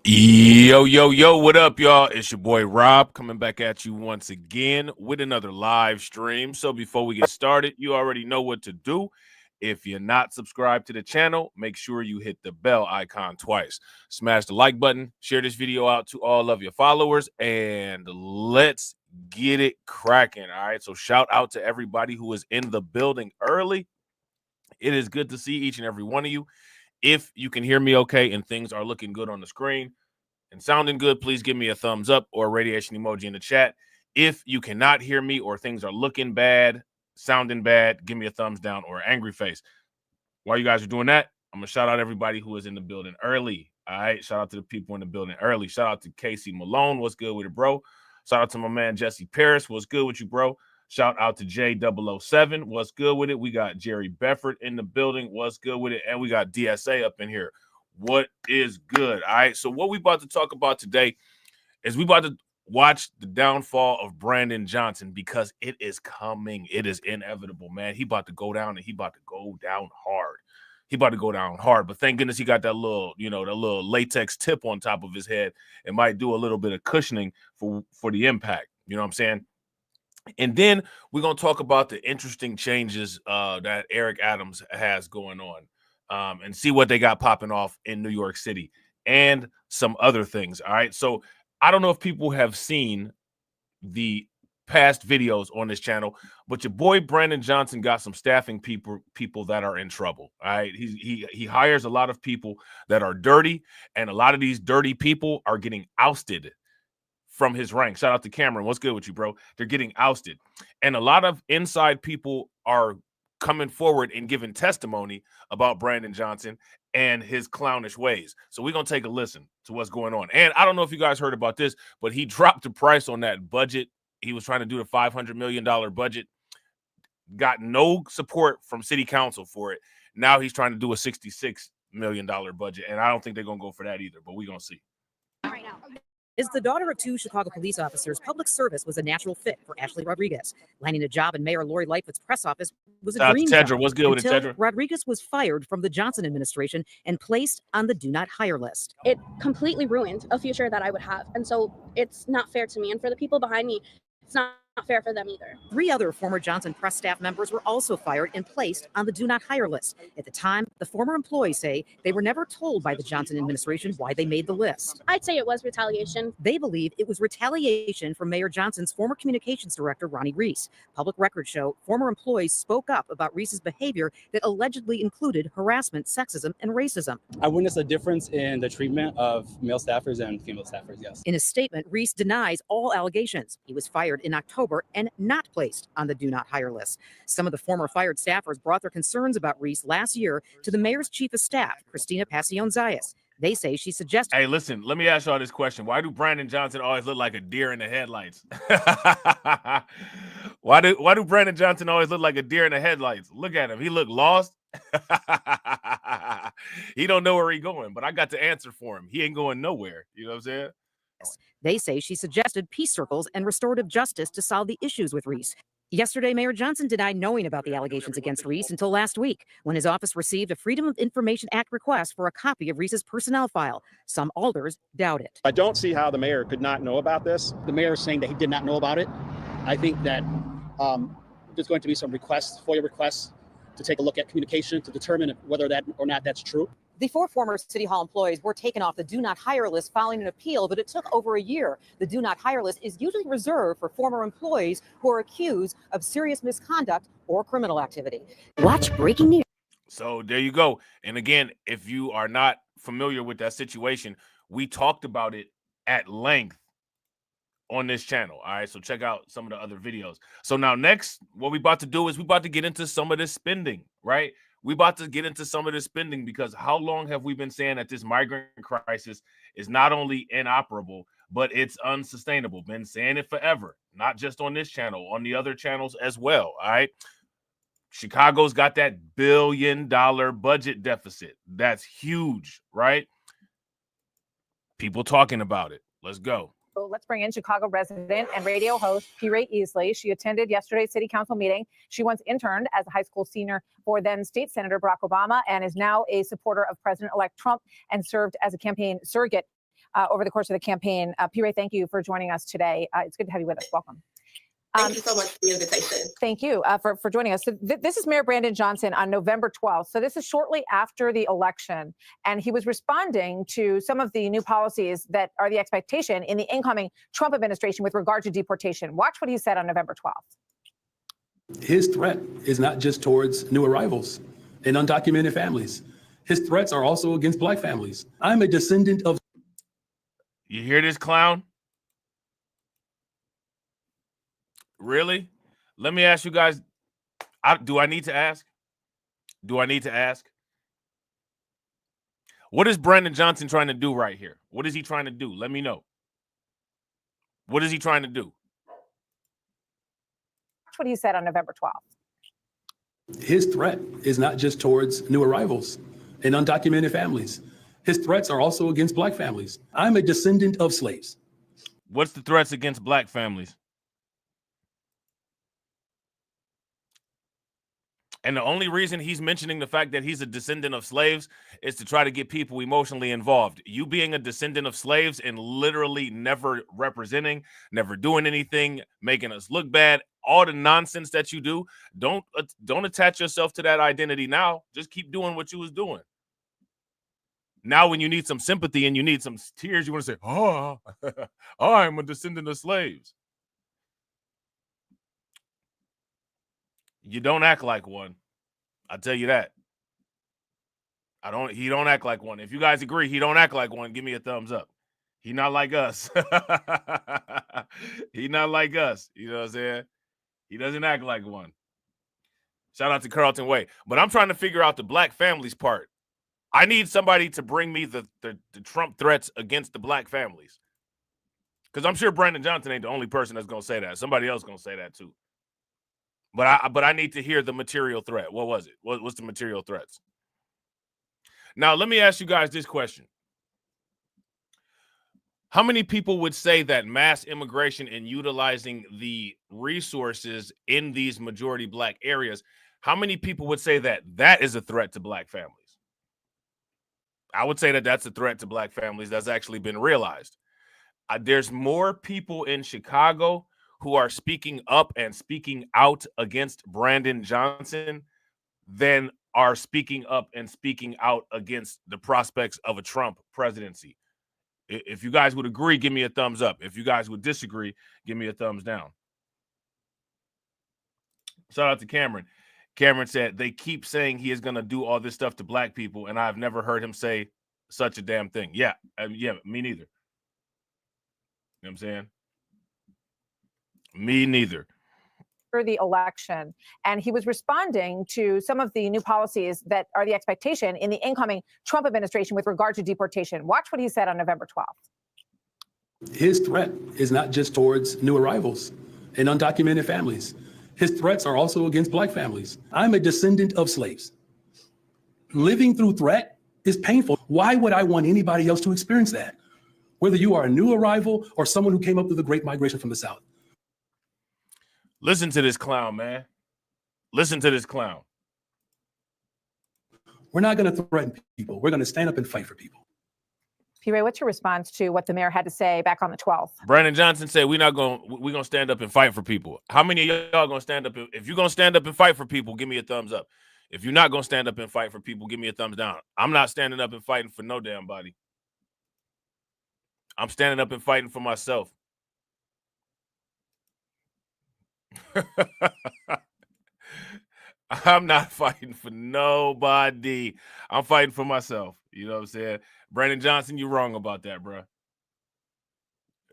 Yo, yo, yo, what up, y'all? It's your boy Rob coming back at you once again with another live stream. So before we get started, you already know what to do. If you're not subscribed to the channel, make sure you hit the bell icon twice. Smash the like button, share this video out to all of your followers, and let's get it cracking. All right, so shout out to everybody who is in the building early. It is good to see each and every one of you. If you can hear me okay and things are looking good on the screen and sounding good, please give me a thumbs up or a radiation emoji in the chat. If you cannot hear me or things are looking bad, sounding bad, give me a thumbs down or angry face. While you guys are doing that, I'm going to shout out everybody who is in the building early. All right, shout out to the people in the building early. Shout out to Casey Malone. What's good with it, bro? Shout out to my man Jesse Paris. What's good with you, bro? Shout out to J007. What's good with it? We got Jerry Befford in the building. What's good with it? And we got DSA up in here. What is good? All right. So what we about to talk about today is we about to watch the downfall of Brandon Johnson because it is coming. It is inevitable, man. He about to go down and he about to go down hard. He about to go down hard. But thank goodness he got that little, that little latex tip on top of his head. It might do a little bit of cushioning for the impact. You know what I'm saying? And then we're going to talk about the interesting changes that Eric Adams has going on and see what they got popping off in New York City and some other things. All right. So I don't know if people have seen the past videos on this channel, but your boy Brandon Johnson got some staffing people that are in trouble. All right. He hires a lot of people that are dirty, and a lot of these dirty people are getting ousted from his rank. Shout out to Cameron. What's good with you, bro? They're getting ousted. And a lot of inside people are coming forward and giving testimony about Brandon Johnson and his clownish ways. So we're going to take a listen to what's going on. And I don't know if you guys heard about this, but he dropped the price on that budget. He was trying to do the $500 million budget. Got no support from city council for it. Now he's trying to do a $66 million budget. And I don't think they're going to go for that either, but we're going to see. Right now. As the daughter of two Chicago police officers, public service was a natural fit for Ashley Rodriguez. Landing a job in Mayor Lori Lightfoot's press office was a dream job What's good with it, until Rodriguez was fired from the Johnson administration and placed on the do not hire list. It completely ruined a future that I would have. And so it's not fair to me. And for the people behind me, it's not fair for them either. 3 other former Johnson press staff members were also fired and placed on the do not hire list. At the time, the former employees say they were never told by the Johnson administration why they made the list. I'd say it was retaliation. They believe it was retaliation from Mayor Johnson's former communications director, Ronnie Reese. Public records show former employees spoke up about Reese's behavior that allegedly included harassment, sexism, and racism. I witnessed a difference in the treatment of male staffers and female staffers, yes. In a statement, Reese denies all allegations. He was fired in October and not placed on the do not hire list. Some of the former fired staffers brought their concerns about Reese last year to the mayor's chief of staff, Christina Passion-Zayas. They say she suggested. Hey, listen, let me ask y'all this question. Why do Brandon Johnson always look like a deer in the headlights? Why do Brandon Johnson always look like a deer in the headlights? Look at him. He look lost. He don't know where he's going, but I got the answer for him. He ain't going nowhere. You know what I'm saying? They say she suggested peace circles and restorative justice to solve the issues with Reese. Yesterday, Mayor Johnson denied knowing about the allegations against Reese until last week, when his office received a Freedom of Information Act request for a copy of Reese's personnel file. Some alders doubt it. I don't see how the mayor could not know about this. The mayor is saying that he did not know about it. I think that there's going to be some requests, FOIA requests, to take a look at communication to determine whether that or not that's true. The 4 former City Hall employees were taken off the do not hire list following an appeal, but it took over a year. The do not hire list is usually reserved for former employees who are accused of serious misconduct or criminal activity. Watch breaking news. So there you go. And again, if you are not familiar with that situation, we talked about it at length on this channel. All right, so check out some of the other videos. So now next, what we about to do is we about to get into some of this spending, right? We about to get into some of this spending because how long have we been saying that this migrant crisis is not only inoperable, but it's unsustainable? Been saying it forever, not just on this channel, on the other channels as well. All right. Chicago's got that $1 billion budget deficit. That's huge, right? People talking about it. Let's go. So let's bring in Chicago resident and radio host P. Ray Easley. She attended yesterday's city council meeting. She once interned as a high school senior for then state senator Barack Obama and is now a supporter of President-elect Trump and served as a campaign surrogate over the course of the campaign. P. Ray, thank you for joining us today. It's good to have you with us. Welcome. Thank you so much for the invitation. Thank you for joining us. So this is Mayor Brandon Johnson on November 12th. So this is shortly after the election. And he was responding to some of the new policies that are the expectation in the incoming Trump administration with regard to deportation. Watch what he said on November 12th. His threat is not just towards new arrivals and undocumented families. His threats are also against Black families. I'm a descendant of... You hear this, clown? Really? Let me ask you guys, do I need to ask? Do I need to ask? What is Brandon Johnson trying to do right here? What is he trying to do? Let me know. What is he trying to do? That's what he said on November 12th. His threat is not just towards new arrivals and undocumented families. His threats are also against Black families. I'm a descendant of slaves. What's the threats against Black families? And the only reason he's mentioning the fact that he's a descendant of slaves is to try to get people emotionally involved. You being a descendant of slaves and literally never representing, never doing anything, making us look bad, all the nonsense that you do, don't attach yourself to that identity now. Just keep doing what you was doing. Now when you need some sympathy and you need some tears, you want to say, oh, I'm a descendant of slaves. You don't act like one. I'll tell you that. He don't act like one. If you guys agree, he don't act like one, give me a thumbs up. He not like us. He not like us. You know what I'm saying? He doesn't act like one. Shout out to Carlton Way. But I'm trying to figure out the Black families part. I need somebody to bring me the Trump threats against the Black families. Because I'm sure Brandon Johnson ain't the only person that's going to say that. Somebody else going to say that too. But I need to hear the material threat. What was it? What's the material threats? Now, let me ask you guys this question. How many people would say that mass immigration and utilizing the resources in these majority Black areas, how many people would say that that is a threat to Black families? I would say that that's a threat to Black families that's actually been realized. There's more people in Chicago who are speaking up and speaking out against Brandon Johnson than are speaking up and speaking out against the prospects of a Trump presidency. If you guys would agree, give me a thumbs up. If you guys would disagree, give me a thumbs down. Shout out to Cameron. Cameron said, they keep saying he is going to do all this stuff to Black people, and I've never heard him say such a damn thing. Yeah, yeah, me neither. You know what I'm saying? Me neither. For the election, and he was responding to some of the new policies that are the expectation in the incoming Trump administration with regard to deportation. Watch what he said on November 12th. His threat is not just towards new arrivals and undocumented families. His threats are also against Black families. I'm a descendant of slaves. Living through threat is painful. Why would I want anybody else to experience that? Whether you are a new arrival or someone who came up through the Great Migration from the South. Listen to this clown, man. Listen to this clown. We're not going to threaten people. We're going to stand up and fight for people. P. Ray, what's your response to what the mayor had to say back on the 12th? Brandon Johnson said we're gonna stand up and fight for people. How many of y'all gonna stand up? If you're gonna stand up and fight for people, give me a thumbs up. If you're not gonna stand up and fight for people, give me a thumbs down. I'm not standing up and fighting for no damn body. I'm standing up and fighting for myself. I'm not fighting for nobody. I'm fighting for myself. You know what I'm saying? Brandon Johnson, you're wrong about that, bro.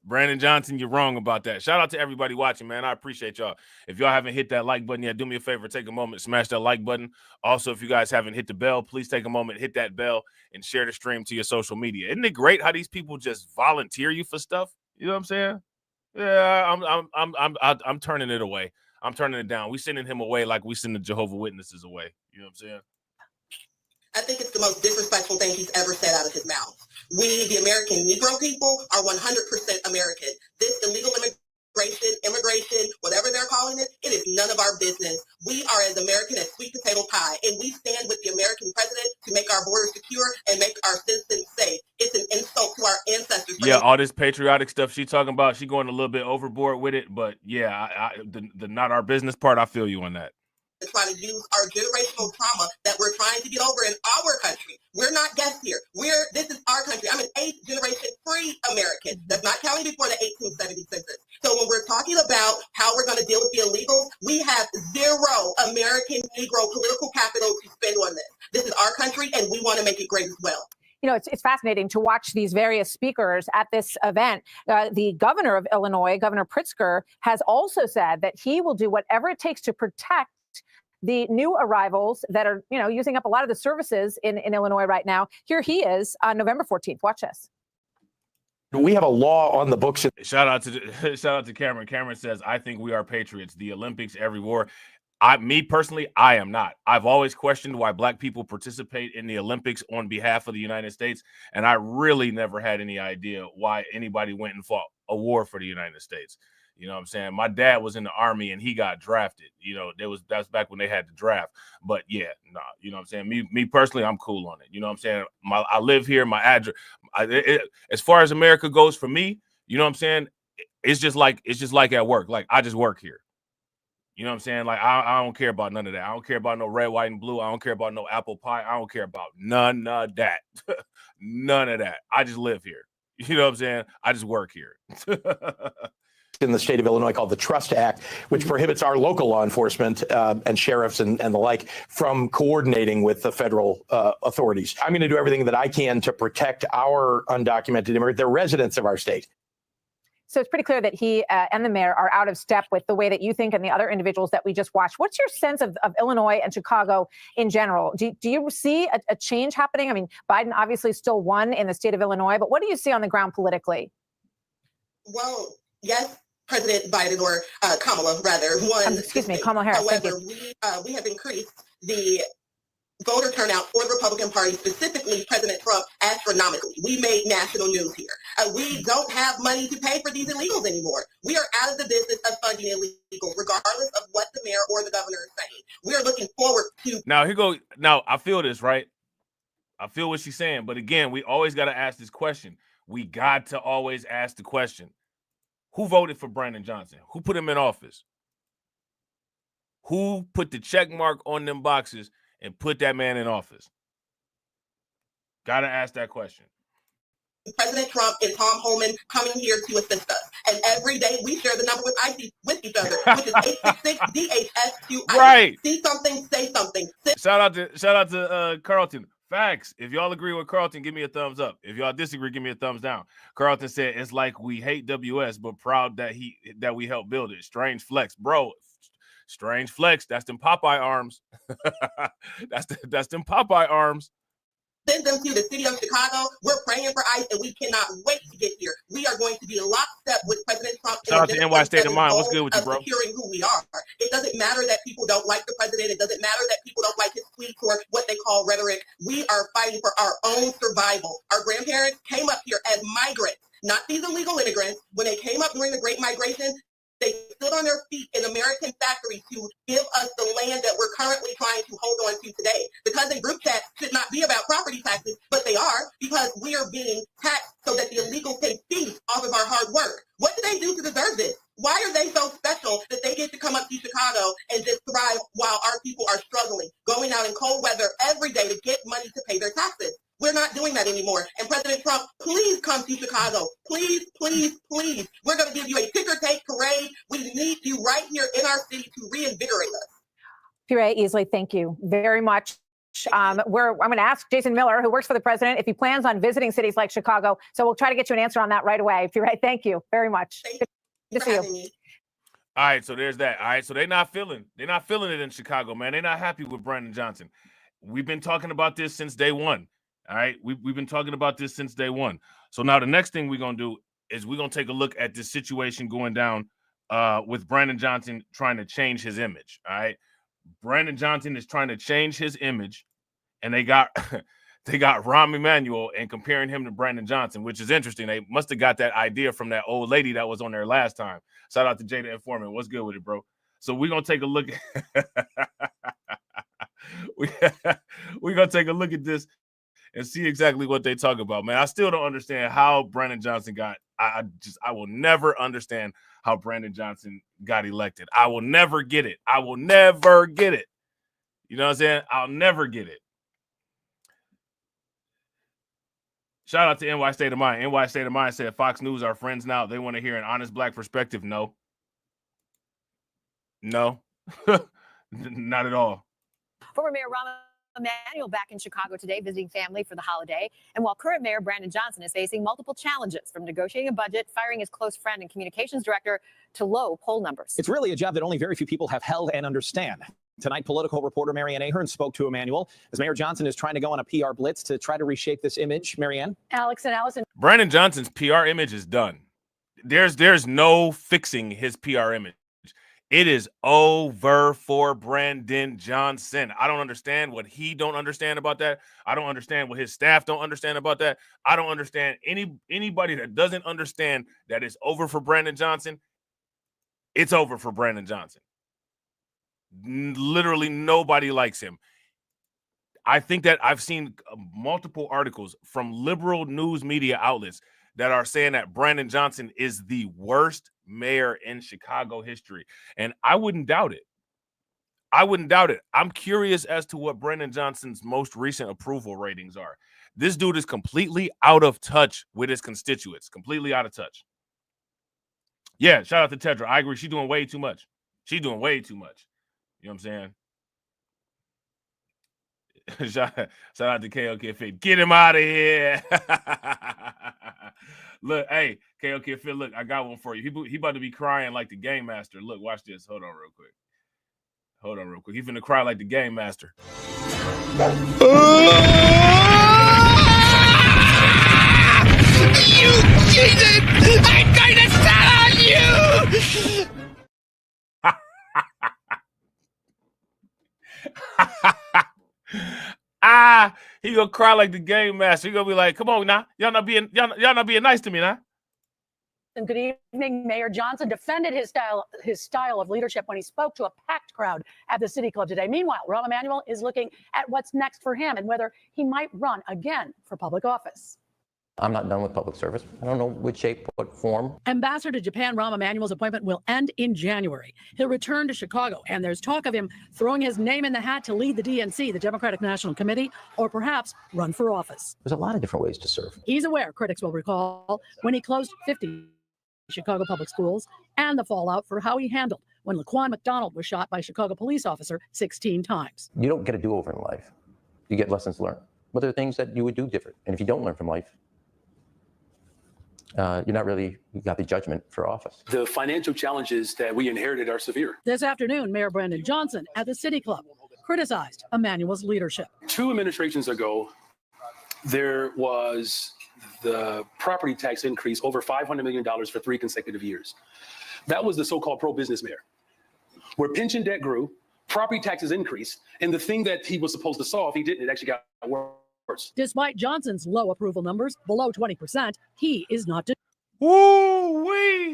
Brandon Johnson, you're wrong about that. Shout out to everybody watching, man. I appreciate y'all. If y'all haven't hit that like button yet, do me a favor, take a moment, smash that like button. Also, if you guys haven't hit the bell, please take a moment, hit that bell, and share the stream to your social media. Isn't it great how these people just volunteer you for stuff? You know what I'm saying? Yeah, I'm turning it away. I'm turning it down. We sending him away like we send the Jehovah's Witnesses away. You know what I'm saying? I think it's the most disrespectful thing he's ever said out of his mouth. We, the American Negro people, are 100% American. This illegal immigration, whatever they're calling it, it is none of our business. We are as American as sweet potato pie, and we stand with the American president to make our borders secure and make our citizens safe. It's an insult to our ancestors. Yeah, all this patriotic stuff she talking about, she going a little bit overboard with it, but yeah, the not our business part, I feel you on that. To try to use our generational trauma that we're trying to get over in our country. We're not guests here. This is our country. I'm an 8th generation free American. That's not counting before the 1870 census. So when we're talking about how we're going to deal with the illegals, we have zero American Negro political capital to spend on this. This is our country, and we want to make it great as well. You know, it's fascinating to watch these various speakers at this event. The governor of Illinois, Governor Pritzker, has also said that he will do whatever it takes to protect the new arrivals that are, using up a lot of the services in Illinois right now. Here he is on November 14th. Watch this. We have a law on the books. Shout out to Cameron. Cameron says, I think we are patriots. The Olympics, every war. Me personally, I am not. I've always questioned why Black people participate in the Olympics on behalf of the United States. And I really never had any idea why anybody went and fought a war for the United States. You know what I'm saying? My dad was in the Army and he got drafted. That's back when they had the draft. But yeah, nah, you know what I'm saying? Me personally, I'm cool on it. You know what I'm saying? I live here, my address. As far as America goes for me, you know what I'm saying? It's just like at work. Like, I just work here. You know what I'm saying? Like, I don't care about none of that. I don't care about no red, white, and blue. I don't care about no apple pie. I don't care about none of that. None of that. I just live here. You know what I'm saying? I just work here. In the state of Illinois called the Trust Act, which prohibits our local law enforcement and sheriffs and the like from coordinating with the federal authorities. I'm going to do everything that I can to protect our undocumented immigrants, the residents of our state. So it's pretty clear that he and the mayor are out of step with the way that you think and the other individuals that we just watched. What's your sense of Illinois and Chicago in general? Do you see a change happening? I mean, Biden obviously still won in the state of Illinois, but what do you see on the ground politically? Well, yes, President Biden, or Kamala rather, won. Kamala Harris. However, we have increased the voter turnout for the Republican Party, specifically President Trump, astronomically. We made national news here. We don't have money to pay for these illegals anymore. We are out of the business of funding illegals, regardless of what the mayor or the governor is saying. We are looking forward to. Now, I feel this, right? I feel what she's saying. But again, we always got to ask this question. We got to always ask the question. Who voted for Brandon Johnson? Who put him in office? Who put the check mark on them boxes and put that man in office? Got to ask that question. President Trump and Tom Homan coming here to assist us. And every day we share the number with each other, which is 866-DHS2. Right. See something, say something. Shout out to Carlton. Facts. If y'all agree with Carlton, give me a thumbs up. If y'all disagree, give me a thumbs down. Carlton said it's like we hate WS, but proud that we helped build it. Strange flex, bro. Strange flex. That's them Popeye arms. that's them Popeye arms. Send them to the city of Chicago. We're praying for ICE, and we cannot wait to get here. We are going to be lockstep with President Trump. Shout out to NY State of Mind. What's good with you, bro? Securing who we are. It doesn't matter that people don't like the president. It doesn't matter that people don't like his tweets or what they call rhetoric. We are fighting for our own survival. Our grandparents came up here as migrants, not these illegal immigrants. When they came up during the Great Migration, they stood on their feet in American factories to give us the land that we're currently trying to hold on to today. The cousin group chat should not be about property taxes, but they are, because we are being taxed so that the illegals can feast off of our hard work. What do they do to deserve this? Why are they so special that they get to come up to Chicago and just thrive while our people are struggling, going out in cold weather every day to get money to pay their taxes? We're not doing that anymore. And President Trump, please come to Chicago. Please, please, please. We're going to give you a ticker tape parade. We need you right here in our city to reinvigorate us. Pire Easley, thank you very much. I'm going to ask Jason Miller, who works for the president, if he plans on visiting cities like Chicago. So we'll try to get you an answer on that right away. Pire, thank you very much. Good to see you. All right, so there's that. All right, so they're not feeling it in Chicago, man. They're not happy with Brandon Johnson. We've been talking about this since day one. All right, we've been talking about this since day one. So now the next thing we're going to do is we're going to take a look at this situation going down with Brandon Johnson trying to change his image. All right, Brandon Johnson is trying to change his image and they got they got Rahm Emanuel and comparing him to Brandon Johnson, which is interesting. They must have got that idea from that old lady that was on there last time. Shout out to Jada Informant. What's good with it, bro? So we're gonna take a look at we're gonna take a look at this and see exactly what they talk about, man. I still don't understand how Brandon Johnson got. I will never understand how Brandon Johnson got elected. I will never get it. I will never get it. You know what I'm saying? I'll never get it. Shout out to NY State of Mind. NY State of Mind said Fox News are friends now. They want to hear an honest black perspective. No. No. Not at all. Former Mayor Rahm Emanuel back in Chicago today visiting family for the holiday. And while current Mayor Brandon Johnson is facing multiple challenges, from negotiating a budget, firing his close friend and communications director, to low poll numbers. It's really a job that only very few people have held and understand. Tonight, political reporter Marianne Ahern spoke to Emanuel as Mayor Johnson is trying to go on a PR blitz to try to reshape this image. Marianne? Alex and Allison. Brandon Johnson's PR image is done. There's no fixing his PR image. It is over for Brandon Johnson. I don't understand what he don't understand about that. I don't understand what his staff don't understand about that. I don't understand anybody that doesn't understand that it's over for Brandon Johnson. It's over for Brandon Johnson. Literally nobody likes him. I think that I've seen multiple articles from liberal news media outlets that are saying that Brandon Johnson is the worst mayor in Chicago history. And I wouldn't doubt it. I wouldn't doubt it. I'm curious as to what Brandon Johnson's most recent approval ratings are. This dude is completely out of touch with his constituents. Completely out of touch. Yeah, shout out to Tedra. I agree. She's doing way too much. She's doing way too much. You know what I'm saying? Shout out to KOK Fit. Get him out of here. Look, hey, KOK Fit, look, I got one for you. He about to be crying like the game master. Look, watch this. Hold on real quick. He's finna cry like the game master. You cheated! I'm going to tell on you! He gonna cry like the game master. He gonna be like, "Come on now, y'all not being nice to me now." And good evening. Mayor Johnson defended his style of leadership when he spoke to a packed crowd at the City Club today. Meanwhile, Rahm Emanuel is looking at what's next for him and whether he might run again for public office. I'm not done with public service. I don't know which shape, what form. Ambassador to Japan Rahm Emanuel's appointment will end in January. He'll return to Chicago, and there's talk of him throwing his name in the hat to lead the DNC, the Democratic National Committee, or perhaps run for office. There's a lot of different ways to serve. He's aware, critics will recall, when he closed 50 Chicago public schools and the fallout for how he handled when Laquan McDonald was shot by a Chicago police officer 16 times. You don't get a do-over in life. You get lessons learned. But there are things that you would do different. And if you don't learn from life, you got the judgment for office. The financial challenges that we inherited are severe. This afternoon, Mayor Brandon Johnson at the City Club criticized Emanuel's leadership. 2 administrations ago, there was the property tax increase over $500 million for 3 consecutive years. That was the so-called pro-business mayor, where pension debt grew, property taxes increased, and the thing that he was supposed to solve, he didn't. It actually got worse. Despite Johnson's low approval numbers, below 20%, he is not. Woo!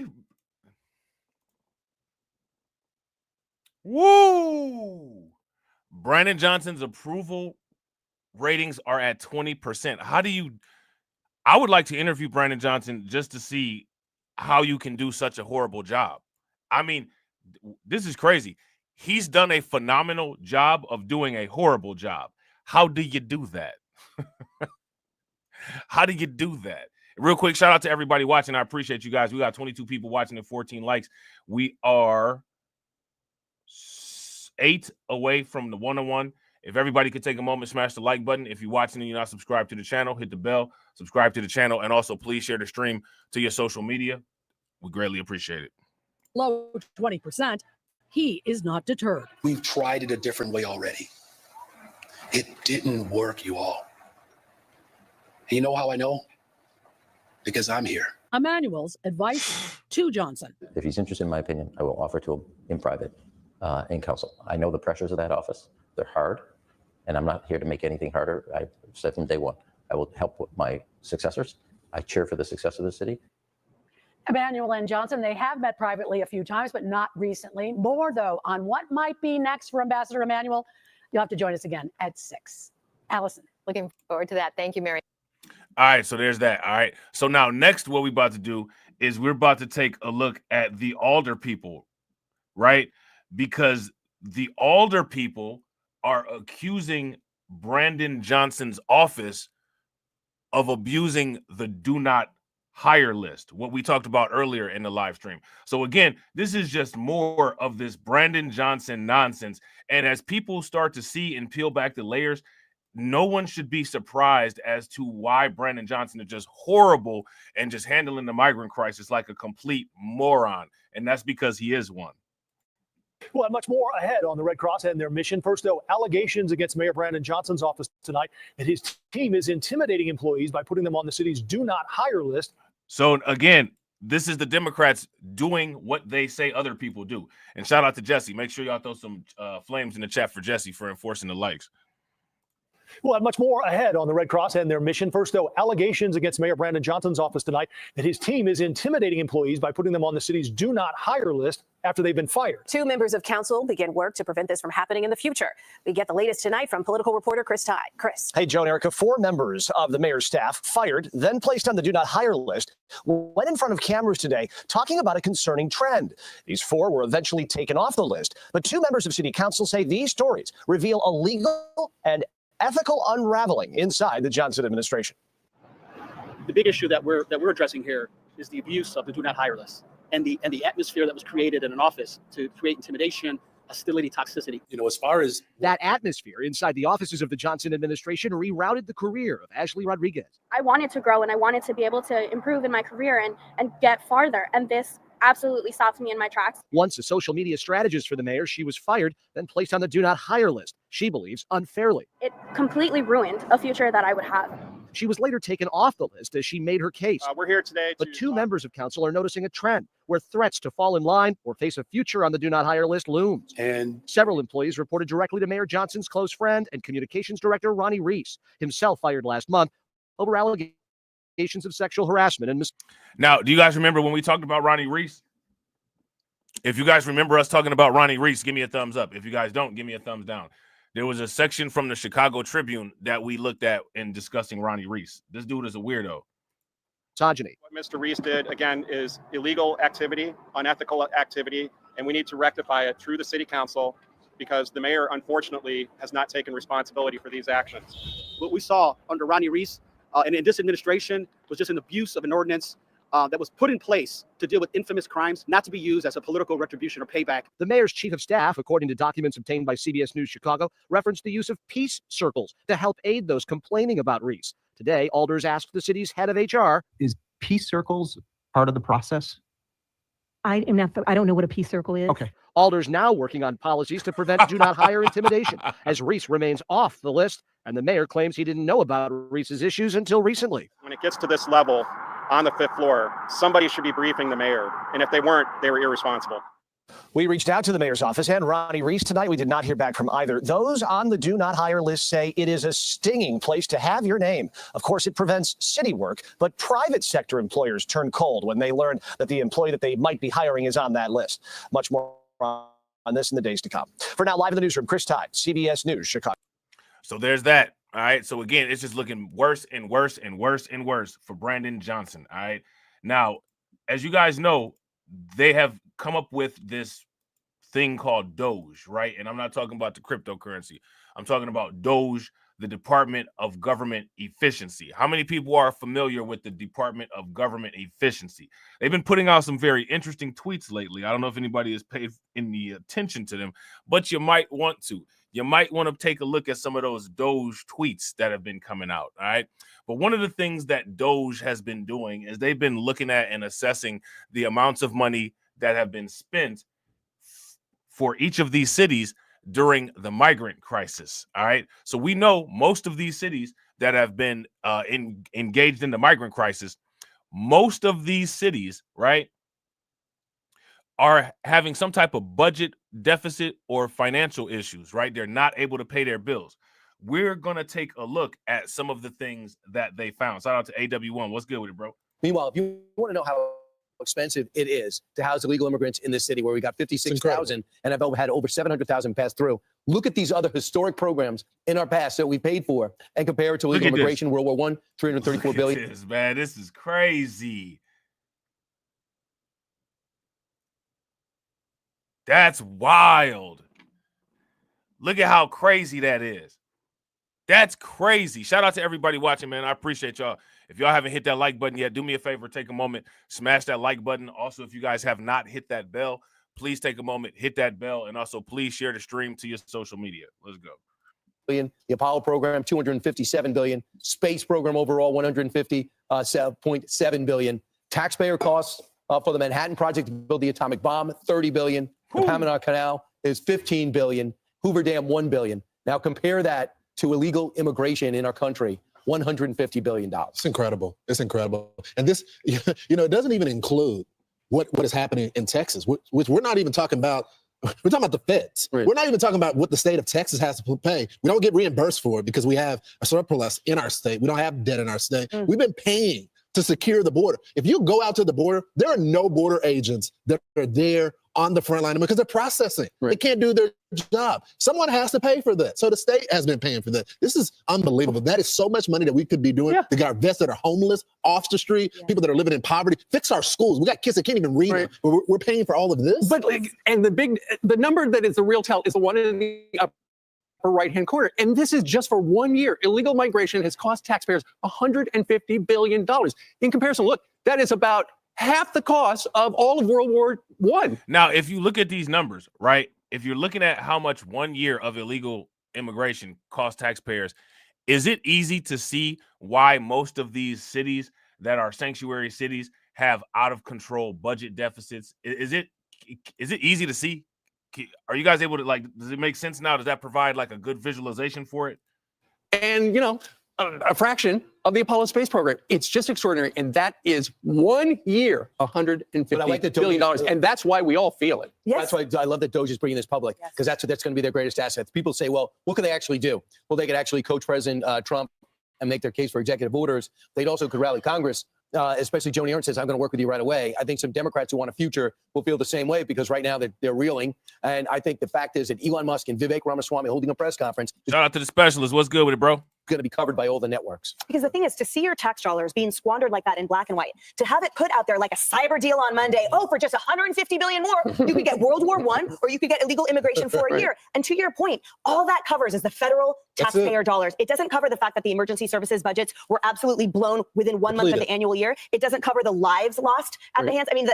Brandon Johnson's approval ratings are at 20%. I would like to interview Brandon Johnson just to see how you can do such a horrible job. I mean, this is crazy. He's done a phenomenal job of doing a horrible job. How do you do that? How do you do that? Real quick, shout out to everybody watching. I appreciate you guys. We got 22 people watching and 14 likes. We are 8 away from the 101. If everybody could take a moment, smash the like button. If you're watching and you're not subscribed to the channel, hit the bell, subscribe to the channel, and also please share the stream to your social media. We greatly appreciate it. Low 20%, he is not deterred. We've tried it a different way already. It didn't work, you all. You know how I know? Because I'm here. Emanuel's advice to Johnson. If he's interested in my opinion, I will offer to him in private, in council. I know the pressures of that office. They're hard. And I'm not here to make anything harder. I've said from day one, I will help with my successors. I cheer for the success of the city. Emanuel and Johnson, they have met privately a few times, but not recently. More, though, on what might be next for Ambassador Emanuel. You'll have to join us again at 6. Allison. Looking forward to that. Thank you, Mary. All right, so there's that. All right. So now next what we're about to do is we're about to take a look at the alder people, right? Because the alder people are accusing Brandon Johnson's office of abusing the do not hire list, what we talked about earlier in the live stream. So again, this is just more of this Brandon Johnson nonsense. And as people start to see and peel back the layers, no one should be surprised as to why Brandon Johnson is just horrible and just handling the migrant crisis like a complete moron. And that's because he is one. We'll have much more ahead on the Red Cross and their mission. First, though, allegations against Mayor Brandon Johnson's office tonight that his team is intimidating employees by putting them on the city's do not hire list. So again, this is the Democrats doing what they say other people do. And shout out to Jesse. Make sure y'all throw some flames in the chat for Jesse for enforcing the likes. We'll have much more ahead on the Red Cross and their mission. First, though, allegations against Mayor Brandon Johnson's office tonight that his team is intimidating employees by putting them on the city's do not hire list after they've been fired. 2 members of council begin work to prevent this from happening in the future. We get the latest tonight from political reporter Chris Tide. Chris. Hey, Joe and Erica, 4 members of the mayor's staff fired, then placed on the do not hire list, went in front of cameras today talking about a concerning trend. These 4 were eventually taken off the list, but 2 members of city council say these stories reveal a legal and ethical unraveling inside the Johnson administration. The big issue that we're addressing here is the abuse of the do not hire list and the atmosphere that was created in an office to create intimidation, hostility, toxicity. You know, as far as that atmosphere inside the offices of the Johnson administration rerouted the career of Ashley Rodriguez. I wanted to grow and I wanted to be able to improve in my career and get farther. And this absolutely stopped me in my tracks. Once a social media strategist for the mayor, she was fired, then placed on the do not hire list. She believes unfairly. It completely ruined a future that I would have. She was later taken off the list as she made her case. We're here today. But 2 members of council are noticing a trend where threats to fall in line or face a future on the do not hire list looms. And several employees reported directly to Mayor Johnson's close friend and communications director, Ronnie Reese, himself fired last month over allegations of sexual harassment and Now, do you guys remember when we talked about Ronnie Reese? If you guys remember us talking about Ronnie Reese, give me a thumbs up. If you guys don't, give me a thumbs down. There was a section from the Chicago Tribune that we looked at in discussing Ronnie Reese. This dude is a weirdo. Misogyny. What Mr. Reese did, again, is illegal activity, unethical activity, and we need to rectify it through the city council because the mayor, unfortunately, has not taken responsibility for these actions. What we saw under Ronnie Reese and in this administration was just an abuse of an ordinance that was put in place to deal with infamous crimes, not to be used as a political retribution or payback. The mayor's chief of staff, according to documents obtained by CBS News Chicago, referenced the use of peace circles to help aid those complaining about Reese. Today, alders asked the city's head of HR, is peace circles part of the process? I don't know what a peace circle is. Okay. Alders now working on policies to prevent do not hire intimidation, as Reese remains off the list, and the mayor claims he didn't know about Reese's issues until recently. When it gets to this level on the 5th floor, somebody should be briefing the mayor. And if they weren't, they were irresponsible. We reached out to the mayor's office and Ronnie Reese tonight. We did not hear back from either. Those on the do not hire list say it is a stinging place to have your name. Of course, it prevents city work, but private sector employers turn cold when they learn that the employee that they might be hiring is on that list. Much more on this in the days to come. For now, live in the newsroom, Chris Tide, CBS News, Chicago. So there's that. All right. So again, it's just looking worse and worse and worse and worse for Brandon Johnson. All right. Now, as you guys know, they have come up with this thing called DOGE, right? And I'm not talking about the cryptocurrency. I'm talking about DOGE, the Department of Government Efficiency. How many people are familiar with the Department of Government Efficiency? They've been putting out some very interesting tweets lately. I don't know if anybody has paid any attention to them, but you might want to. You might want to take a look at some of those DOGE tweets that have been coming out, all right? But one of the things that DOGE has been doing is they've been looking at and assessing the amounts of money that have been spent for each of these cities during the migrant crisis, all right? So we know most of these cities that have been engaged in the migrant crisis, most of these cities, right, are having some type of budget deficit or financial issues, right? They're not able to pay their bills. we're going to take a look at some of the things that they found. Shout out to AW1. What's good with it, bro? Meanwhile, if you want to know how expensive it is to house illegal immigrants in this city where we got 56,000 and have had over 700,000 pass through, look at these other historic programs in our past that we paid for and compare it to illegal immigration, World War I, $334 billion. This, man, this is crazy. That's wild. Look at how crazy that is. That's crazy. Shout out to everybody watching, man. I appreciate y'all. If y'all haven't hit that like button yet, do me a favor, take a moment, smash that like button. Also, if you guys have not hit that bell, please take a moment, hit that bell, and also please share the stream to your social media. Let's go. The Apollo program, $257 billion. Space program overall, $150.7 billion. Taxpayer costs for the Manhattan Project to build the atomic bomb, $30 billion. The Panama Canal is $15 billion. Hoover Dam, $1 billion. Now compare that to illegal immigration in our country, $150 billion. It's incredible. It's incredible. And this, it doesn't even include what is happening in Texas, which we're not even talking about. We're talking about the feds. Right. We're not even talking about what the state of Texas has to pay. We don't get reimbursed for it because we have a surplus in our state. We don't have debt in our state. We've been paying to secure the border. If you go out to the border, there are no border agents that are there on the front line because they're processing. Right. They can't do their job. Someone has to pay for that. So the state has been paying for that. This is unbelievable. That is so much money that we could be doing to get our vets that are homeless, off the street, people that are living in poverty, fix our schools. We got kids that can't even read them, but we're paying for all of this. But the number that is the real tell is the one in the upper right-hand corner. And this is just for 1 year. Illegal migration has cost taxpayers $150 billion. In comparison, look, that is about half the cost of all of World War I. Now, if you look at these numbers, right, if you're looking at how much 1 year of illegal immigration cost taxpayers, is it easy to see why most of these cities that are sanctuary cities have out of control budget deficits? Is it easy to see? Are you guys able to, does it make sense now? Does that provide like a good visualization for it? And, a fraction of the Apollo space program. It's just extraordinary. And that is 1 year, $150 billion. And that's why we all feel it. Yes. That's why I love that DOGE is bringing this public, because that's going to be their greatest asset. People say, well, what can they actually do? Well, they could actually coach President Trump and make their case for executive orders. They also could rally Congress, especially Joni Ernst says, I'm going to work with you right away. I think some Democrats who want a future will feel the same way because right now they're reeling. And I think the fact is that Elon Musk and Vivek Ramaswamy holding a press conference. Shout out to the specialist. What's good with it, bro? Going to be covered by all the networks. Because the thing is, to see your tax dollars being squandered like that in black and white, to have it put out there like a cyber deal on Monday, for just $150 billion more, you could get World War I or you could get illegal immigration for a year. And to your point, all that covers is the federal taxpayer dollars. It doesn't cover the fact that the emergency services budgets were absolutely blown within 1 month of the annual year. It doesn't cover the lives lost at the hands. I mean,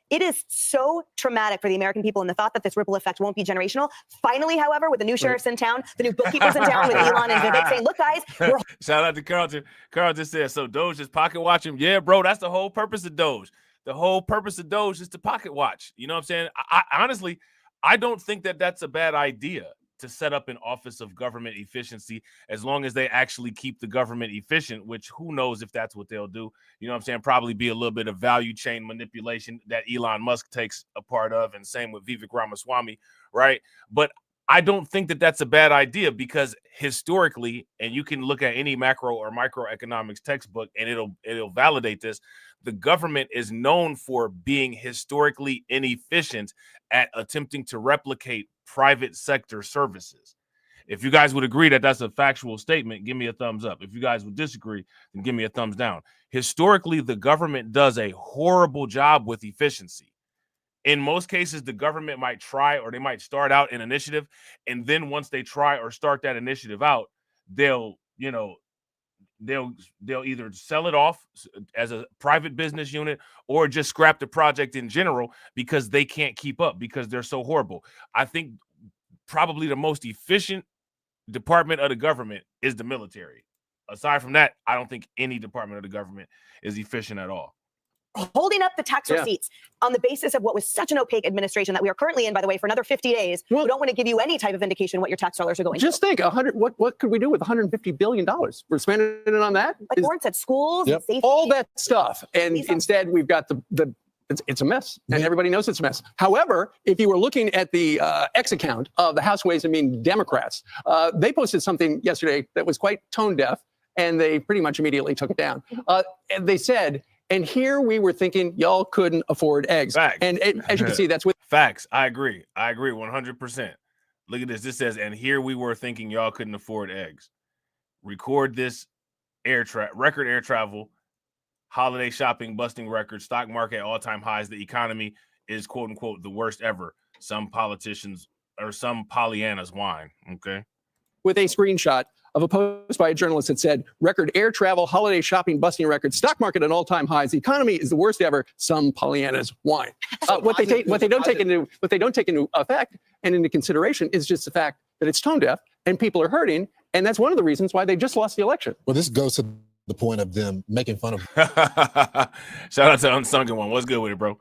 it is so traumatic for the American people, and the thought that this ripple effect won't be generational. Finally, however, with the new sheriffs in town, the new bookkeepers in town with Elon and Vivek saying, look, guys, we're Shout out to Carlton. Carlton said, so DOGE is pocket watching. Yeah, bro, that's the whole purpose of DOGE. The whole purpose of DOGE is to pocket watch. You know what I'm saying? I honestly, I don't think that that's a bad idea to set up an office of government efficiency as long as they actually keep the government efficient, which who knows if that's what they'll do. You know what I'm saying? Probably be a little bit of value chain manipulation that Elon Musk takes a part of, and same with Vivek Ramaswamy, right? But I don't think that that's a bad idea because historically, and you can look at any macro or microeconomics textbook and it'll validate this, the government is known for being historically inefficient at attempting to replicate private sector services. If you guys would agree that that's a factual statement, give me a thumbs up. If you guys would disagree, then give me a thumbs down. Historically, the government does a horrible job with efficiency. In most cases, the government might try or they might start out an initiative. And then once they try or start that initiative out, they'll either sell it off as a private business unit or just scrap the project in general because they can't keep up because they're so horrible. I think probably the most efficient department of the government is the military. Aside from that, I don't think any department of the government is efficient at all. Holding up the tax receipts on the basis of what was such an opaque administration that we are currently in, by the way, for another 50 days. We don't want to give you any type of indication what your tax dollars are going to. Just think, what could we do with $150 billion? We're spending it on that? Like Warren said, schools, and safety. All that stuff. And instead, we've got the It's a mess, and everybody knows it's a mess. However, if you were looking at the X account of the House Ways and Means Democrats, they posted something yesterday that was quite tone deaf, and they pretty much immediately took it down. And they said, and here we were thinking y'all couldn't afford eggs. Facts. And as you can see, that's with facts. I agree 100%. Look at this. This says, and here we were thinking y'all couldn't afford eggs. Record this record air travel, holiday shopping busting records, stock market at all-time highs. The economy is quote unquote the worst ever. Some politicians or some Pollyanna's whine. Okay. with a screenshot of a post by a journalist that said, record air travel, holiday shopping, busting records, stock market at all-time highs. The economy is the worst ever. Some Pollyanna's whine. What they don't take into effect and into consideration is just the fact that it's tone deaf and people are hurting. And that's one of the reasons why they just lost the election. Well, this goes to the point of them making fun of Shout out to Unsunken One. What's good with it, bro?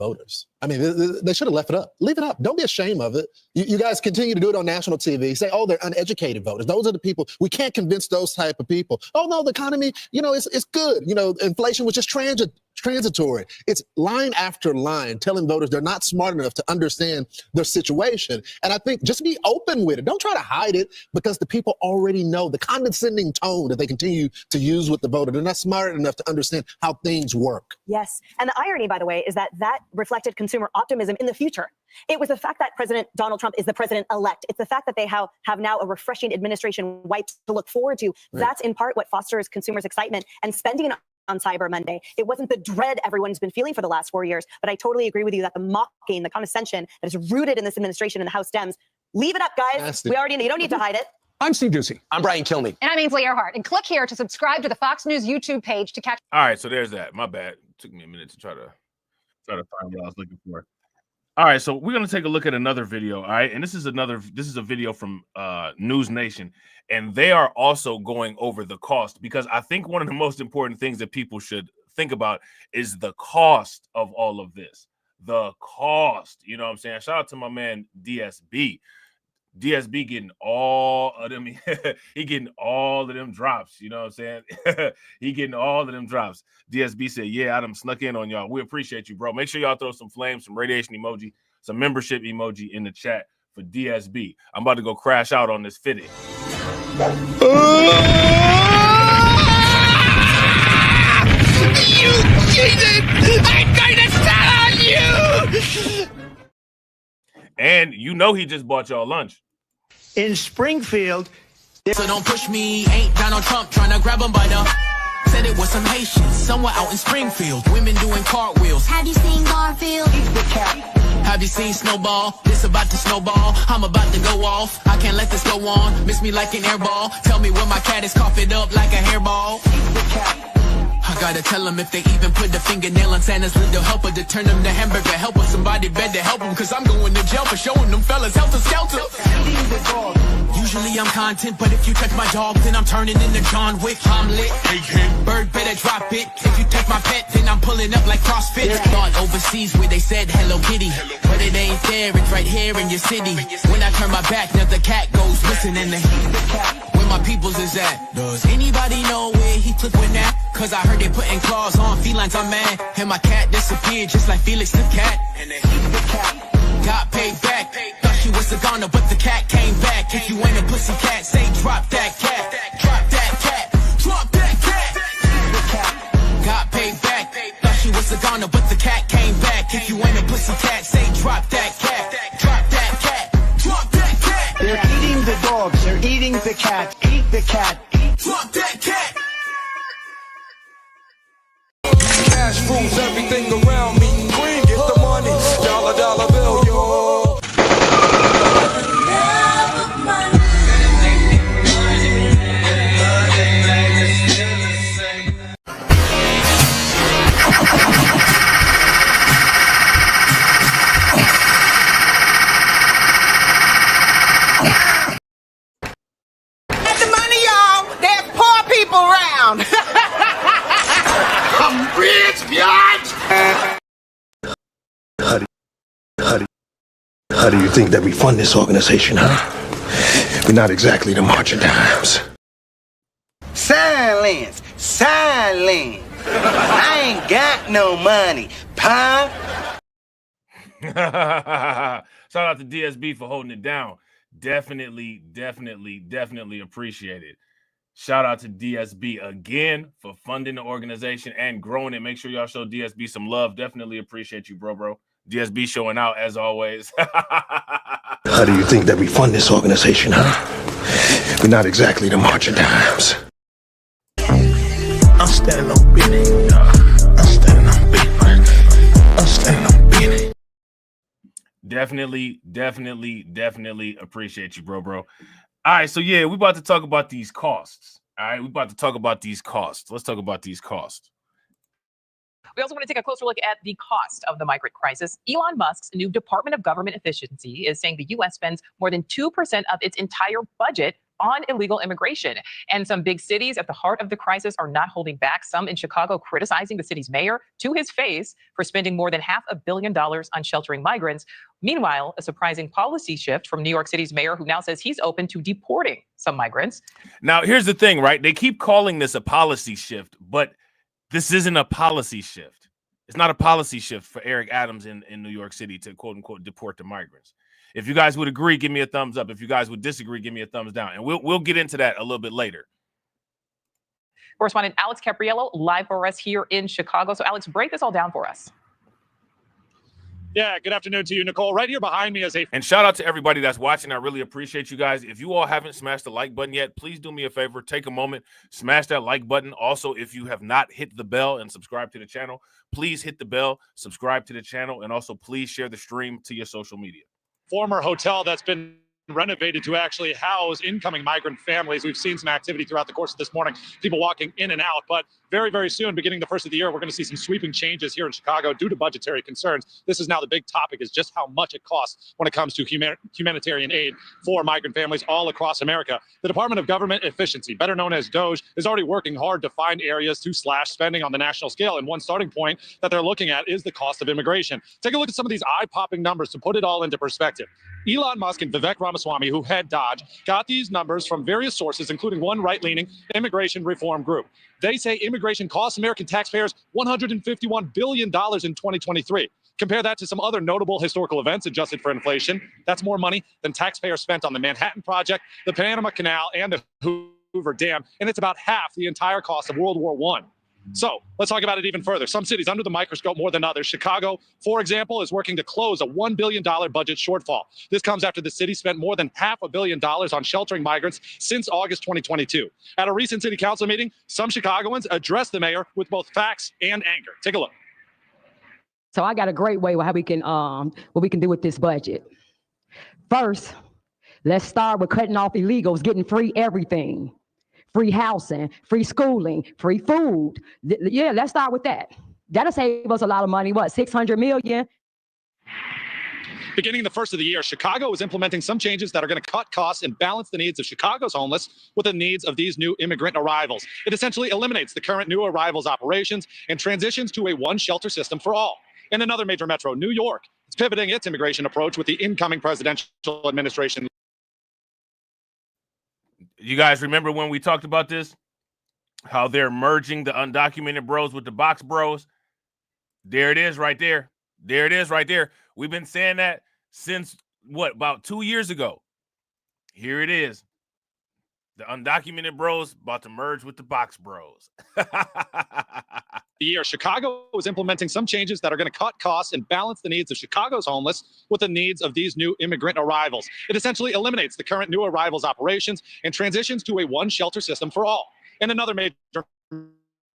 Voters. I mean, they should have left it up. Leave it up. Don't be ashamed of it. You guys continue to do it on national TV. Say, oh, they're uneducated voters. Those are the people. We can't convince those type of people. Oh, no, the economy, it's good. Inflation was just transitory. It's line after line telling voters they're not smart enough to understand their situation. And I think just be open with it. Don't try to hide it because the people already know the condescending tone that they continue to use with the voter. They're not smart enough to understand how things work. Yes. And the irony, by the way, is that reflected consumer optimism in the future. It was the fact that President Donald Trump is the president-elect. It's the fact that they have now a refreshing administration wipe to look forward to. Right. That's in part what fosters consumers' excitement and spending on Cyber Monday. It wasn't the dread everyone's been feeling for the last 4 years, but I totally agree with you that the mocking, the condescension that is rooted in this administration and the House Dems, leave it up, guys. Nasty. We already know. You don't need to hide it. I'm Steve Ducey. I'm Brian Kilmeade. And I'm Ainsley Earhart. And click here to subscribe to the Fox News YouTube page to catch. All right, so there's that. My bad. It took me a minute to try to find what I was looking for. All right, so we're gonna take a look at another video. All right, and this is a video from News Nation, and they are also going over the cost because I think one of the most important things that people should think about is the cost of all of this. The cost, you know what I'm saying? Shout out to my man DSB. DSB getting all of them. He getting all of them drops. You know what I'm saying? He getting all of them drops. DSB said, yeah, I done snuck in on y'all. We appreciate you, bro. Make sure y'all throw some flames, some radiation emoji, some membership emoji in the chat for DSB. I'm about to go crash out on this fitted. You cheated! I'm going to tell on you! And you know he just bought y'all lunch. In Springfield. So don't push me, ain't Donald Trump trying to grab him by the... Said it was some Haitians somewhere out in Springfield. Women doing cartwheels. Have you seen Garfield? Have you seen Snowball? This about to snowball. I'm about to go off. I can't let this go on. Miss me like an airball. Tell me where my cat is, cough it up like a hairball. I gotta tell them if they even put the fingernail on Santa's little helper to turn them to hamburger helper. Somebody better help them, cause I'm going to jail for showing them fellas helter skelter. Usually I'm content, but if you touch my dog, then I'm turning into John Wick. I'm lit. Bird better drop it. If you touch my pet, then I'm pulling up like CrossFit. Thought overseas where they said Hello Kitty, but it ain't there, it's right here in your city. When I turn my back, now the cat goes missing in the where my peoples is at. Does anybody know where he took with that? Cause I heard they putting claws on felines, I'm mad. And my cat disappeared just like Felix the cat. And then got paid back. Thought she was a goner, but the cat came back. If you ain't a pussy cat, say drop that cat. Drop that cat. Drop that cat. Got paid back. Thought she was a goner, but the cat came back. If you ain't a pussy cat, say drop that cat. Drop that cat. Drop that cat. They're eating the dogs. They're eating the cat. Eat the cat. Drop that cat. Cash rules everything around me. Queen, get the money. Dollar, dollar bill, yo. Get the money, y'all. There's poor people around. I'm rich, biatch. How do you think that we fund this organization, huh? We're not exactly the march of dimes. Silence. Silence. I ain't got no money, pop. Shout out to DSB for holding it down. Definitely appreciate it. Shout out to DSB again for funding the organization and growing it. Make sure y'all show DSB some love. Definitely appreciate you, bro. DSB showing out as always. How do you think that we fund this organization, huh? We're not exactly the March of Dimes. I'm standing on business. I'm standing on business. I'm standing on business. Definitely appreciate you, bro. All right, so yeah, we about to talk about these costs. All right, Let's talk about these costs. We also want to take a closer look at the cost of the migrant crisis. Elon Musk's new Department of Government Efficiency is saying the U.S. spends more than 2% of its entire budget on illegal immigration. And some big cities at the heart of the crisis are not holding back. Some in Chicago criticizing the city's mayor to his face for spending more than $500 million on sheltering migrants. Meanwhile, a surprising policy shift from New York City's mayor, who now says he's open to deporting some migrants. Now, here's the thing, right? They keep calling this a policy shift, but this isn't a policy shift. It's not a policy shift for Eric Adams in New York City to quote unquote deport the migrants. If you guys would agree, give me a thumbs up. If you guys would disagree, give me a thumbs down. And we'll get into that a little bit later. Correspondent Alex Capriello live for us here in Chicago. So Alex, break this all down for us. Yeah, good afternoon to you, Nicole. Right here behind me is And shout out to everybody that's watching. I really appreciate you guys. If you all haven't smashed the like button yet, please do me a favor. Take a moment, smash that like button. Also, if you have not hit the bell and subscribe to the channel, please hit the bell, subscribe to the channel, and also please share the stream to your social media. Former hotel that's been renovated to actually house incoming migrant families. We've seen some activity throughout the course of this morning, people walking in and out, but very, very soon, beginning the first of the year, we're going to see some sweeping changes here in Chicago due to budgetary concerns. This is now the big topic, is just how much it costs when it comes to humanitarian aid for migrant families all across America. The Department of Government Efficiency, better known as DOGE, is already working hard to find areas to slash spending on the national scale. And one starting point that they're looking at is the cost of immigration. Take a look at some of these eye-popping numbers to put it all into perspective. Elon Musk and Vivek Ramaswamy, who head DOGE, got these numbers from various sources, including one right-leaning immigration reform group. They say immigration costs American taxpayers $151 billion in 2023. Compare that to some other notable historical events adjusted for inflation. That's more money than taxpayers spent on the Manhattan Project, the Panama Canal, and the Hoover Dam, and it's about half the entire cost of World War I. So let's talk about it even further. Some cities under the microscope more than others. Chicago, for example, is working to close a $1 billion budget shortfall. This comes after the city spent more than $500 million on sheltering migrants since August 2022. At a recent city council meeting, some Chicagoans addressed the mayor with both facts and anger. Take a look. So I got a great way how we can what we can do with this budget. First, let's start with cutting off illegals, getting free everything. Free housing, free schooling, free food. Yeah, let's start with that. That'll save us a lot of money. What, $600 million? Beginning the first of the year, Chicago is implementing some changes that are going to cut costs and balance the needs of Chicago's homeless with the needs of these new immigrant arrivals. It essentially eliminates the current new arrivals operations and transitions to a one shelter system for all. In another major metro, New York, it's pivoting its immigration approach with the incoming presidential administration. You guys remember when we talked about this? How they're merging the undocumented bros with the box bros? There it is right there. There it is right there. We've been saying that since, what, about 2 years ago. Here it is. The undocumented bros about to merge with the box bros. The year, Chicago is implementing some changes that are going to cut costs and balance the needs of Chicago's homeless with the needs of these new immigrant arrivals. It essentially eliminates the current new arrivals operations and transitions to a one shelter system for all. In another major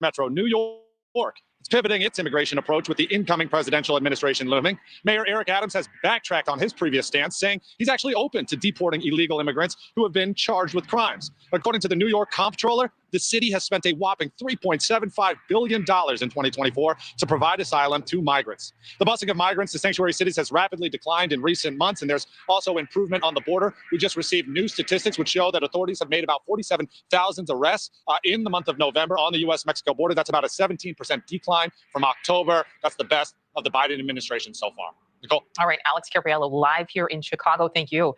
metro, New York, it's pivoting its immigration approach with the incoming presidential administration looming. Mayor Eric Adams has backtracked on his previous stance, saying he's actually open to deporting illegal immigrants who have been charged with crimes. According to the New York comptroller, the city has spent a whopping $3.75 billion in 2024 to provide asylum to migrants. The busing of migrants to sanctuary cities has rapidly declined in recent months, and there's also improvement on the border. We just received new statistics which show that authorities have made about 47,000 arrests in the month of November on the U.S.-Mexico border. That's about a 17% decline from October. That's the best of the Biden administration so far. Nicole? All right, Alex Capriello live here in Chicago. Thank you.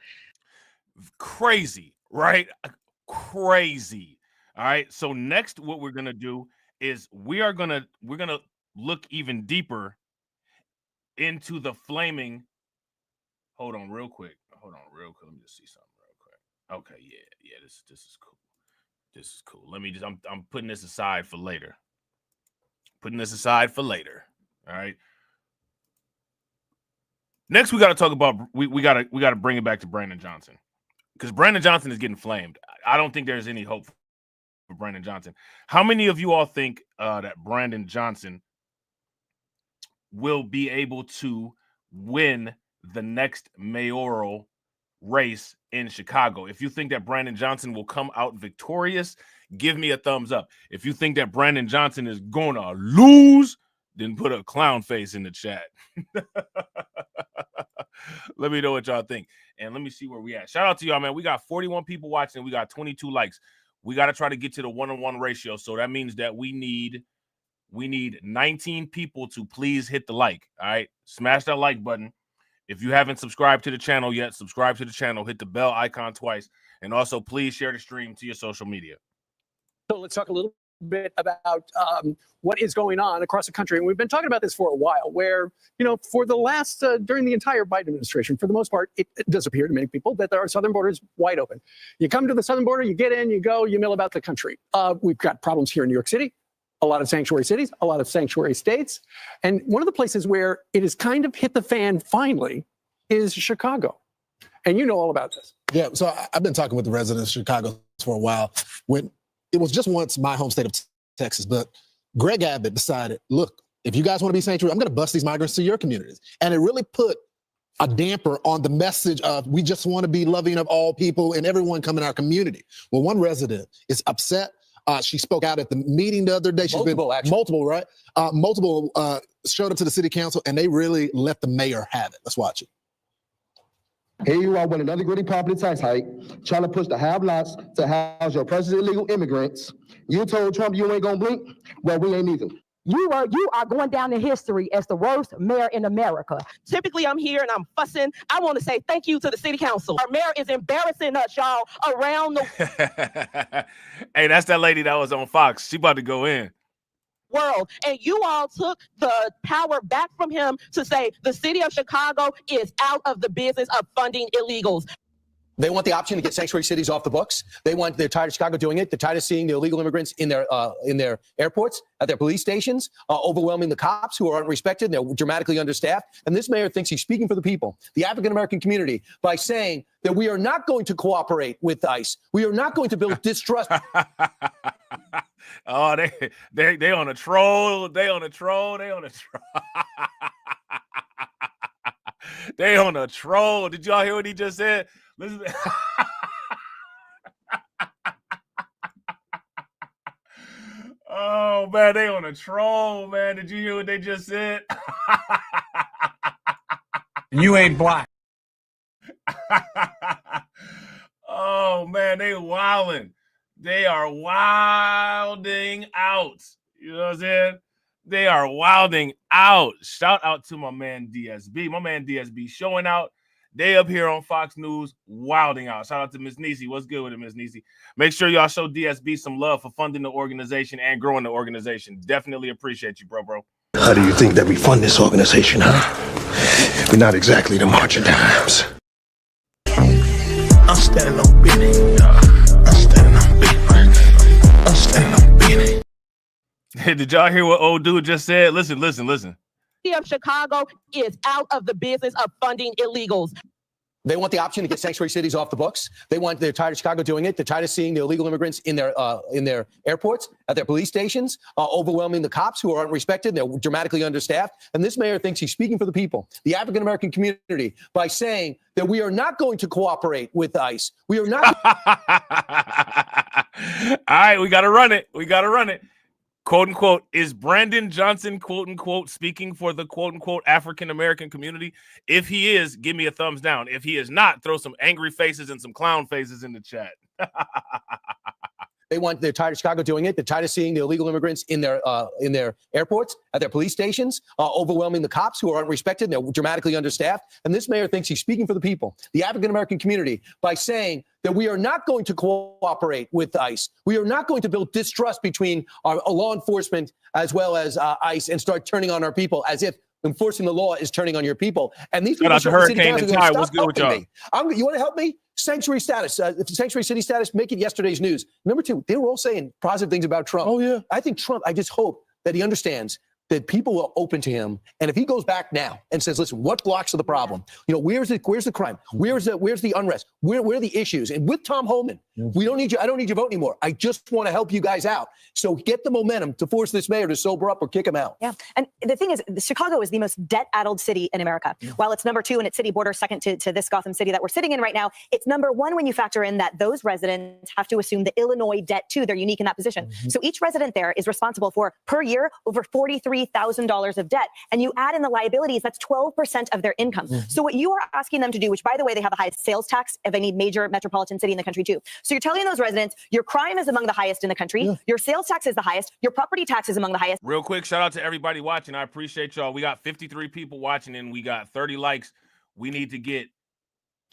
Crazy, right? Crazy. All right. So next, what we're going to do is we're gonna look even deeper into the flaming. Hold on, real quick. Let me just see something real quick. Okay, yeah. This is cool. This is cool. Let me just. I'm putting this aside for later. All right. Next, we got to talk about. We got to bring it back to Brandon Johnson, because Brandon Johnson is getting flamed. I don't think there's any hope for Brandon Johnson. How many of you all think that Brandon Johnson will be able to win the next mayoral race in Chicago? If you think that Brandon Johnson will come out victorious, give me a thumbs up. If you think that Brandon Johnson is gonna lose, then put a clown face in the chat. Let me know what y'all think. And let me see where we at. Shout out to y'all, man. We got 41 people watching. We got 22 likes. We got to try to get to the 1-on-1 ratio. So that means that we need 19 people to please hit the like. All right. Smash that like button. If you haven't subscribed to the channel yet, subscribe to the channel, hit the bell icon twice, and also please share the stream to your social media. So let's talk a little bit about what is going on across the country. And we've been talking about this for a while, where, for the last, during the entire Biden administration, for the most part, it does appear to many people that our southern border is wide open. You come to the southern border, you get in, you go, you mill about the country. We've got problems here in New York City, a lot of sanctuary cities, a lot of sanctuary states. And one of the places where it has kind of hit the fan finally is Chicago. And you know all about this. Yeah, so I've been talking with the residents of Chicago for a while. When it was just once my home state of Texas, but Greg Abbott decided, look, if you guys want to be sanctuary, I'm going to bust these migrants to your communities. And it really put a damper on the message of we just want to be loving of all people and everyone come in our community. Well, one resident is upset. She spoke out at the meeting the other day. Multiple, right? Multiple showed up to the city council, and they really let the mayor have it. Let's watch it. Here you are with another gritty property tax hike, trying to push the have-nots to house your precious illegal immigrants. You told Trump you ain't gonna blink? Well, we ain't either. You are going down in history as the worst mayor in America. Typically, I'm here and I'm fussing. I want to say thank you to the city council. Our mayor is embarrassing us, y'all, around the Hey, that's that lady that was on Fox. She about to go in. world. And you all took the power back from him to say the city of Chicago is out of the business of funding illegals. They want the option to get sanctuary cities off the books. They're tired of Chicago doing it. They're tired of seeing the illegal immigrants in their airports, at their police stations, overwhelming the cops who aren't respected. They're dramatically understaffed. And this mayor thinks he's speaking for the people, the African-American community, by saying that we are not going to cooperate with ICE. We are not going to build distrust. Oh, they on a troll. They on a troll. They on a troll. They on a troll. Did y'all hear what he just said? Listen. Oh man, they on a troll, man. Did you hear what they just said? You ain't black. Oh man, they wilding. They are wilding out. You know what I'm saying? They are wilding out. Shout out to my man DSB. My man DSB showing out. They up here on Fox News, wilding out. Shout out to Miss Niecy. What's good with it, Miss Niecy? Make sure y'all show DSB some love for funding the organization and growing the organization. Definitely appreciate you, bro. How do you think that we fund this organization, huh? We're not exactly the March of Dimes. I'm standing on business. I'm standing on business. I'm standing on business. Hey, did y'all hear what old dude just said? Listen. City of Chicago is out of the business of funding illegals. They want the option to get sanctuary cities off the books. They're tired of Chicago doing it. They're tired of seeing the illegal immigrants in their airports, at their police stations, overwhelming the cops who aren't respected. They're dramatically understaffed. And this mayor thinks he's speaking for the people, the African-American community, by saying that we are not going to cooperate with ICE. We are not. All right, we got to run it. Quote unquote, is Brandon Johnson, quote unquote, speaking for the quote unquote African-American community? If he is, give me a thumbs down. If he is not, throw some angry faces and some clown faces in the chat. They're tired of Chicago doing it. They're tired of seeing the illegal immigrants in their airports, at their police stations, overwhelming the cops who aren't respected. They're dramatically understaffed. And this mayor thinks he's speaking for the people, the African-American community, by saying that we are not going to cooperate with ICE. We are not going to build distrust between our law enforcement as well as ICE and start turning on our people as if enforcing the law is turning on your people. And these people, Hurricane and Ty, what's good with y'all? You want to help me? Sanctuary status, sanctuary city status, make it yesterday's news. Number two, they were all saying positive things about Trump. Oh, yeah. I think Trump, I just hope that he understands that people are open to him. And if he goes back now and says, listen, what blocks are the problem? You know, where's the crime? Where's the unrest? Where are the issues? And with Tom Homan, we don't need you. I don't need your vote anymore. I just want to help you guys out. So get the momentum to force this mayor to sober up or kick him out. Yeah. And the thing is, Chicago is the most debt-addled city in America. While it's number 2 in its city border, second to this Gotham City that we're sitting in right now, it's number 1 when you factor in that those residents have to assume the Illinois debt too. They're unique in that position. So each resident there is responsible for, per year, over $43,000 of debt. And you add in the liabilities, that's 12% of their income. So what you are asking them to do, which by the way, they have the highest sales tax of any major metropolitan city in the country too. So you're telling those residents, your crime is among the highest in the country. Your sales tax is the highest. Your property tax is among the highest. Real quick, shout out to everybody watching. I appreciate y'all. We got 53 people watching and we got 30 likes. We need to get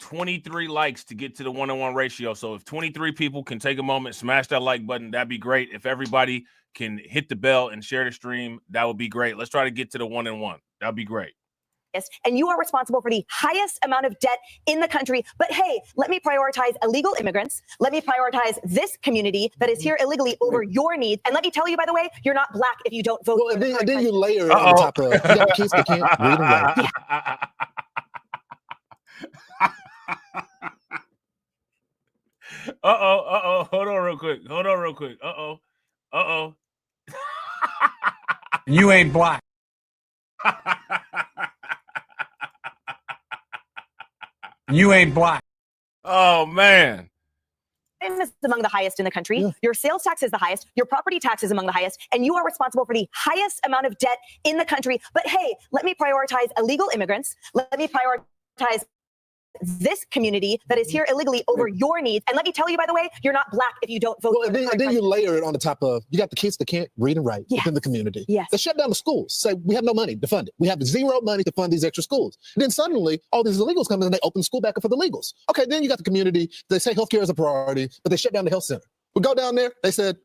23 likes to get to the 1-on-1 ratio. So if 23 people can take a moment, smash that like button, that'd be great. If everybody can hit the bell and share the stream, that would be great. Let's try to get to the 1-on-1. That'd be great. And you are responsible for the highest amount of debt in the country. But hey, let me prioritize illegal immigrants. Let me prioritize this community that is here illegally over your needs. And let me tell you, by the way, you're not black if you don't vote. Well, and then you layer it on top of you got kids that can't read and write. Hold on real quick. You ain't black. You ain't black. Oh, man. Is among the highest in the country. Your sales tax is the highest. Your property tax is among the highest. And you are responsible for the highest amount of debt in the country. But hey, let me prioritize illegal immigrants. Let me prioritize this community that is here illegally over your needs. And let me tell you, by the way, you're not black if you don't vote. Well, and then you layer it on the top of, you got the kids that can't read and write within the community. They shut down the schools, say we have no money to fund it. We have zero money to fund these extra schools. And then suddenly all these illegals come in and they open school back up for the legals. Okay, then you got the community, they say healthcare is a priority, but they shut down the health center. We go down there, they said,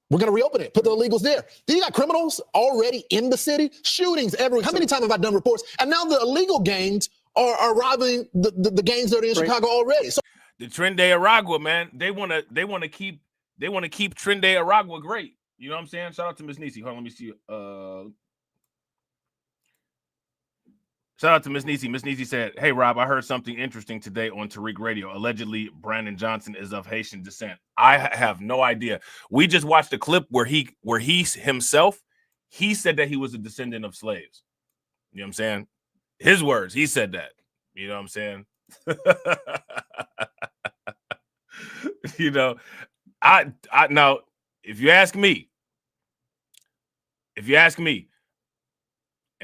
we're going to reopen it, put the illegals there. Then you got criminals already in the city, shootings everywhere. How many times have I done reports? And now the illegal gangs are robbing the gangs that are in Chicago already. So the Tren de Aragua, man, they want to keep Tren de Aragua great. You know what I'm saying? Shout out to Miss Nisi. Hold on, let me see. Shout out to Miss Nisi. Miss Nisi said, "Hey Rob, I heard something interesting today on Tariq Radio. Allegedly, Brandon Johnson is of Haitian descent. I have no idea. We just watched a clip where he himself said that he was a descendant of slaves. You know what I'm saying? His words, he said that. You know what I'm saying? You know, I now, if you ask me, and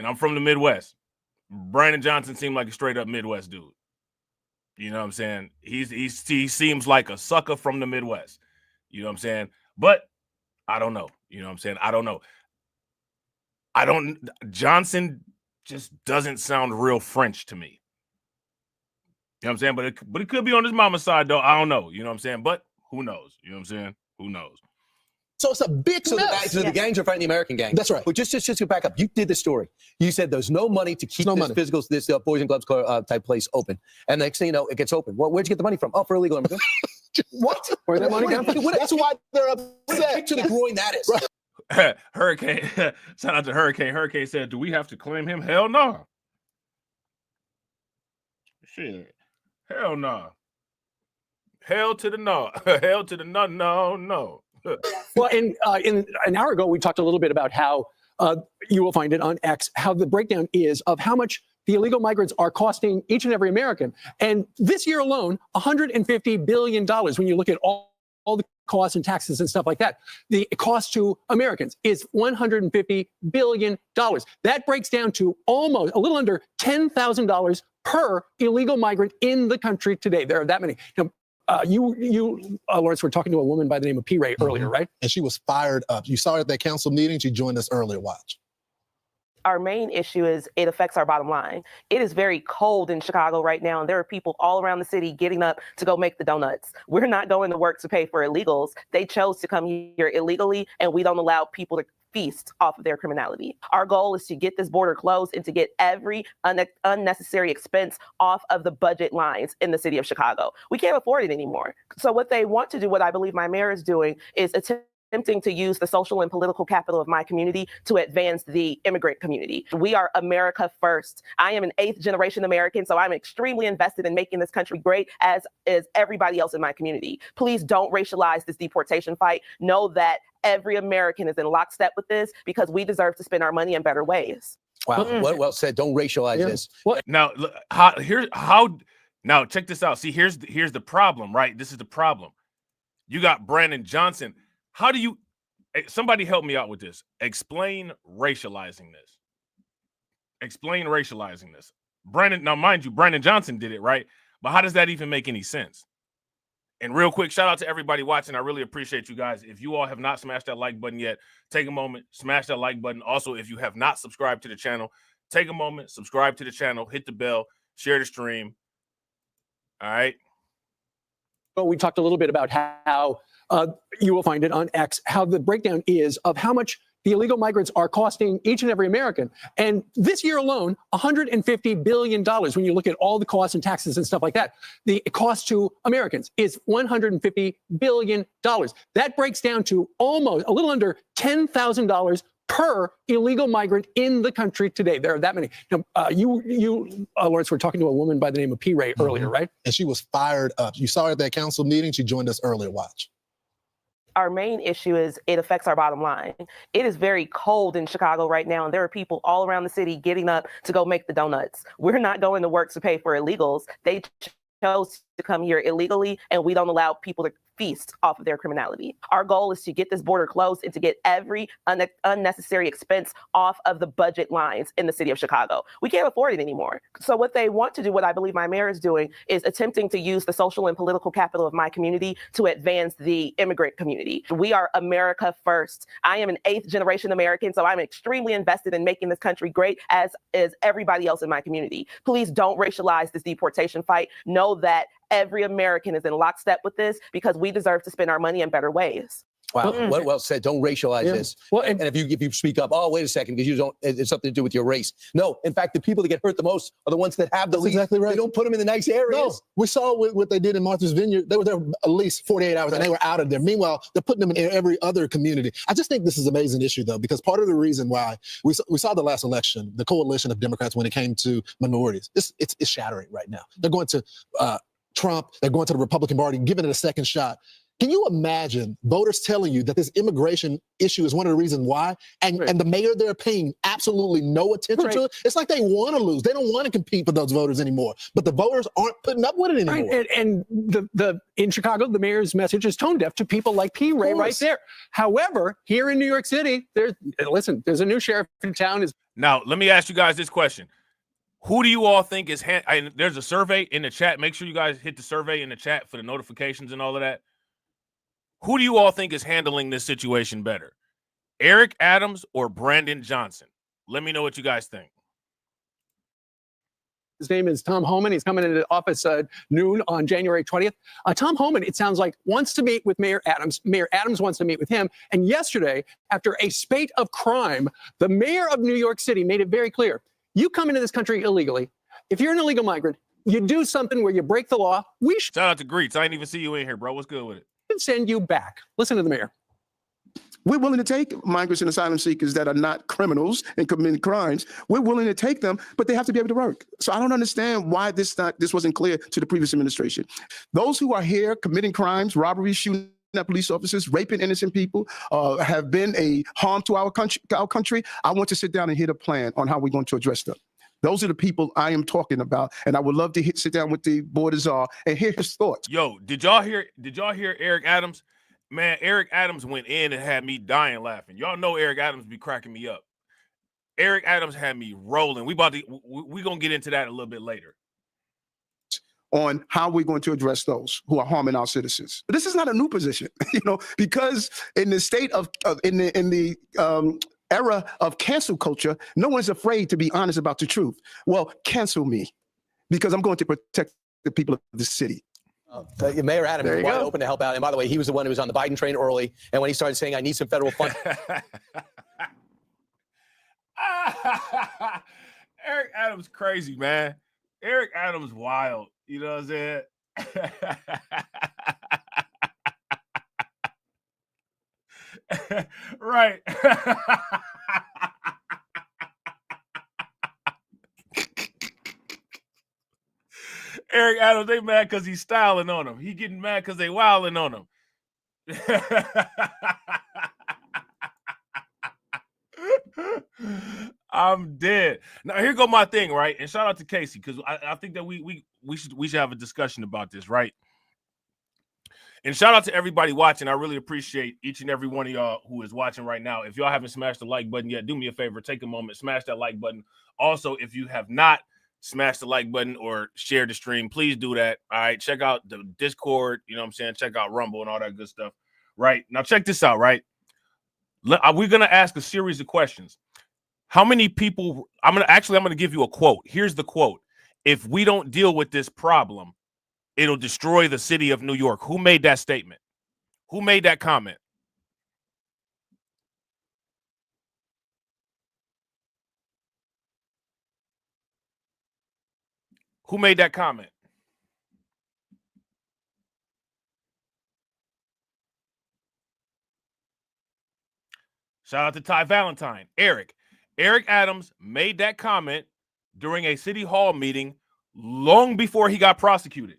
I'm from the Midwest, Brandon Johnson seemed like a straight up Midwest dude. You know what I'm saying? He seems like a sucker from the Midwest. You know what I'm saying? But I don't know. You know what I'm saying? I don't know. Johnson just doesn't sound real French to me. You know what I'm saying? But it could be on his mama's side, though. I don't know. You know what I'm saying? But who knows? You know what I'm saying? Who knows? So it's a big mess. The gangs are fighting the American gangs. That's right. But just to back up, you did the story. You said there's no money to keep this Boys and Gloves type place open. And next thing you know, it gets open. Well, where'd you get the money from? Oh, for illegal immigrants. What? Where'd that money come from? That's why they're upset. What a picture to groin that is. Right. Hurricane, shout out to Hurricane. Hurricane said, "Do we have to claim him? Hell no. Shit, hell no. Hell to the no. Hell to the no. No." Well, in an hour ago, we talked a little bit about how you will find it on X, how the breakdown is of how much the illegal migrants are costing each and every American. And this year alone, $150 billion, when you look at all the costs and taxes and stuff like that, the cost to Americans is $150 billion. That breaks down to almost a little under $10,000 per illegal migrant in the country today. There are that many. Now, Lawrence, were talking to a woman by the name of P. Ray earlier, right? And she was fired up. You saw her at that council meeting. She joined us earlier. Watch. Our main issue is it affects our bottom line. It is very cold in Chicago right now, and there are people all around the city getting up to go make the donuts. We're not going to work to pay for illegals. They chose to come here illegally, and we don't allow people to feast off of their criminality. Our goal is to get this border closed and to get every unnecessary expense off of the budget lines in the city of Chicago. We can't afford it anymore. So what they want to do, what I believe my mayor is doing, is attempting to use the social and political capital of my community to advance the immigrant community. We are America first. I am an 8th generation American, so I'm extremely invested in making this country great, as is everybody else in my community. Please don't racialize this deportation fight. Know that every American is in lockstep with this, because we deserve to spend our money in better ways. Wow, well said. Don't racialize this. Now, now check this out. See, here's the problem, right? This is the problem. You got Brandon Johnson. How do you, somebody help me out with this. Explain racializing this. Explain racializing this. Brandon, now mind you, Brandon Johnson did it, right? But how does that even make any sense? And real quick, shout out to everybody watching. I really appreciate you guys. If you all have not smashed that like button yet, take a moment, smash that like button. Also, if you have not subscribed to the channel, take a moment, subscribe to the channel, hit the bell, share the stream. All right. Well, we talked a little bit about how you will find it on X, how the breakdown is of how much the illegal migrants are costing each and every American. And this year alone, $150 billion, when you look at all the costs and taxes and stuff like that, the cost to Americans is $150 billion. That breaks down to almost a little under $10,000 per illegal migrant in the country today. There are that many. Now, Lawrence, were talking to a woman by the name of P. Ray earlier, right? And she was fired up. You saw her at that council meeting. She joined us earlier. Watch. Our main issue is it affects our bottom line. It is very cold in Chicago right now, and there are people all around the city getting up to go make the donuts. We're not going to work to pay for illegals. They chose to come here illegally, and we don't allow people to feast off of their criminality. Our goal is to get this border closed and to get every unnecessary expense off of the budget lines in the city of Chicago. We can't afford it anymore. So what they want to do, what I believe my mayor is doing, is attempting to use the social and political capital of my community to advance the immigrant community. We are America first. I am an 8th generation American, so I'm extremely invested in making this country great, as is everybody else in my community. Please don't racialize this deportation fight. Know that every American is in lockstep with this, because we deserve to spend our money in better ways. Wow, well said. Don't racialize this. Well, and if you speak up, oh, wait a second, because you don't, it's something to do with your race. No, in fact, the people that get hurt the most are the ones that have the least. Exactly right. They don't put them in the nice areas. No, we saw what they did in Martha's Vineyard. They were there at least 48 hours, and they were out of there. Meanwhile, they're putting them in every other community. I just think this is an amazing issue, though, because part of the reason why we saw the last election, the coalition of Democrats, when it came to minorities, it's shattering right now. They're going to Trump, they're going to the Republican Party, giving it a second shot. Can you imagine voters telling you that this immigration issue is one of the reasons why, and the mayor they're paying absolutely no attention to it? It's like they want to lose. They don't want to compete for those voters anymore, but the voters aren't putting up with it anymore. Right. And in Chicago, the mayor's message is tone deaf to people like P. Ray right there. However, here in New York City, there's a new sheriff in town. Now, let me ask you guys this question. Who do you all think is there's a survey in the chat. Make sure you guys hit the survey in the chat for the notifications and all of that. Who do you all think is handling this situation better? Eric Adams or Brandon Johnson? Let me know what you guys think. His name is Tom Homan. He's coming into the office noon on January 20th. Tom Homan, it sounds like, wants to meet with Mayor Adams. Mayor Adams wants to meet with him. And yesterday, after a spate of crime, the mayor of New York City made it very clear. You come into this country illegally. If you're an illegal migrant, you do something where you break the law. We should shout out to Greets. I didn't even see you in here, bro. What's good with it? Send you back. Listen to the mayor. We're willing to take migrants and asylum seekers that are not criminals and committing crimes. We're willing to take them, but they have to be able to work. So I don't understand why this wasn't clear to the previous administration. Those who are here committing crimes, robberies, shooting at police officers, raping innocent people, have been a harm to our country. I want to sit down and hit a plan on how we're going to address them. Those are the people I am talking about, and I would love to sit down with the board of czar and hear his thoughts. Yo, did y'all hear Eric Adams? Man, Eric Adams went in and had me dying laughing. Y'all know Eric Adams be cracking me up. Eric Adams had me rolling. We gonna get into that a little bit later. on how we're going to address those who are harming our citizens. This is not a new position, because in the state of in the era of cancel culture, no one's afraid to be honest about the truth. Well, cancel me, because I'm going to protect the people of the city. Mayor Adams There is you wide go. open to help out. And by the way, he was the one who was on the Biden train early. And when he started saying, I need some federal funds. Eric Adams crazy, man. Eric Adams wild. You know what I'm saying? Right. Eric Adams, they mad because he's styling on him. He getting mad because they wilding on him. I'm dead. Now here go my thing, right? And shout out to Casey, because I think that we should have a discussion about this, right? And shout out to everybody watching. I really appreciate each and every one of y'all who is watching right now. If y'all haven't smashed the like button yet, do me a favor, take a moment, smash that like button. Also, if you have not smashed the like button or share the stream, please do that. All right, check out the Discord, you know what I'm saying? Check out Rumble and all that good stuff. Right? Now check this out, right? We're going to ask a series of questions. How many people, I'm going to give you a quote. Here's the quote. If we don't deal with this problem, it'll destroy the city of New York. Who made that statement? Who made that comment? Who made that comment? Shout out to Ty Valentine. Eric Adams made that comment during a city hall meeting long before he got prosecuted.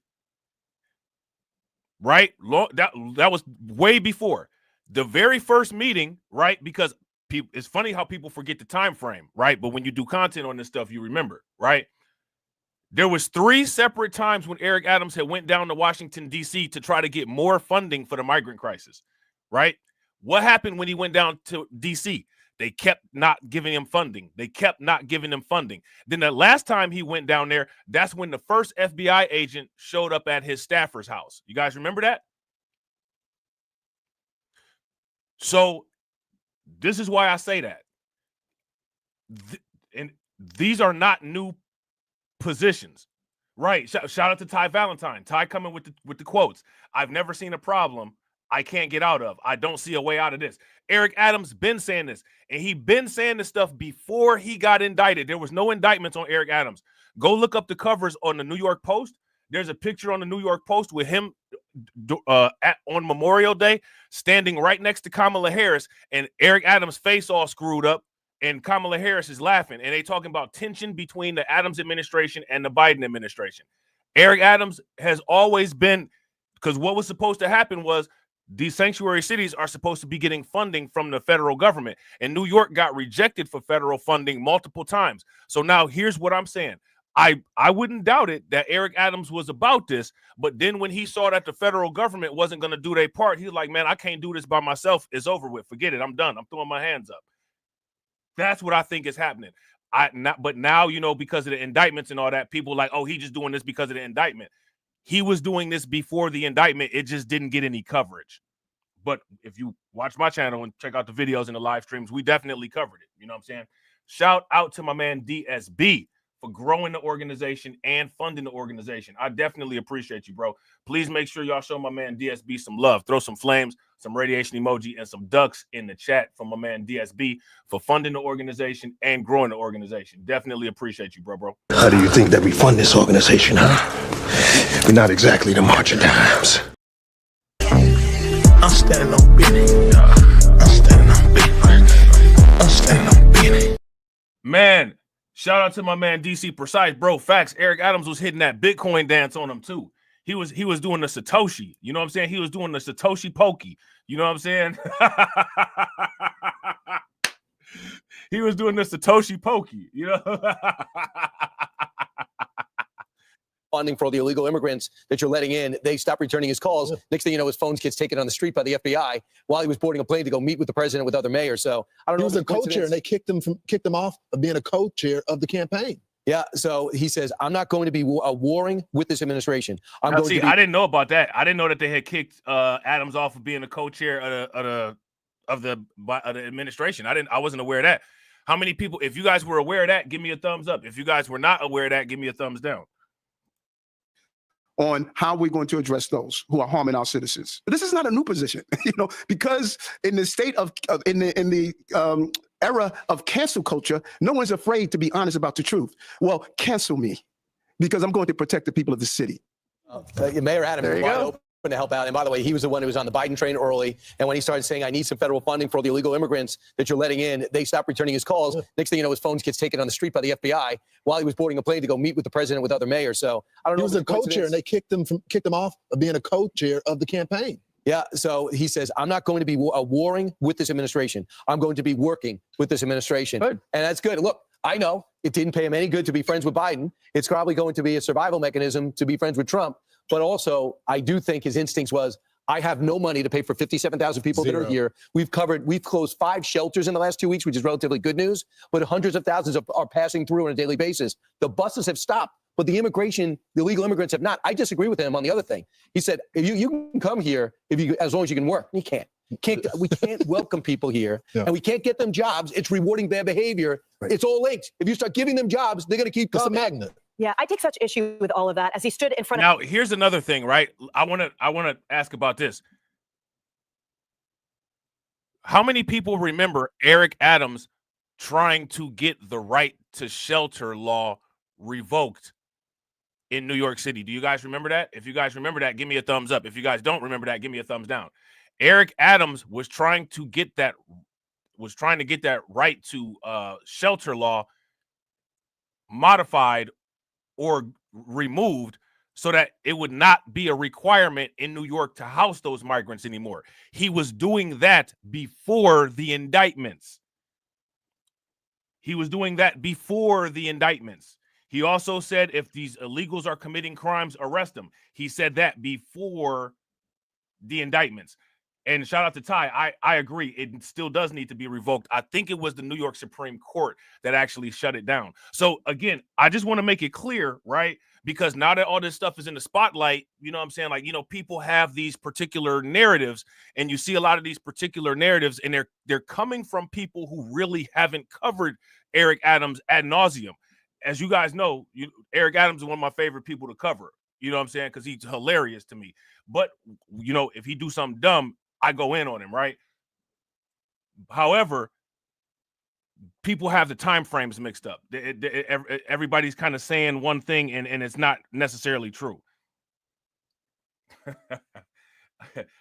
Right? That was way before. The very first meeting, right? Because it's funny how people forget the time frame, right? But when you do content on this stuff, you remember, right? There was 3 separate times when Eric Adams had went down to Washington, D.C. to try to get more funding for the migrant crisis, right? What happened when he went down to D.C.? They kept not giving him funding. They kept not giving him funding. Then the last time he went down there, that's when the first FBI agent showed up at his staffer's house. You guys remember that? So this is why I say that. And these are not new positions, right? Shout out to Ty Valentine. Ty coming with the quotes. I've never seen a problem I can't get out of. I don't see a way out of this. Eric Adams been saying this, and he been saying this stuff before he got indicted. There was no indictments on Eric Adams. Go look up the covers on the New York Post. There's a picture on the New York Post with him on Memorial Day standing right next to Kamala Harris, and Eric Adams' face all screwed up, and Kamala Harris is laughing, and they talking about tension between the Adams administration and the Biden administration. Eric Adams has always been, because what was supposed to happen was these sanctuary cities are supposed to be getting funding from the federal government, and New York got rejected for federal funding multiple times. So now here's what I'm saying. I wouldn't doubt it that Eric Adams was about this, but then when he saw that the federal government wasn't going to do their part, he's like, man, I can't do this by myself. It's over with. Forget it. I'm done. I'm throwing my hands up. That's what I think is happening. But now, because of the indictments and all that, people like, oh, he just doing this because of the indictment. He was doing this before the indictment. It just didn't get any coverage. But if you watch my channel and check out the videos and the live streams, we definitely covered it. You know what I'm saying? Shout out to my man DSB for growing the organization and funding the organization. I definitely appreciate you, bro. Please make sure y'all show my man DSB some love. Throw some flames, some radiation emoji, and some ducks in the chat from my man DSB for funding the organization and growing the organization. Definitely appreciate you, bro. How do you think that we fund this organization, huh? We're not exactly the March of Dimes. I'm standing on business. I'm standing on business. I'm standing on business. Man, shout out to my man DC Precise, bro. Facts. Eric Adams was hitting that Bitcoin dance on him too. He was doing the Satoshi. You know what I'm saying? He was doing the Satoshi Pokey. You know what I'm saying? He was doing the Satoshi Pokey. You know. Funding for all the illegal immigrants that you're letting in, they stop returning his calls. Next thing you know, his phone gets taken on the street by the FBI while he was boarding a plane to go meet with the president with other mayors. So I don't know. He was a co-chair, and they kicked him off of being a co-chair of the campaign. Yeah, so he says, I'm not going to be warring with this administration. I didn't know about that. I didn't know that they had kicked Adams off of being the co-chair of the administration. I wasn't aware of that. How many people, if you guys were aware of that, give me a thumbs up. If you guys were not aware of that, give me a thumbs down. On how we're going to address those who are harming our citizens. This is not a new position, because in the state of in the era of cancel culture, no one's afraid to be honest about the truth. Well, cancel me, because I'm going to protect the people of the city. Mayor Adams is wide open to help out. And by the way, he was the one who was on the Biden train early. And when he started saying, I need some federal funding for all the illegal immigrants that you're letting in, they stopped returning his calls. Next thing you know, his phone gets taken on the street by the FBI while he was boarding a plane to go meet with the president with other mayors. So I don't know. He was a co-chair, and they kicked him off of being a co-chair of the campaign. Yeah, so he says, I'm not going to be warring with this administration. I'm going to be working with this administration. Good. And that's good. Look, I know it didn't pay him any good to be friends with Biden. It's probably going to be a survival mechanism to be friends with Trump. But also, I do think his instincts was, I have no money to pay for 57,000 people that are here. We've closed 5 shelters in the last 2 weeks, which is relatively good news, but hundreds of thousands are passing through on a daily basis. The buses have stopped, but the illegal immigrants have not. I disagree with him on the other thing. He said, if you can come here as long as you can work. You can't. We can't welcome people here, and we can't get them jobs. It's rewarding bad behavior. Right. It's all linked. If you start giving them jobs, they're going to keep coming. It's a magnet. Yeah, I take such issue with all of that as he stood in front of. Now, here's another thing, right? I want to ask about this. How many people remember Eric Adams trying to get the right to shelter law revoked in New York City? Do you guys remember that? If you guys remember that, give me a thumbs up. If you guys don't remember that, give me a thumbs down. Eric Adams was trying to get that right to shelter law modified or removed so that it would not be a requirement in New York to house those migrants anymore. He was doing that before the indictments. He also said if these illegals are committing crimes, arrest them. He said that before the indictments. And shout out to Ty. I agree. It still does need to be revoked. I think it was the New York Supreme Court that actually shut it down. So again, I just want to make it clear, right? Because now that all this stuff is in the spotlight, you know what I'm saying? Like, people have these particular narratives, and you see a lot of these particular narratives, and they're coming from people who really haven't covered Eric Adams ad nauseum. As you guys know, Eric Adams is one of my favorite people to cover. You know what I'm saying? Because he's hilarious to me. But, if he do something dumb, I go in on him, right? However, people have the time frames mixed up. Everybody's kind of saying one thing, and it's not necessarily true.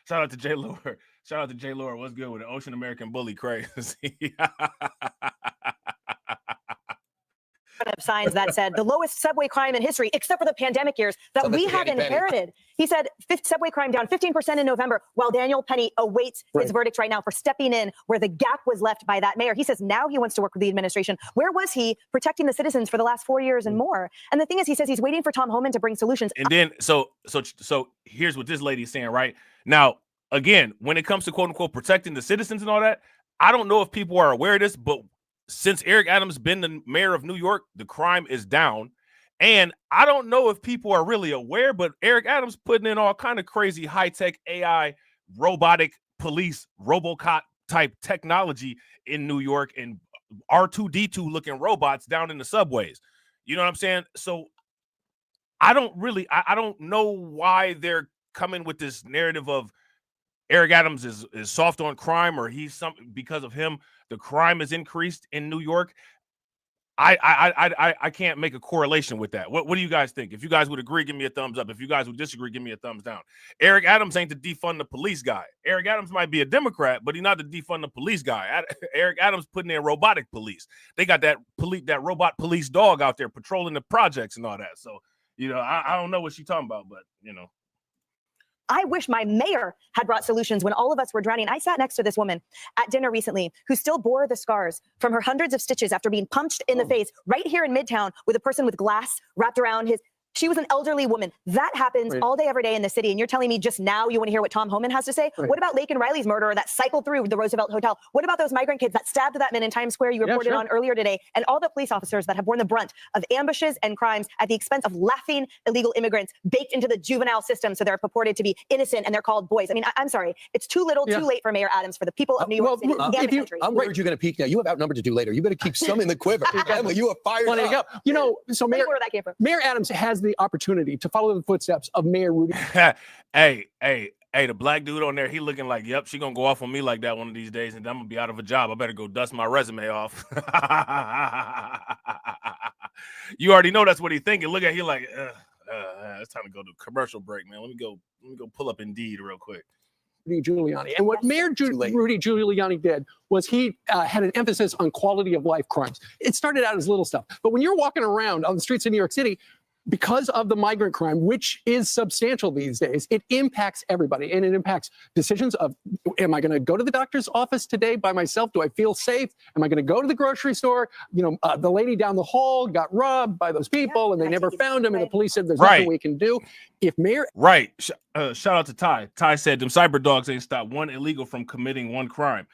Shout out to J. Lord. What's good with an Ocean American bully crazy? of signs that said the lowest subway crime in history, except for the pandemic years that we have inherited. He said subway crime down 15% in November, while Daniel Penny awaits his verdict right now for stepping in where the gap was left by that mayor. He says now he wants to work with the administration. Where was he protecting the citizens for the last 4 years and more? And the thing is, he says he's waiting for Tom Homan to bring solutions. And then, so here's what this lady's saying right now. Again, when it comes to quote unquote protecting the citizens and all that, I don't know if people are aware of this, but since Eric Adams been the mayor of New York, the crime is down. And I don't know if people are really aware, but Eric Adams putting in all kind of crazy high-tech AI, robotic police, RoboCop type technology in New York and R2-D2 looking robots down in the subways. You know what I'm saying? So I don't know why they're coming with this narrative of Eric Adams is soft on crime, or he's something because of him the crime is increased in New York. I can't make a correlation with that. What do you guys think? If you guys would agree, give me a thumbs up. If you guys would disagree, give me a thumbs down. Eric Adams ain't the defund the police guy. Eric Adams might be a Democrat, but he's not the defund the police guy. Eric Adams putting in robotic police. They got that robot police dog out there patrolling the projects and all that. So, I don't know what she's talking about, but I wish my mayor had brought solutions when all of us were drowning. I sat next to this woman at dinner recently who still bore the scars from her hundreds of stitches after being punched in the face right here in Midtown with a person with glass wrapped around his. She was an elderly woman. That happens all day, every day in the city. And you're telling me just now you want to hear what Tom Homan has to say? What about Laken Riley's murderer that cycled through the Roosevelt Hotel? What about those migrant kids that stabbed that man in Times Square you reported on earlier today? And all the police officers that have borne the brunt of ambushes and crimes at the expense of laughing illegal immigrants baked into the juvenile system so they're purported to be innocent and they're called boys. I mean, I'm sorry. It's too little, too late for Mayor Adams, for the people of New York City and the country. I'm worried you're going to peak now. You have outnumbered to do later. You better keep some in the quiver. Emily, you are fired Well, there you go. up. You know, so Mayor, where that came from. Mayor Adams has the opportunity to follow the footsteps of Mayor Rudy. Hey, the black dude on there, he looking like, yep, she gonna go off on me like that one of these days, and I'm gonna be out of a job. I better go dust my resume off. You already know that's what he's thinking. Look at he like, it's time to go to commercial break, man. Let me go pull up Indeed real quick. Rudy Giuliani. And what Mayor Rudy Giuliani did was he had an emphasis on quality of life crimes. It started out as little stuff. But when you're walking around on the streets of New York City, because of the migrant crime, which is substantial these days, it impacts everybody. And it impacts decisions of, am I going to go to the doctor's office today by myself? Do I feel safe? Am I going to go to the grocery store? You know, the lady down the hall got robbed by those people and they never found him. And the police said there's nothing we can do. If Mayor... Right. Shout out to Ty. Ty said them cyber dogs ain't stopped one illegal from committing one crime.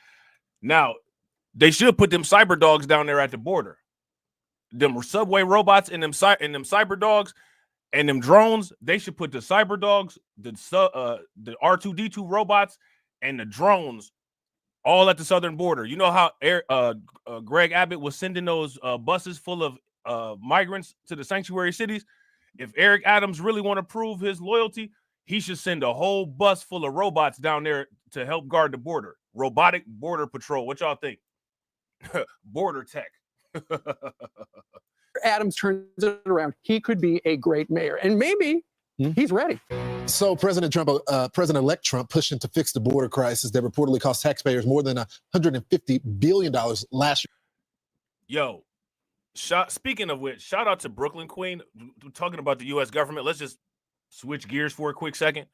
Now, they should put them cyber dogs down there at the border. Them subway robots and them cyber dogs and them drones, they should put the cyber dogs, the R2D2 robots and the drones all at the southern border. You know how Greg Abbott was sending those buses full of migrants to the sanctuary cities? If Eric Adams really want to prove his loyalty, he should send a whole bus full of robots down there to help guard the border. Robotic border patrol. What y'all think? Border tech. Adams turns it around, he could be a great mayor, and maybe he's ready. So President-elect Trump pushing to fix the border crisis that reportedly cost taxpayers more than $150 billion last year. Yo, speaking of which, shout out to Brooklyn Queen. We're talking about the U.S. government. Let's just switch gears for a quick second.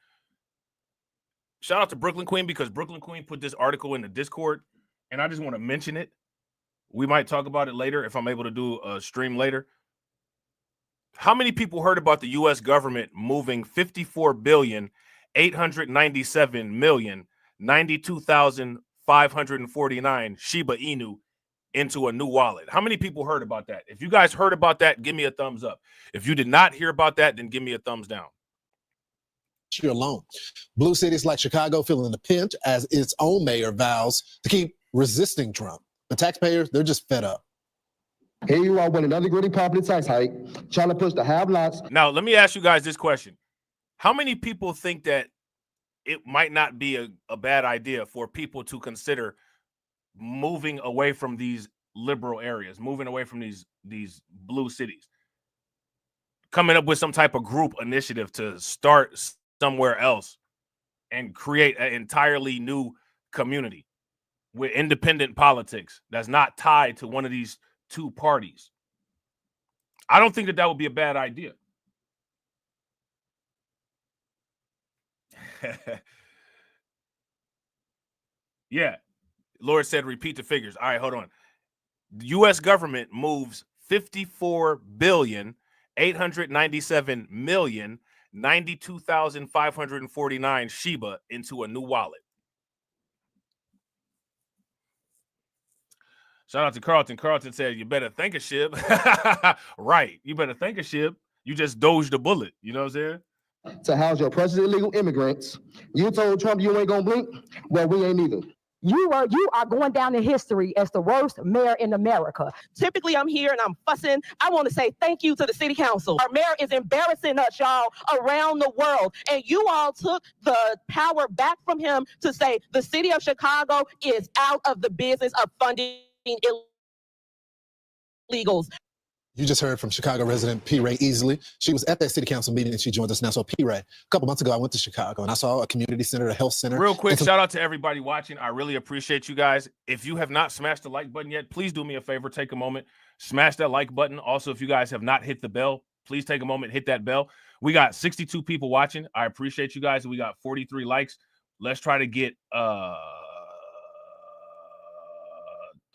Shout out to Brooklyn Queen because Brooklyn Queen put this article in the Discord, and I just want to mention it. We might talk about it later if I'm able to do a stream later. How many people heard about the U.S. government moving 54,897,092,549 Shiba Inu into a new wallet? How many people heard about that? If you guys heard about that, give me a thumbs up. If you did not hear about that, then give me a thumbs down. Year alone. Blue cities like Chicago feeling the pinch as its own mayor vows to keep resisting Trump. The taxpayers, they're just fed up. Here you are with another gritty property tax hike, trying to push the have-nots. Now, let me ask you guys this question. How many people think that it might not be a bad idea for people to consider moving away from these liberal areas, moving away from these blue cities, coming up with some type of group initiative to start somewhere else and create an entirely new community with independent politics that's not tied to one of these two parties? I don't think that would be a bad idea. Yeah. Lord said, repeat the figures. All right, hold on. The U.S. government moves 54,897,092,549 Shiba into a new wallet. Shout out to Carlton. Carlton said, you better thank a SHIB. Right. You better thank a SHIB. You just dodged a bullet. You know what I'm saying? To house your present illegal immigrants. You told Trump you ain't gonna blink? Well, we ain't either. You are going down in history as the worst mayor in America. Typically, I'm here and I'm fussing. I want to say thank you to the city council. Our mayor is embarrassing us, y'all, around the world. And you all took the power back from him to say the city of Chicago is out of the business of funding illegals. You just heard from Chicago resident P. Ray Easley. She was at that city council meeting and she joined us now. So P. Ray, a couple months ago, I went to Chicago and I saw a community center, a health center. Real quick, shout out to everybody watching. I really appreciate you guys. If you have not smashed the like button yet, please do me a favor. Take a moment, smash that like button. Also, if you guys have not hit the bell, please take a moment, hit that bell. We got 62 people watching. I appreciate you guys. We got 43 likes. Let's try to get,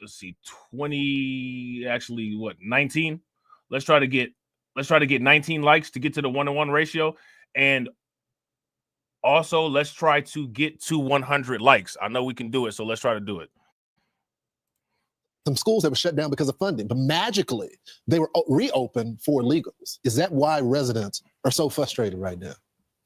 let's see, 20, actually, what, 19? Let's try to get Let's try to get 19 likes to get to the 1-to-1 ratio. And also, let's try to get to 100 likes. I know we can do it, so let's try to do it. Some schools that were shut down because of funding, but magically they were reopened for illegals. Is that why residents are so frustrated right now?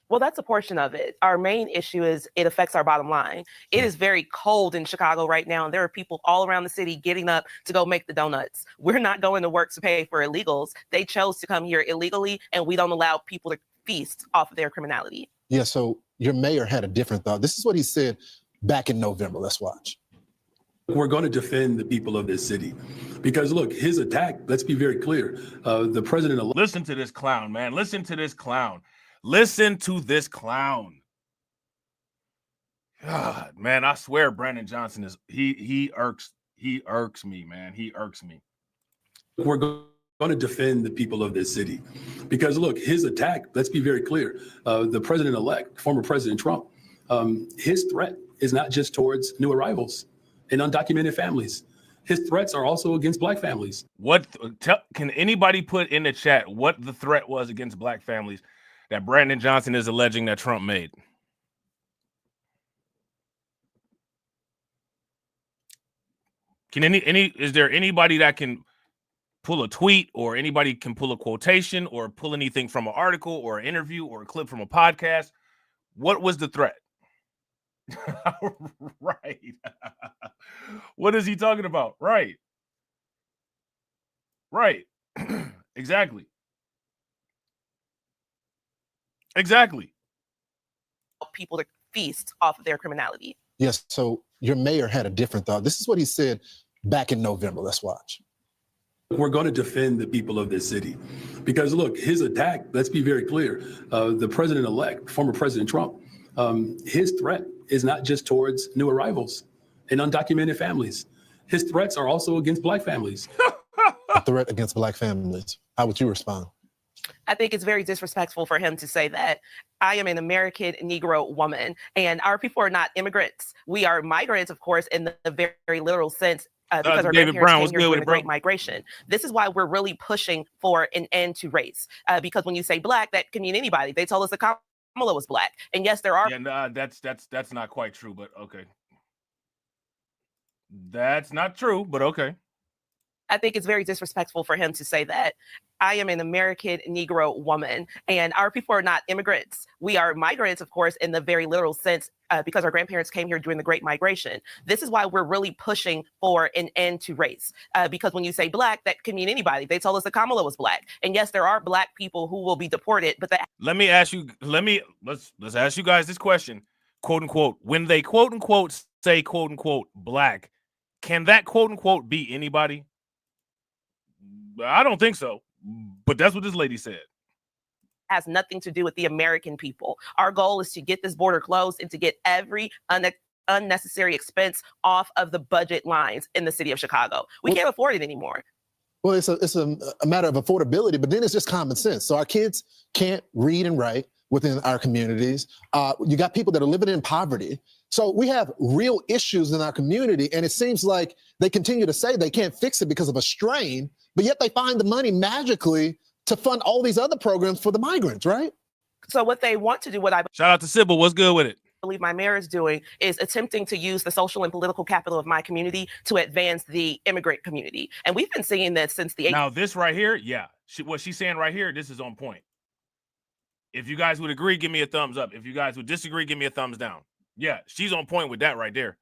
Well, that's a portion of it. Our main issue is it affects our bottom line. It is very cold in Chicago right now, and there are people all around the city getting up to go make the donuts. We're not going to work to pay for illegals. They chose to come here illegally, and we don't allow people to feast off of their criminality. Yeah, so your mayor had a different thought. This is what he said back in November. Let's watch. We're going to defend the people of this city because, look, his attack, let's be very clear, the president... Listen to this clown, man. Listen to this clown. Listen to this clown. God, man, I swear Brandon Johnson is he irks me, man. He irks me. We're going to defend the people of this city because, look, his attack, let's be very clear, the president-elect, former President Trump, his threat is not just towards new arrivals and undocumented families. His threats are also against Black families. Can anybody put in the chat what the threat was against Black families that Brandon Johnson is alleging that Trump made? Can is there anybody that can pull a tweet, or anybody can pull a quotation, or pull anything from an article or an interview or a clip from a podcast? What was the threat? Right. What is he talking about? Right. Right. Exactly. Exactly. People to feast off of their criminality. Yes, so your mayor had a different thought. This is what he said back in November. Let's watch. We're going to defend the people of this city because, look, his attack, let's be very clear, the president-elect, former President Trump, his threat is not just towards new arrivals and undocumented families. His threats are also against Black families. A threat against Black families. How would you respond? I think it's very disrespectful for him to say that. I am an American Negro woman, and our people are not immigrants. We are migrants, of course, in the very literal sense. Because our David Brown was came here good with during it, the bro. Great Migration. This is why we're really pushing for an end to race. Because when you say Black, that can mean anybody. They told us that Kamala was Black, and yes, there are. Yeah, nah, that's not quite true, but okay. That's not true, but okay. I think it's very disrespectful for him to say that. I am an American Negro woman, and our people are not immigrants. We are migrants, of course, in the very literal sense, because our grandparents came here during the Great Migration. This is why we're really pushing for an end to race. Because when you say Black, that can mean anybody. They told us that Kamala was Black, and yes, there are Black people who will be deported. But let's ask you guys this question, quote unquote. When they quote unquote say quote unquote Black, can that quote unquote be anybody? I don't think so, but that's what this lady said. Has nothing to do with the American people. Our goal is to get this border closed and to get every unnecessary expense off of the budget lines in the city of Chicago. We can't afford it anymore. Well, it's a matter of affordability, but then it's just common sense. So our kids can't read and write within our communities. You got people that are living in poverty. So we have real issues in our community, and it seems like they continue to say they can't fix it because of a strain, but yet they find the money magically to fund all these other programs for the migrants, right? So what they want to do, shout out to Sybil, what's good with it? believe my mayor is doing is attempting to use the social and political capital of my community to advance the immigrant community. And we've been seeing this since the Now this right here, yeah, what she's saying right here, this is on point. If you guys would agree, give me a thumbs up. If you guys would disagree, give me a thumbs down. Yeah, she's on point with that right there.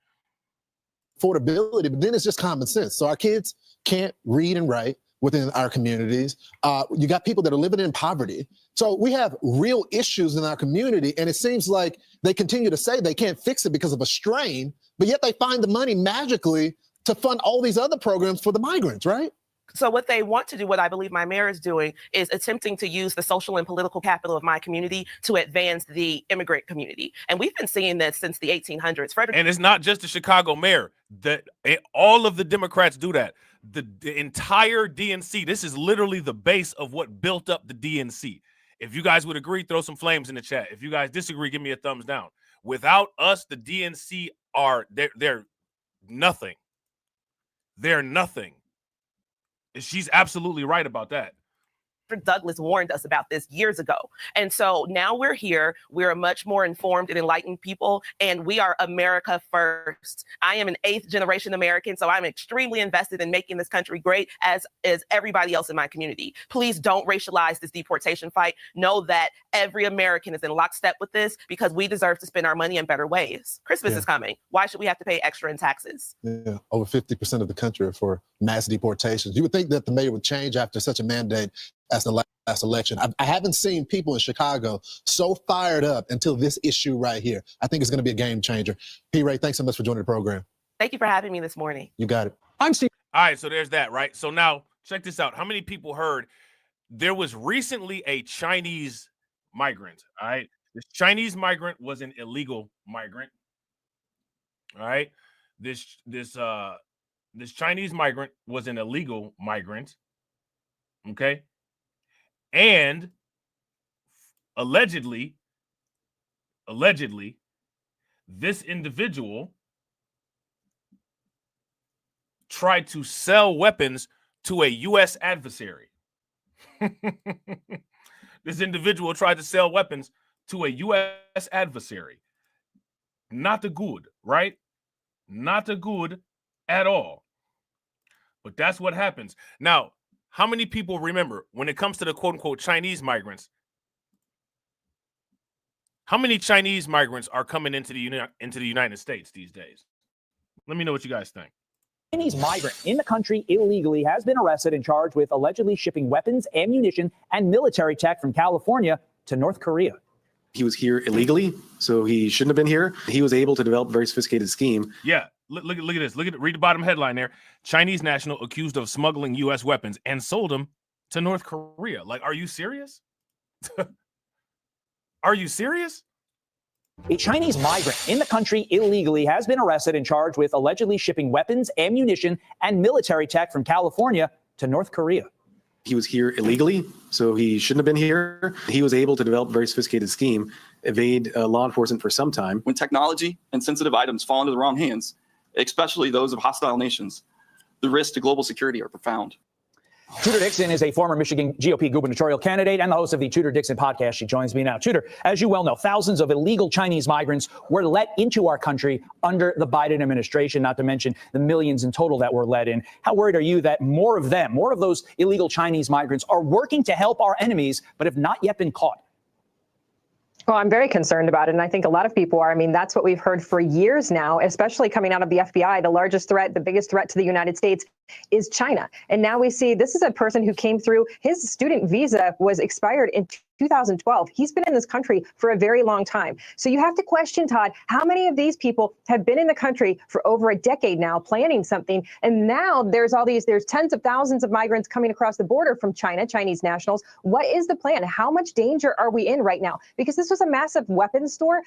Affordability, but then it's just common sense. So our kids can't read and write within our communities. You got people that are living in poverty. So we have real issues in our community, and it seems like they continue to say they can't fix it because of a strain, but yet they find the money magically to fund all these other programs for the migrants, right? So what they want to do, what I believe my mayor is doing, is attempting to use the social and political capital of my community to advance the immigrant community. And we've been seeing this since the 1800s. And it's not just the Chicago mayor. All of the Democrats do that. The entire DNC, this is literally the base of what built up the DNC. If you guys would agree, throw some flames in the chat. If you guys disagree, give me a thumbs down. Without us, the DNC they're nothing. They're nothing. She's absolutely right about that. Douglas warned us about this years ago. And so now we're here. We're a much more informed and enlightened people, and we are America first. I am an 8th generation American, so I'm extremely invested in making this country great, as is everybody else in my community. Please don't racialize this deportation fight. Know that every American is in lockstep with this because we deserve to spend our money in better ways. Christmas is coming. Why should we have to pay extra in taxes? Yeah, over 50% of the country are for mass deportations. You would think that the mayor would change after such a mandate as the last election. I haven't seen people in Chicago so fired up until this issue right here. I think it's going to be a game changer. P. Ray, thanks so much for joining the program. Thank you for having me this morning. You got it. I'm Steve. All right, so there's that, right? So now check this out. How many people heard there was recently a Chinese migrant, all right? This Chinese migrant was an illegal migrant, all right? This Chinese migrant was an illegal migrant, okay? And allegedly, this individual tried to sell weapons to a U.S. adversary. This individual tried to sell weapons to a U.S. adversary. Not the good, right? Not the good at all. But that's what happens. Now, how many people remember when it comes to the quote-unquote Chinese migrants, how many Chinese migrants are coming into the United States these days? Let me know what you guys think. Chinese migrant in the country illegally has been arrested and charged with allegedly shipping weapons, ammunition, and military tech from California to North Korea. He was here illegally, so he shouldn't have been here. He was able to develop a very sophisticated scheme. Yeah, look at this. Read the bottom headline there. Chinese national accused of smuggling U.S. weapons and sold them to North Korea. Like, are you serious? Are you serious? A Chinese migrant in the country illegally has been arrested and charged with allegedly shipping weapons, ammunition, and military tech from California to North Korea. He was here illegally, so he shouldn't have been here. He was able to develop a very sophisticated scheme, evade law enforcement for some time. When technology and sensitive items fall into the wrong hands, especially those of hostile nations, the risks to global security are profound. Tudor Dixon is a former Michigan GOP gubernatorial candidate and the host of the Tudor Dixon podcast. She joins me now. Tudor, as you well know, thousands of illegal Chinese migrants were let into our country under the Biden administration, not to mention the millions in total that were let in. How worried are you that more of those illegal Chinese migrants are working to help our enemies, but have not yet been caught? Well, I'm very concerned about it, and I think a lot of people are. I mean, that's what we've heard for years now, especially coming out of the FBI. The largest threat, the biggest threat to the United States is China. And now we see this is a person who came through, his student visa was expired in 2012. He's been in this country for a very long time. So you have to question, Todd, how many of these people have been in the country for over a decade now planning something? And now there's tens of thousands of migrants coming across the border from China, Chinese nationals. What is the plan? How much danger are we in right now? Because this was a massive weapons store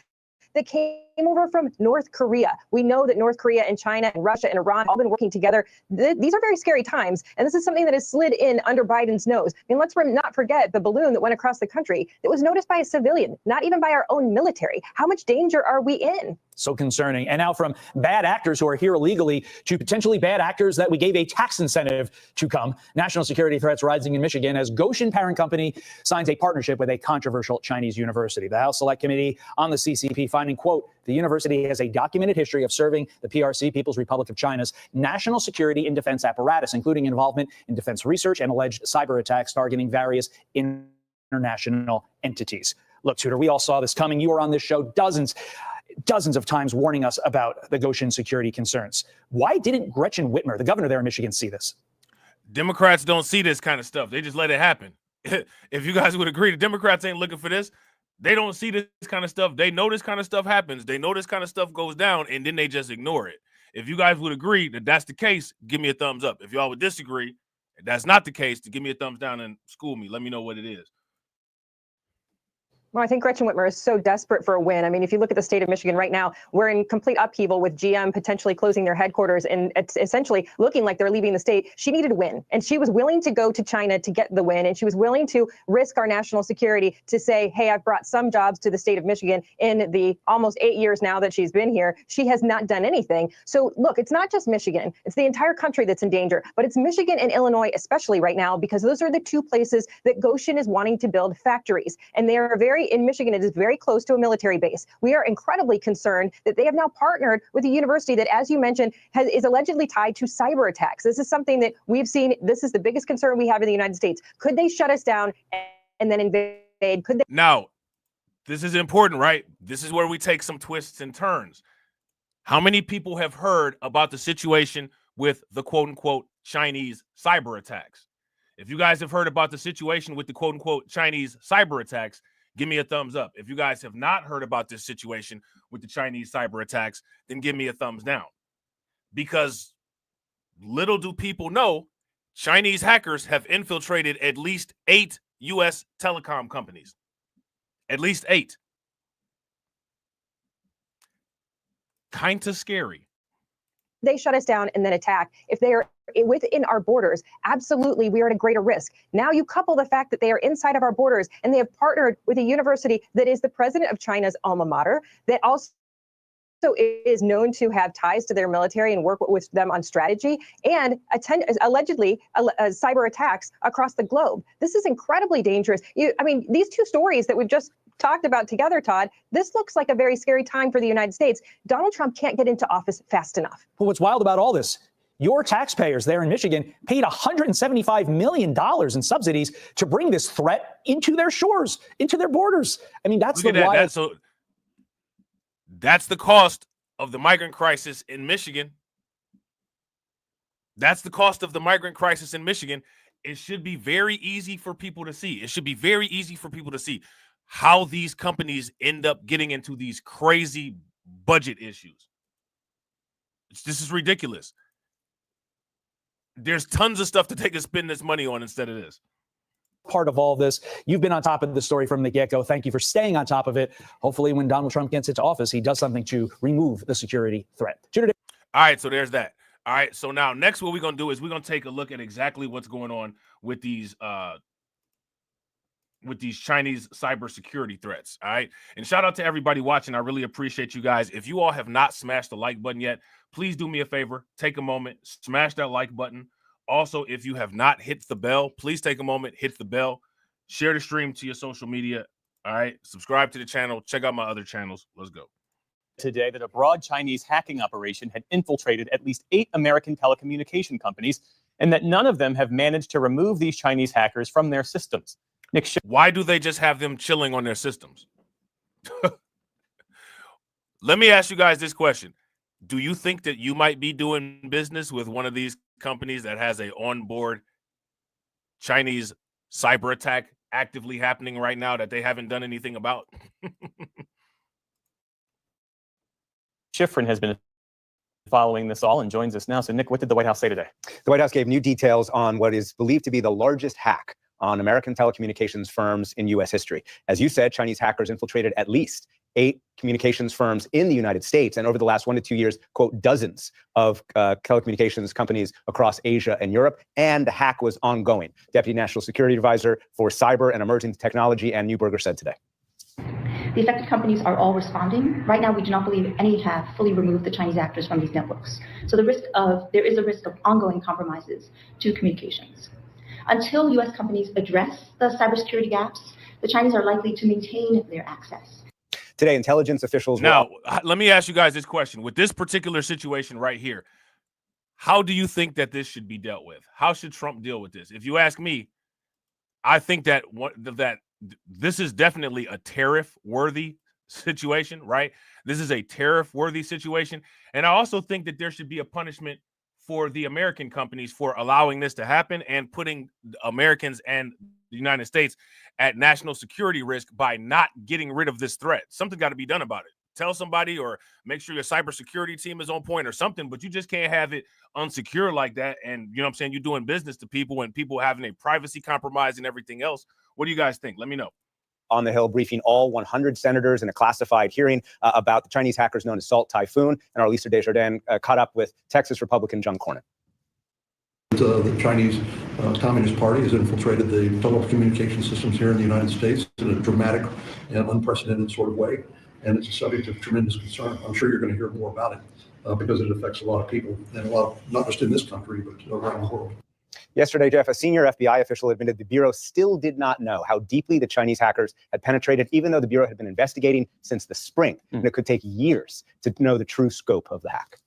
that came over from North Korea. We know that North Korea and China and Russia and Iran all been working together. These are very scary times. And this is something that has slid in under Biden's nose. I mean, let's not forget the balloon that went across the country that was noticed by a civilian, not even by our own military. How much danger are we in? So concerning. And now from bad actors who are here illegally to potentially bad actors that we gave a tax incentive to come. National security threats rising in Michigan as Goshen Parent Company signs a partnership with a controversial Chinese university. The House Select Committee on the CCP finding, quote, the university has a documented history of serving the PRC, People's Republic of China's national security and defense apparatus, including involvement in defense research and alleged cyber attacks targeting various international entities. Look, Tudor, we all saw this coming. You were on this show dozens of times warning us about the Goshen security concerns. Why didn't Gretchen Whitmer, the governor there in Michigan, see this? Democrats don't see this kind of stuff. They just let it happen. If you guys would agree, the Democrats ain't looking for this. They don't see this kind of stuff. They know this kind of stuff happens. They know this kind of stuff goes down, and then they just ignore it. If you guys would agree that that's the case, give me a thumbs up. If y'all would disagree, if that's not the case, to give me a thumbs down and school me. Let me know what it is. Well, I think Gretchen Whitmer is so desperate for a win. I mean, if you look at the state of Michigan right now, we're in complete upheaval with GM potentially closing their headquarters and it's essentially looking like they're leaving the state. She needed a win, and she was willing to go to China to get the win, and she was willing to risk our national security to say, hey, I've brought some jobs to the state of Michigan in the almost 8 years now that she's been here. She has not done anything. So look, it's not just Michigan. It's the entire country that's in danger, but it's Michigan and Illinois especially right now because those are the two places that Goshen is wanting to build factories, and they are in Michigan, it is very close to a military base. We are incredibly concerned that they have now partnered with a university that, as you mentioned, is allegedly tied to cyber attacks. This is something that we've seen. This is the biggest concern we have in the United States. Could they shut us down and then invade? Could they? Now, this is important, right? This is where we take some twists and turns. How many people have heard about the situation with the quote-unquote Chinese cyber attacks? If you guys have heard about the situation with the quote-unquote Chinese cyber attacks, give me a thumbs up. If you guys have not heard about this situation with the Chinese cyber attacks, then give me a thumbs down. Because little do people know, Chinese hackers have infiltrated at least 8 U.S. telecom companies. At least 8. Kind of scary. They shut us down and then attack. If they are within our borders, absolutely, we are at a greater risk. Now you couple the fact that they are inside of our borders and they have partnered with a university that is the president of China's alma mater, that also is known to have ties to their military and work with them on strategy and allegedly cyber attacks across the globe. This is incredibly dangerous. I mean, these two stories that we've just talked about together, Todd, this looks like a very scary time for the United States. Donald Trump can't get into office fast enough. But what's wild about all this, your taxpayers there in Michigan paid $175 million in subsidies to bring this threat into their shores, into their borders. I mean, that's the wild. That's the cost of the migrant crisis in Michigan. That's the cost of the migrant crisis in Michigan. It should be very easy for people to see. It should be very easy for people to see how these companies end up getting into these crazy budget issues. This is ridiculous. There's tons of stuff to take and spend this money on instead of this. Part of all this. You've been on top of the story from the get-go. Thank you for staying on top of it. Hopefully when Donald Trump gets into office, he does something to remove the security threat. All right, so there's that. All right, so now next what we're going to do is we're going to take a look at exactly what's going on with these Chinese cybersecurity threats. All right, and shout out to everybody watching. I really appreciate you guys. If you all have not smashed the like button yet, please do me a favor. Take a moment, smash that like button. Also, if you have not hit the bell, please take a moment, hit the bell, share the stream to your social media. All right, subscribe to the channel. Check out my other channels. Let's go. Today that a broad Chinese hacking operation had infiltrated at least 8 American telecommunication companies, and that none of them have managed to remove these Chinese hackers from their systems. Why do they just have them chilling on their systems? Let me ask you guys this question. Do you think that you might be doing business with one of these companies that has a onboard Chinese cyber attack actively happening right now that they haven't done anything about? Schifrin has been following this all and joins us now. So, Nick, what did the White House say today? The White House gave new details on what is believed to be the largest hack on American telecommunications firms in U.S. history. As you said, Chinese hackers infiltrated at least 8 communications firms in the United States, and over the last 1 to 2 years, quote, dozens of telecommunications companies across Asia and Europe, and the hack was ongoing. Deputy National Security Advisor for Cyber and Emerging Technology, Ann Neuberger, said today. The affected companies are all responding. Right now, we do not believe any have fully removed the Chinese actors from these networks. So there is a risk of ongoing compromises to communications. Until U.S. companies address the cybersecurity gaps, the Chinese are likely to maintain their access. Today, intelligence officials... Now, let me ask you guys this question. With this particular situation right here, how do you think that this should be dealt with? How should Trump deal with this? If you ask me, I think that this is definitely a tariff-worthy situation, right? This is a tariff-worthy situation. And I also think that there should be a punishment for the American companies for allowing this to happen and putting Americans and the United States at national security risk by not getting rid of this threat. Something got to be done about it. Tell somebody or make sure your cybersecurity team is on point or something, but you just can't have it unsecure like that. And you know what I'm saying? You're doing business to people and people having a privacy compromise and everything else. What do you guys think? Let me know. on the Hill, briefing all 100 senators in a classified hearing about the Chinese hackers known as Salt Typhoon. And our Lisa Desjardins caught up with Texas Republican John Cornyn. The Chinese Communist Party has infiltrated the telecommunication systems here in the United States in a dramatic and unprecedented sort of way. And it's a subject of tremendous concern. I'm sure you're going to hear more about it because it affects a lot of people, and a lot, not just in this country, but around the world. Yesterday, Jeff, a senior FBI official admitted the Bureau still did not know how deeply the Chinese hackers had penetrated, even though the Bureau had been investigating since the spring. And it could take years to know the true scope of the hack.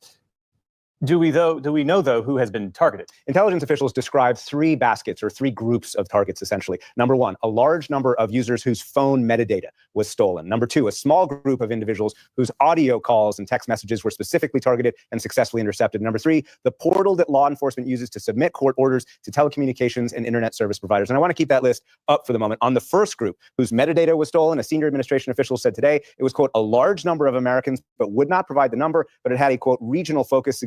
Do we know, though, who has been targeted? Intelligence officials described 3 baskets or 3 groups of targets, essentially. Number 1, a large number of users whose phone metadata was stolen. Number 2, a small group of individuals whose audio calls and text messages were specifically targeted and successfully intercepted. Number 3, the portal that law enforcement uses to submit court orders to telecommunications and internet service providers. And I want to keep that list up for the moment. On the first group, whose metadata was stolen, a senior administration official said today it was, quote, a large number of Americans, but would not provide the number, but it had a, quote, regional focus,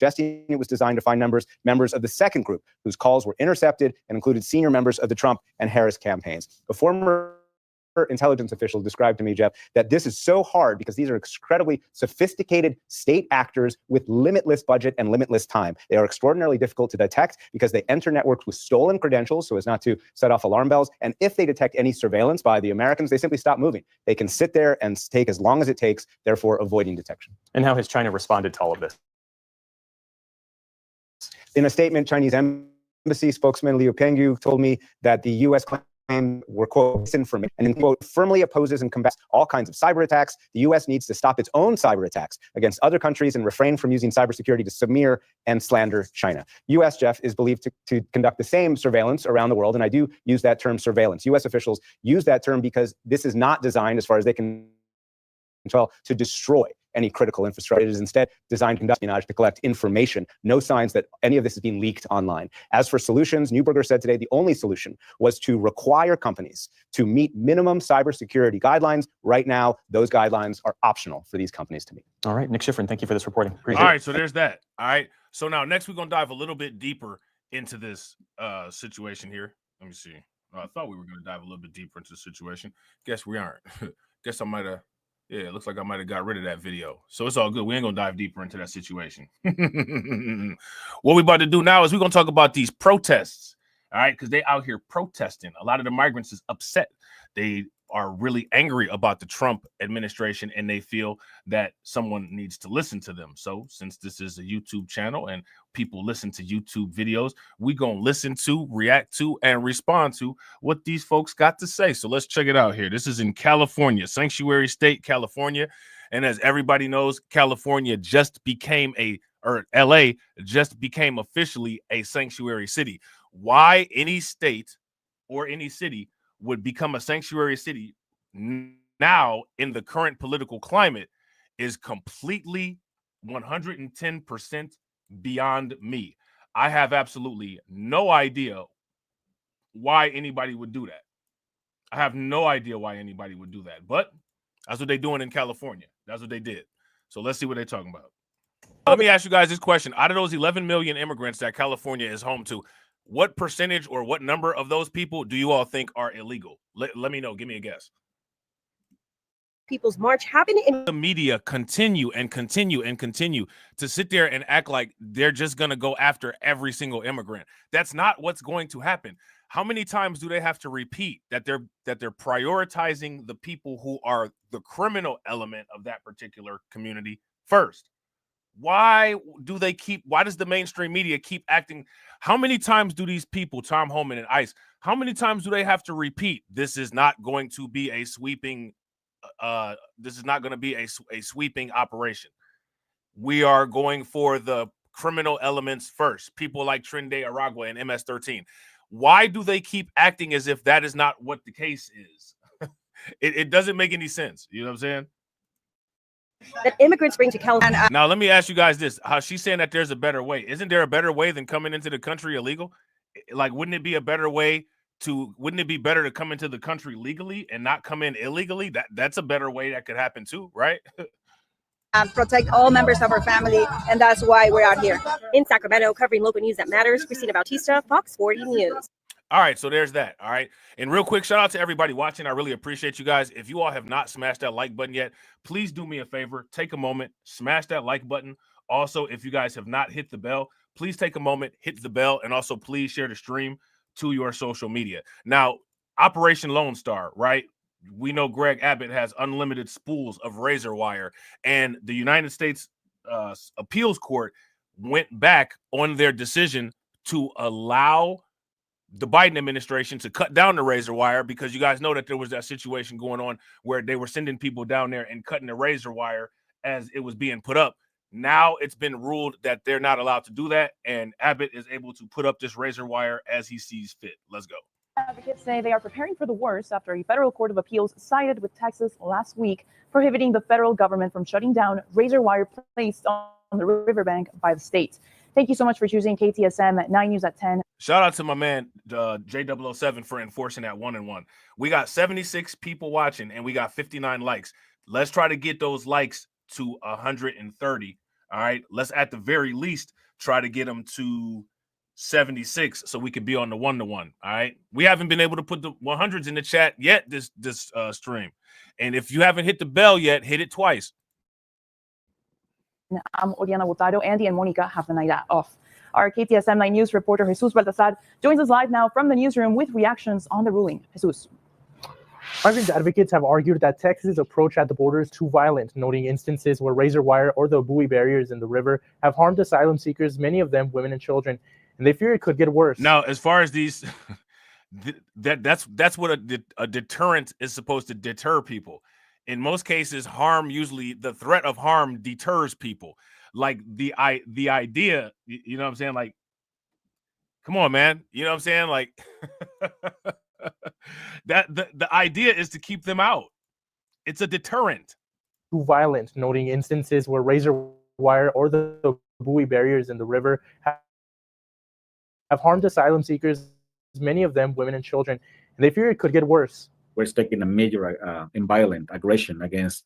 suggesting it was designed to find members of the second group whose calls were intercepted and included senior members of the Trump and Harris campaigns. A former intelligence official described to me, Jeff, that this is so hard because these are incredibly sophisticated state actors with limitless budget and limitless time. They are extraordinarily difficult to detect because they enter networks with stolen credentials so as not to set off alarm bells. And if they detect any surveillance by the Americans, they simply stop moving. They can sit there and take as long as it takes, therefore avoiding detection. And how has China responded to all of this? In a statement, Chinese embassy spokesman Liu Pengyu told me that the U.S. claimed were, quote, misinformation and, quote, firmly opposes and combats all kinds of cyber attacks. The U.S. needs to stop its own cyber attacks against other countries and refrain from using cybersecurity to smear and slander China. U.S., Jeff, is believed to conduct the same surveillance around the world, and I do use that term surveillance. U.S. officials use that term because this is not designed, as far as they can tell, to destroy any critical infrastructure. It is instead designed to conduct espionage, to collect information. No signs that any of this is being leaked online. As for solutions, Neuberger said today the only solution was to require companies to meet minimum cybersecurity guidelines. Right now, those guidelines are optional for these companies to meet. All right, Nick Schifrin, thank you for this reporting. Appreciate All right, it. so there's that. All right, so now next we're going to dive a little bit deeper into this situation here. Let me see. I thought we were going to dive a little bit deeper into the situation. Guess we aren't. Guess I might have. Yeah, it looks like I might have got rid of that video. So it's all good. We ain't going to dive deeper into that situation. What we about to do now is we're going to talk about these protests, all right, because they out here protesting. A lot of the migrants is upset. They are really angry about the Trump administration, and they feel that someone needs to listen to them. So since this is a YouTube channel and people listen to YouTube videos, we going to listen to, react to, and respond to what these folks got to say. So let's check it out here. This is in California, sanctuary state, California. And as everybody knows, California just became LA just became officially a sanctuary city. Why any state or any city would become a sanctuary city now in the current political climate is completely 110% beyond me. I have absolutely no idea why anybody would do that. I have no idea why anybody would do that, but that's what they're doing in California. That's what they did. So let's see what they're talking about. Let me ask you guys this question. Out of those 11 million immigrants that California is home to, what percentage or what number of those people do you all think are illegal? Let me know. Give me a guess. People's March happened in the media continue to sit there and act like they're just going to go after every single immigrant. That's not what's going to happen. How many times do they have to repeat that they're prioritizing the people who are the criminal element of that particular community first? Why does the mainstream media keep acting? How many times do these people, Tom Homan and ICE, how many times do they have to repeat this is not going to be a sweeping sweeping operation? We are going for the criminal elements first, people like Trinde Aragua and MS-13. Why do they keep acting as if that is not what the case is? It doesn't make any sense. You know what I'm saying? that immigrants bring to California. Now, let me ask you guys this. How she's saying that there's a better way. Isn't there a better way than coming into the country illegal? Like, wouldn't it be better to come into the country legally and not come in illegally? That's a better way that could happen too, right? Protect all members of our family, and that's why we're out here. In Sacramento, covering local news that matters, Christina Bautista, Fox 40 News. All right, so there's that. All right. And real quick, shout out to everybody watching. I really appreciate you guys. If you all have not smashed that like button yet, please do me a favor. Take a moment, smash that like button. Also, if you guys have not hit the bell, please take a moment, hit the bell, and also please share the stream to your social media. Now, Operation Lone Star, right? We know Greg Abbott has unlimited spools of razor wire, and the United States Appeals Court went back on their decision to allow the Biden administration to cut down the razor wire, because you guys know that there was that situation going on where they were sending people down there and cutting the razor wire as it was being put up. Now it's been ruled that they're not allowed to do that, and Abbott is able to put up this razor wire as he sees fit. Let's go. Advocates say they are preparing for the worst after a federal court of appeals sided with Texas last week, prohibiting the federal government from shutting down razor wire placed on the riverbank by the state. Thank you so much for choosing KTSM 9 News at 10. Shout out to my man J007 for enforcing that 1-and-1. We got 76 people watching and we got 59 likes. Let's try to get those likes to 130. All right. Let's at the very least try to get them to 76 so we could be on the 1-to-1. All right. We haven't been able to put the 100s in the chat yet this stream. And if you haven't hit the bell yet, hit it twice. I'm Oriana Botaro. Andy and Monica have the night off. Our KTSM 9 News reporter Jesus Baltazar joins us live now from the newsroom with reactions on the ruling. Jesus. Migrant advocates have argued that Texas' approach at the border is too violent, noting instances where razor wire or the buoy barriers in the river have harmed asylum seekers, many of them women and children, and they fear it could get worse. Now, as far as these, that's what a deterrent is supposed to deter people. In most cases, usually the threat of harm deters people. Like the idea, you know what I'm saying? Like, come on, man. You know what I'm saying? Like that the idea is to keep them out. It's a deterrent. Too violent, noting instances where razor wire or the buoy barriers in the river have harmed asylum seekers, many of them women and children, and they fear it could get worse. We're expecting a major and violent aggression against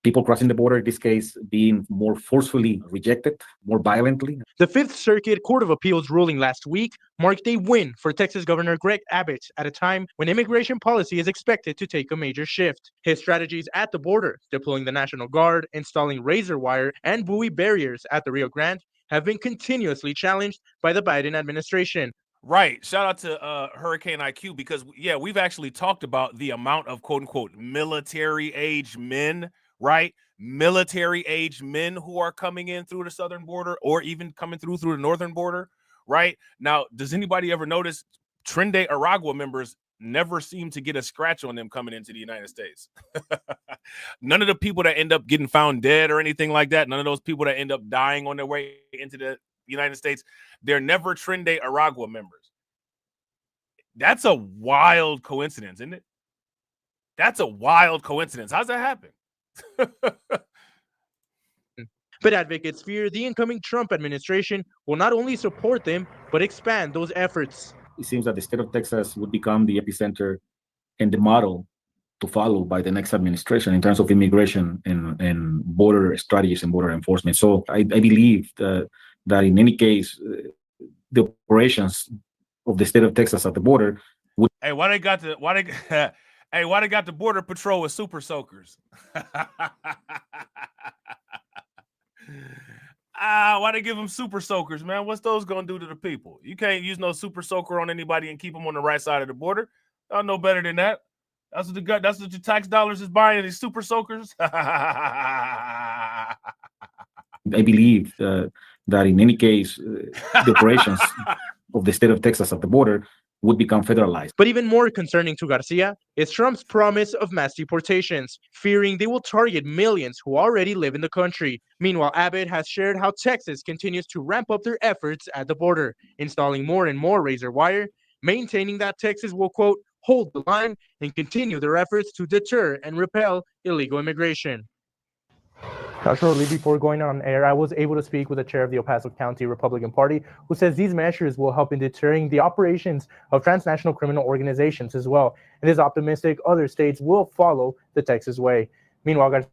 people crossing the border, in this case, being more forcefully rejected, more violently. The Fifth Circuit Court of Appeals ruling last week marked a win for Texas Governor Greg Abbott at a time when immigration policy is expected to take a major shift. His strategies at the border, deploying the National Guard, installing razor wire, and buoy barriers at the Rio Grande, have been continuously challenged by the Biden administration. Right. Shout out to Hurricane IQ, because, yeah, we've actually talked about the amount of quote unquote military age men, right? Military age men who are coming in through the southern border or even coming through the northern border, right? Now, does anybody ever notice Trinidad Aragua members never seem to get a scratch on them coming into the United States? None of the people that end up getting found dead or anything like that, none of those people that end up dying on their way into the United States, they're never Trinidad Aragua members. That's a wild coincidence, isn't it? That's a wild coincidence. How's that happen? But advocates fear the incoming Trump administration will not only support them, but expand those efforts. It seems that the state of Texas would become the epicenter and the model to follow by the next administration in terms of immigration and border strategies and border enforcement. So I believe that in any case, the operations of the state of Texas at the border would. Hey, why they got the border patrol with super soakers? Why they give them super soakers, man? What's those gonna do to the people? You can't use no super soaker on anybody and keep them on the right side of the border. Y'all know better than that. That's what the tax dollars is buying, these super soakers. I believe that in any case, the operations of the state of Texas at the border would become federalized. But even more concerning to Garcia is Trump's promise of mass deportations, fearing they will target millions who already live in the country. Meanwhile, Abbott has shared how Texas continues to ramp up their efforts at the border, installing more and more razor wire, maintaining that Texas will, quote, hold the line and continue their efforts to deter and repel illegal immigration. Now, shortly before going on air, I was able to speak with the chair of the El Paso County Republican Party, who says these measures will help in deterring the operations of transnational criminal organizations as well, and is optimistic other states will follow the Texas way. Meanwhile,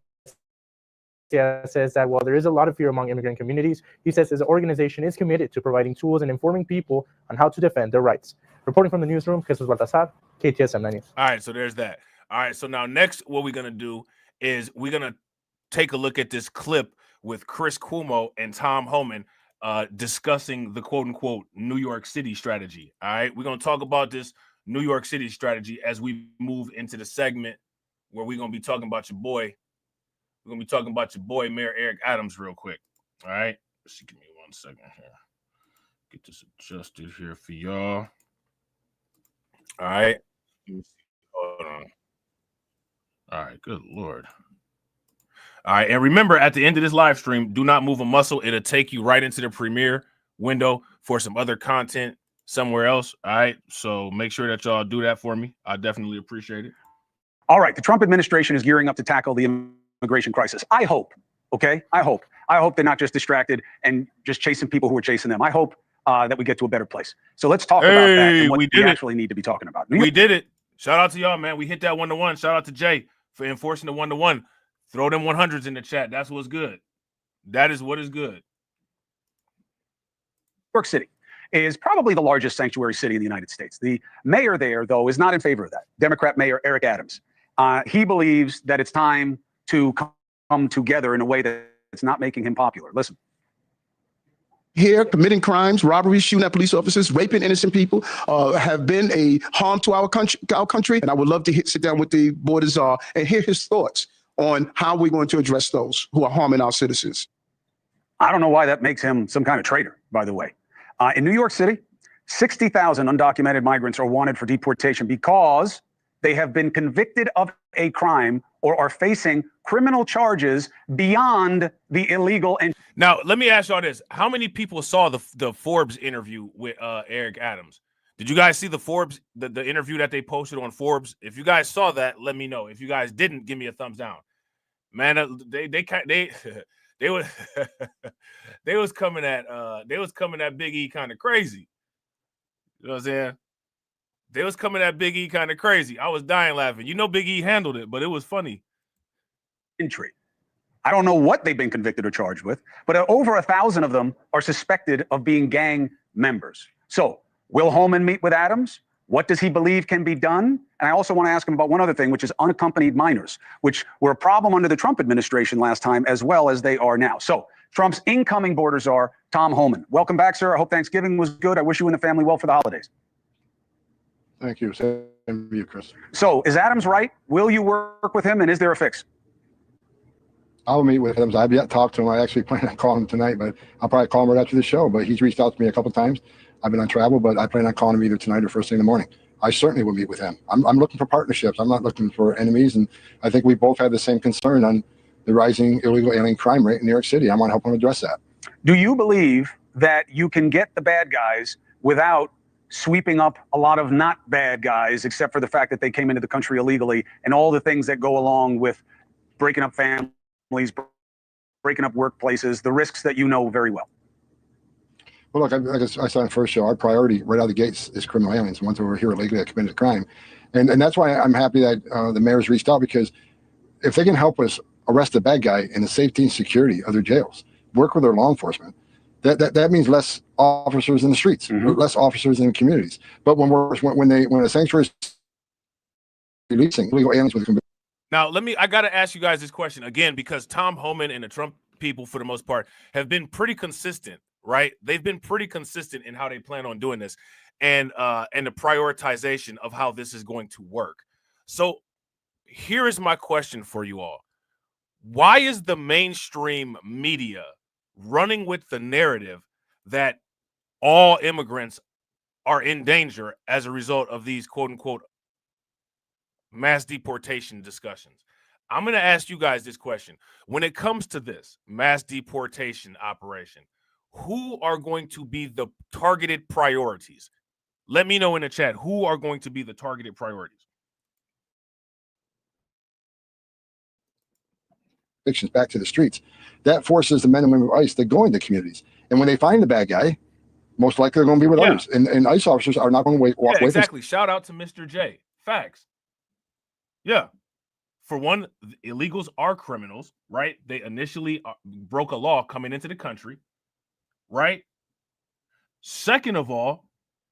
says that while there is a lot of fear among immigrant communities, he says his organization is committed to providing tools and informing people on how to defend their rights. Reporting from the newsroom, Jesus Baltazar, KTSM News. All right, so there's that. All right, so now next what we're going to do is we're going to take a look at this clip with Chris Cuomo and Tom Homan discussing the quote-unquote New York City strategy. All right, we're going to talk about this New York City strategy as we move into the segment where we're going to be talking about your boy. We're going to be talking about your boy, Mayor Eric Adams, real quick. All right, just give me 1 second here. Get this adjusted here for y'all. All right. Hold on. All right, good Lord. All right, and remember, at the end of this live stream, do not move a muscle. It'll take you right into the premiere window for some other content somewhere else. All right, so make sure that y'all do that for me. I definitely appreciate it. All right, the Trump administration is gearing up to tackle the immigration crisis. I hope, okay? I hope they're not just distracted and just chasing people who are chasing them. I hope that we get to a better place. So let's talk about that and what we actually need to be talking about. We did it. Shout out to y'all, man. We hit that 1-to-1. Shout out to Jay for enforcing the 1-to-1. Throw them 100s in the chat. That's what's good. That is what is good. New York City is probably the largest sanctuary city in the United States. The mayor there, though, is not in favor of that. Democrat Mayor Eric Adams. He believes that it's time to come together in a way that's not making him popular. Listen. Here committing crimes, robberies, shooting at police officers, raping innocent people, have been a harm to our country. And I would love to sit down with the border czar and hear his thoughts on how we're going to address those who are harming our citizens. I don't know why that makes him some kind of traitor, by the way. In New York City, 60,000 undocumented migrants are wanted for deportation because they have been convicted of a crime or are facing criminal charges beyond the illegal. And now, let me ask y'all this. How many people saw the Forbes interview with Eric Adams? Did you guys see the Forbes, the interview that they posted on Forbes? If you guys saw that, let me know. If you guys didn't, give me a thumbs down. Man, they was they was coming at Big E kind of crazy. You know what I'm saying? They was coming at Big E kind of crazy. I was dying laughing. You know, Big E handled it, but it was funny. Entry. I don't know what they've been convicted or charged with, but over 1,000 of them are suspected of being gang members. So will Holman meet with Adams? What does he believe can be done? And I also want to ask him about one other thing, which is unaccompanied minors, which were a problem under the Trump administration last time, as well as they are now. So Trump's incoming border czar, Tom Homan. Welcome back, sir. I hope Thanksgiving was good. I wish you and the family well for the holidays. Thank you. Same to you, Chris. So is Adams right? Will you work with him, and is there a fix? I'll meet with him. I've yet to talk to him. I actually plan on calling him tonight, but I'll probably call him right after the show. But he's reached out to me a couple of times. I've been on travel, but I plan on calling him either tonight or first thing in the morning. I certainly will meet with him. I'm looking for partnerships. I'm not looking for enemies. And I think we both have the same concern on the rising illegal alien crime rate in New York City. I want to help him address that. Do you believe that you can get the bad guys without sweeping up a lot of not bad guys, except for the fact that they came into the country illegally and all the things that go along with breaking up families, breaking up workplaces, the risks that you know very well? Well, look, like I said on the first show, our priority right out of the gates is criminal aliens, ones who are here illegally that committed a crime. And that's why I'm happy that the mayor's reached out, because if they can help us arrest the bad guy in the safety and security of their jails, work with their law enforcement, that means less officers in the streets, less officers in the communities. But when a sanctuary is releasing illegal aliens with conviction. Now, I got to ask you guys this question again, because Tom Homan and the Trump people, for the most part, have been pretty consistent, right? They've been pretty consistent in how they plan on doing this and the prioritization of how this is going to work. So here is my question for you all. Why is the mainstream media running with the narrative that all immigrants are in danger as a result of these quote unquote mass deportation discussions? I'm going to ask you guys this question. When it comes to this mass deportation operation, who are going to be the targeted priorities? Let me know in the chat who are going to be the targeted priorities. Convictions back to the streets. That forces the men and women of ICE to go into communities. And when they find the bad guy, most likely they're going to be with others. And ICE officers are not going to walk away. Exactly. Shout out to Mr. J. Facts. Yeah. for one, illegals are criminals, right? They initially broke a law coming into the country, right? Second of all,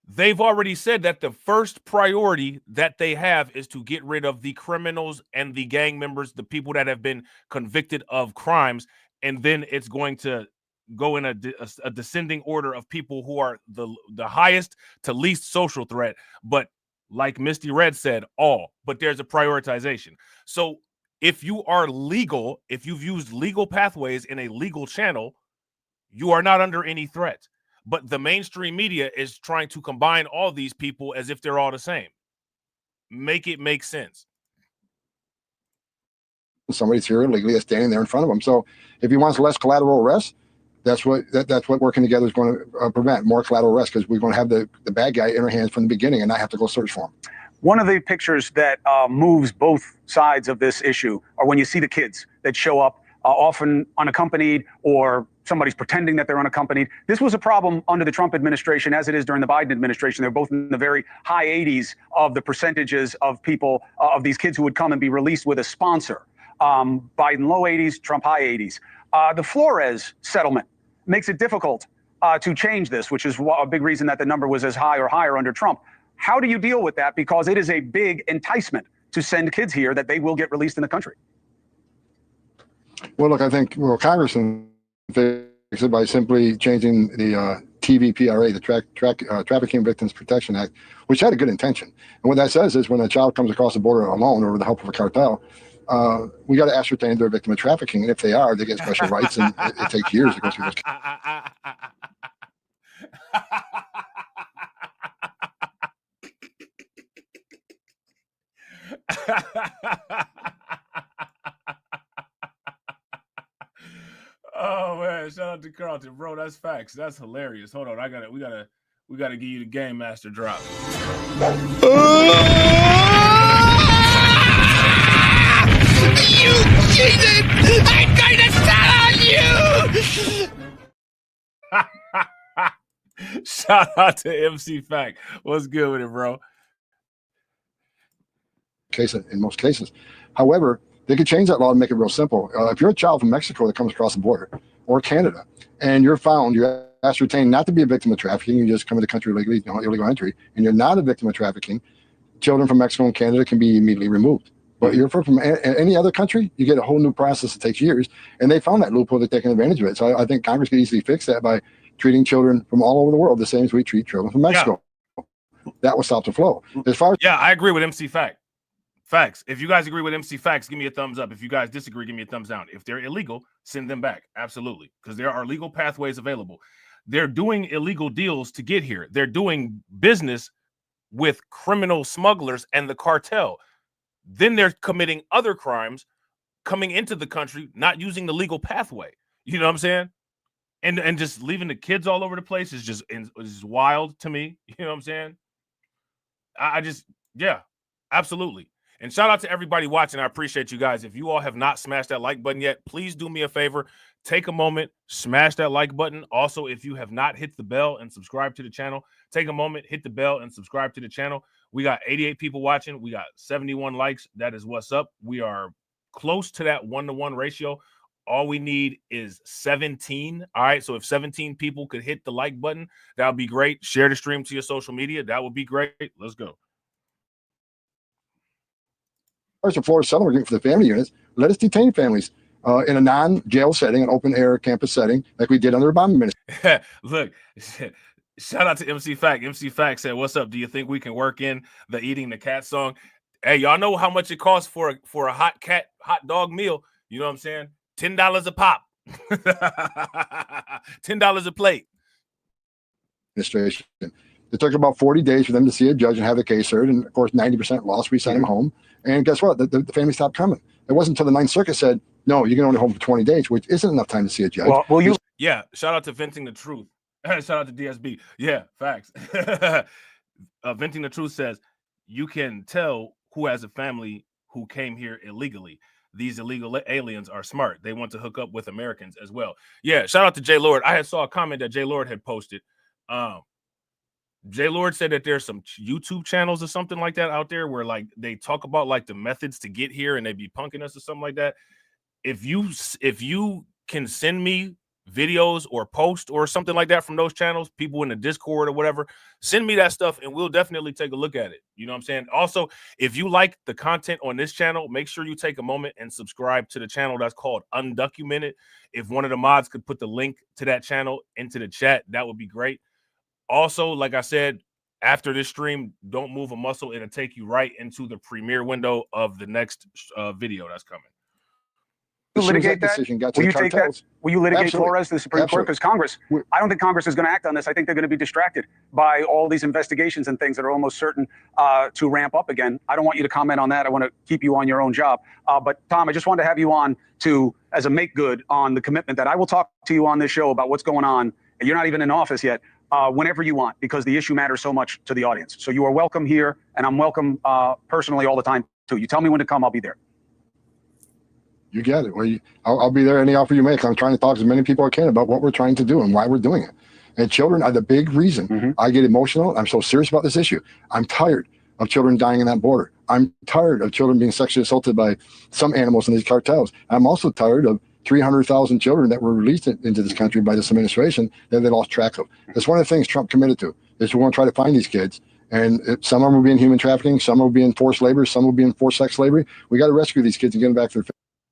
they've already said that the first priority that they have is to get rid of the criminals and the gang members, the people that have been convicted of crimes, and then it's going to go in a descending order of people who are the highest to least social threat. But like Misty Red said, but there's a prioritization. So if you are legal, if you've used legal pathways in a legal channel, you are not under any threat. But the mainstream media is trying to combine all these people as if they're all the same. Make it make sense. Somebody's here illegally, standing there in front of them. So if he wants less collateral arrest, that's what working together is going to prevent, more collateral arrest, because we're going to have the bad guy in our hands from the beginning and not have to go search for him. One of the pictures that moves both sides of this issue are when you see the kids that show up, often unaccompanied, or somebody's pretending that they're unaccompanied. This was a problem under the Trump administration, as it is during the Biden administration. They're both in the very high 80s of the percentages of people, of these kids who would come and be released with a sponsor. Biden low 80s, Trump high 80s. The Flores settlement makes it difficult to change this, which is a big reason that the number was as high or higher under Trump. How do you deal with that? Because it is a big enticement to send kids here that they will get released in the country. Well, look, I think Congress can fix it by simply changing the TVPRA, the Trafficking Victims Protection Act, which had a good intention. And what that says is when a child comes across the border alone or with the help of a cartel, we got to ascertain if they're a victim of trafficking. And if they are, they get special rights, and it takes years to go through those. Oh man, shout out to Carlton, bro. That's facts. That's hilarious. Hold on, we gotta give you the game master drop. You cheated! I'm going to tell on you! Shout out to MC Fact. What's good with it, bro? In most cases. However, they could change that law and make it real simple. If you're a child from Mexico that comes across the border, or Canada, and you're ascertained not to be a victim of trafficking, you just come to the country illegally, illegal entry, and you're not a victim of trafficking, children from Mexico and Canada can be immediately removed. But you're from any other country, you get a whole new process that takes years, and they found that loophole, they're taking advantage of it. So I think Congress could easily fix that by treating children from all over the world the same as we treat children from Mexico. Yeah. That will stop the flow. As far as I agree with MC Fact. Facts. If you guys agree with MC Facts, give me a thumbs up. If you guys disagree, give me a thumbs down. If they're illegal, send them back. Absolutely. Because there are legal pathways available. They're doing illegal deals to get here. They're doing business with criminal smugglers and the cartel. Then they're committing other crimes coming into the country, not using the legal pathway. You know what I'm saying? And just leaving the kids all over the place is just wild to me. You know what I'm saying? Yeah, absolutely. And shout out to everybody watching. I appreciate you guys. If you all have not smashed that like button yet, please do me a favor. Take a moment, smash that like button. Also, if you have not hit the bell and subscribe to the channel, take a moment, hit the bell and subscribe to the channel. We got 88 people watching. We got 71 likes. That is what's up. We are close to that 1-to-1 ratio. All we need is 17. All right. So if 17 people could hit the like button, that would be great. Share the stream to your social media. That would be great. Let's go. First and foremost, settlement for the family units, let us detain families in a non-jail setting, an open-air campus setting, like we did under Obama administration. Look, shout out to MC Fact. MC Fact said, "What's up? Do you think we can work in the eating the cat song?" Hey, y'all know how much it costs for a hot dog meal? You know what I'm saying? $10 a pop, $10 a plate. Administration. It took about 40 days for them to see a judge and have the case heard, and of course, 90% lost. We sent them home. And guess what? The family stopped coming. It wasn't until the Ninth Circuit said, no, you can only hold for 20 days, which isn't enough time to see a judge. Yeah, shout out to Venting the Truth. Shout out to DSB. Yeah, facts. Venting the Truth says, you can tell who has a family who came here illegally. These illegal aliens are smart. They want to hook up with Americans as well. Yeah, shout out to J Lord. I saw a comment that J Lord had posted. J Lord said that there's some YouTube channels or something like that out there where like they talk about like the methods to get here and they be punking us or something like that. If you can send me videos or post or something like that from those channels, people in the Discord or whatever, send me that stuff and we'll definitely take a look at it. You know what I'm saying? Also, if you like the content on this channel, make sure you take a moment and subscribe to the channel that's called Undocumented. If one of the mods could put the link to that channel into the chat, that would be great. Also, like I said, after this stream, don't move a muscle. It'll take you right into the premiere window of the next video that's coming. You litigate that? decision got to Will the you take that? cartels. Will you litigate Absolutely. Flores to the Supreme Court? Because Congress, I don't think Congress is going to act on this. I think they're going to be distracted by all these investigations and things that are almost certain to ramp up again. I don't want you to comment on that. I want to keep you on your own job. But Tom, I just wanted to have you on as a make good on the commitment that I will talk to you on this show about what's going on. And you're not even in office yet. Whenever you want, because the issue matters so much to the audience. So you are welcome here, and I'm welcome personally all the time too. You tell me when to come, I'll be there. You get it. Well, I'll be there any offer you make. I'm trying to talk to as many people as I can about what we're trying to do and why we're doing it. And children are the big reason I get emotional. I'm so serious about this issue. I'm tired of children dying in that border. I'm tired of children being sexually assaulted by some animals in these cartels. I'm also tired of 300,000 children that were released into this country by this administration that they lost track of. That's one of the things Trump committed to, is we want to try to find these kids. And some of them will be in human trafficking, some will be in forced labor, some will be in forced sex slavery. We got to rescue these kids and get them back to their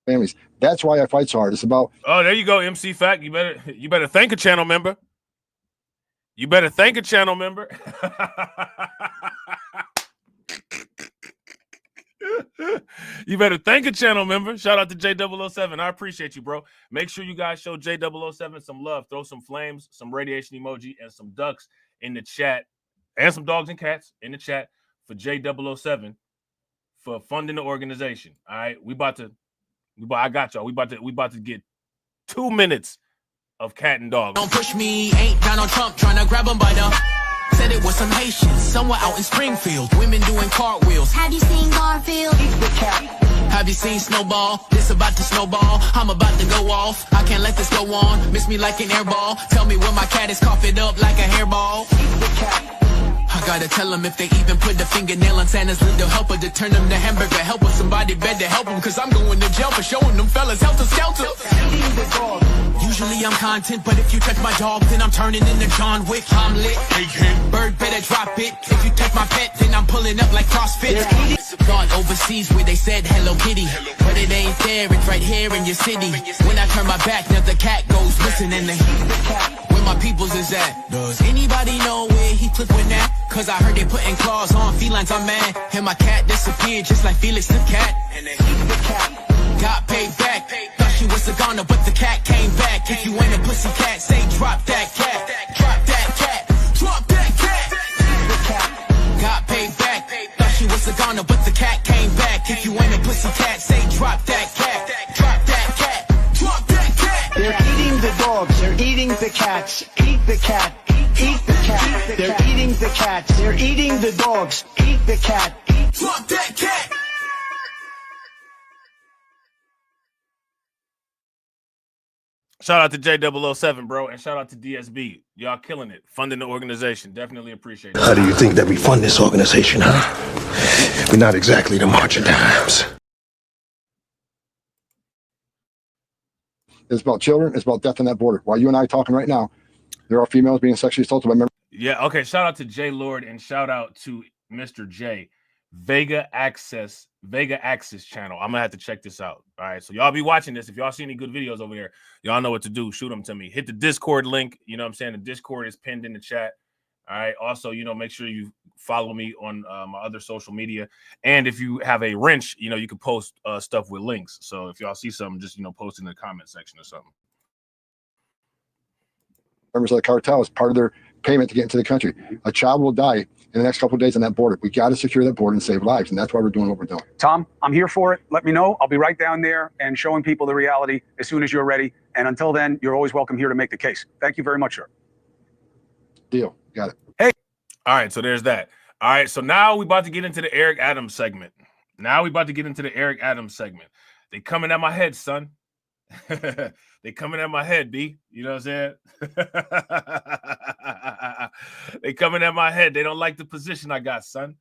families. That's why I fight so hard. It's about. Oh, there you go, MC Fact. You better thank a channel member. You better thank a channel member. You better thank a channel member. Shout out to J007. I appreciate you, bro. Make sure you guys show J007 some love. Throw some flames, some radiation emoji, and some ducks in the chat, and some dogs and cats in the chat for J007 for funding the organization. All right, I got y'all. We about to get 2 minutes of cat and dog. Don't push me, ain't Donald Trump trying to grab him by the. Said it was some Haitians somewhere out in Springfield. Women doing cartwheels. Have you seen Garfield? Have you seen Snowball? This about to snowball. I'm about to go off. I can't let this go on. Miss me like an airball. Tell me when my cat is coughing up like a hairball. I gotta tell them if they even put the fingernail on Santa's little helper to turn them to hamburger helper. Somebody better help them, cause I'm going to jail for showing them fellas helter skelter. Usually I'm content, but if you touch my dog, then I'm turning into John Wick. I'm lit. Bird better drop it. If you touch my pet, then I'm pulling up like CrossFit. Gone overseas where they said Hello Kitty, but it ain't there, it's right here in your city. When I turn my back, now the cat goes missing and where my peoples is at. Does anybody know where he flipping at? Cause I heard they putting claws on felines, I'm mad. And my cat disappeared just like Felix the cat. And then got paid back. Thought she was a goner, but the cat came back. If you ain't a pussy cat, say drop that cat. Drop that cat. Drop that cat. Got paid back. Thought she was a goner, but the cat came back. If you ain't a pussy cat, say drop that cat. Drop that cat. Drop that cat. They're eating the dogs. They're eating the cats. Eat the cat. Eat the cat. They're eating the cats. They're eating the dogs. Eat the cat. Drop that cat. Shout out to J007, bro, and shout out to DSB. Y'all killing it. Funding the organization. Definitely appreciate it. How do you think that we fund this organization, huh? We're not exactly the March of Dimes. It's about children. It's about death on that border. While you and I are talking right now, there are females being sexually assaulted by members. Yeah, okay. Shout out to J Lord and shout out to Mr. J. Vega Access channel. I'm gonna have to check this out. All right, so y'all be watching this. If y'all see any good videos over there, y'all know what to do. Shoot them to me. Hit the Discord link. You know what I'm saying? The Discord is pinned in the chat. All right. Also, make sure you follow me on my other social media. And if you have a wrench, you can post stuff with links. So if y'all see something, just post in the comment section or something. Members of the cartel as part of their payment to get into the country. A child will die in the next couple of days on that border. We got to secure that border and save lives, and that's why we're doing what we're doing. Tom, I'm here for it. Let me know. I'll be right down there and showing people the reality as soon as you're ready. And until then, you're always welcome here to make the case. Thank you very much, sir. Deal. Got it. Hey. All right, so there's that. All right, so now we're about to get into the Eric Adams segment. They coming at my head, son. They coming at my head, B. You know what I'm saying? They coming at my head. They don't like the position I got, son.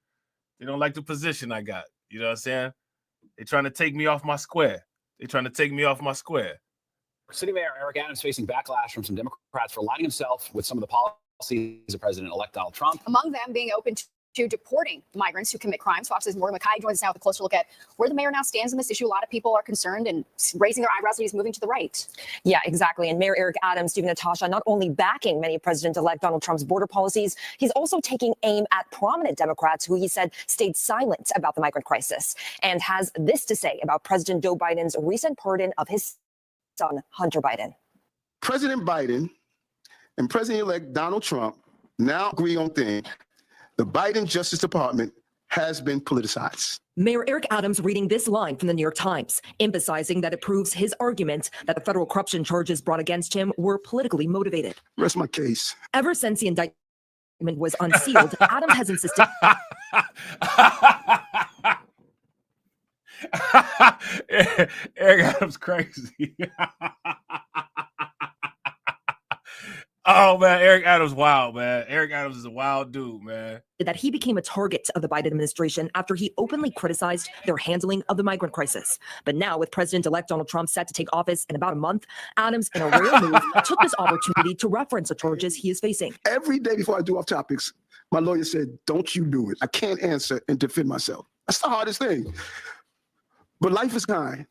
They don't like the position I got. You know what I'm saying? They're trying to take me off my square. They're trying to take me off my square. City Mayor Eric Adams facing backlash from some Democrats for aligning himself with some of the policies of President-elect Donald Trump. Among them being open to deporting migrants who commit crimes. Fox's Morgan McKay joins us now with a closer look at where the mayor now stands on this issue. A lot of people are concerned and raising their eyebrows that he's moving to the right. Yeah, exactly. And Mayor Eric Adams, Stephen Natasha, not only backing many President-elect Donald Trump's border policies, he's also taking aim at prominent Democrats who he said stayed silent about the migrant crisis, and has this to say about President Joe Biden's recent pardon of his son, Hunter Biden. President Biden and President-elect Donald Trump now agree on things. The Biden Justice Department has been politicized. Mayor Eric Adams reading this line from the New York Times, emphasizing that it proves his argument that the federal corruption charges brought against him were politically motivated. Rest my case. Ever since the indictment was unsealed, Adams has insisted. Eric Adams crazy. Oh man, Eric Adams wild, man. Eric Adams is a wild dude, man. That he became a target of the Biden administration after he openly criticized their handling of the migrant crisis. But now, with President-elect Donald Trump set to take office in about a month, Adams, in a rare move, took this opportunity to reference the charges he is facing. Every day before I do off topics, my lawyer said, "Don't you do it. I can't answer and defend myself." That's the hardest thing. But life is kind.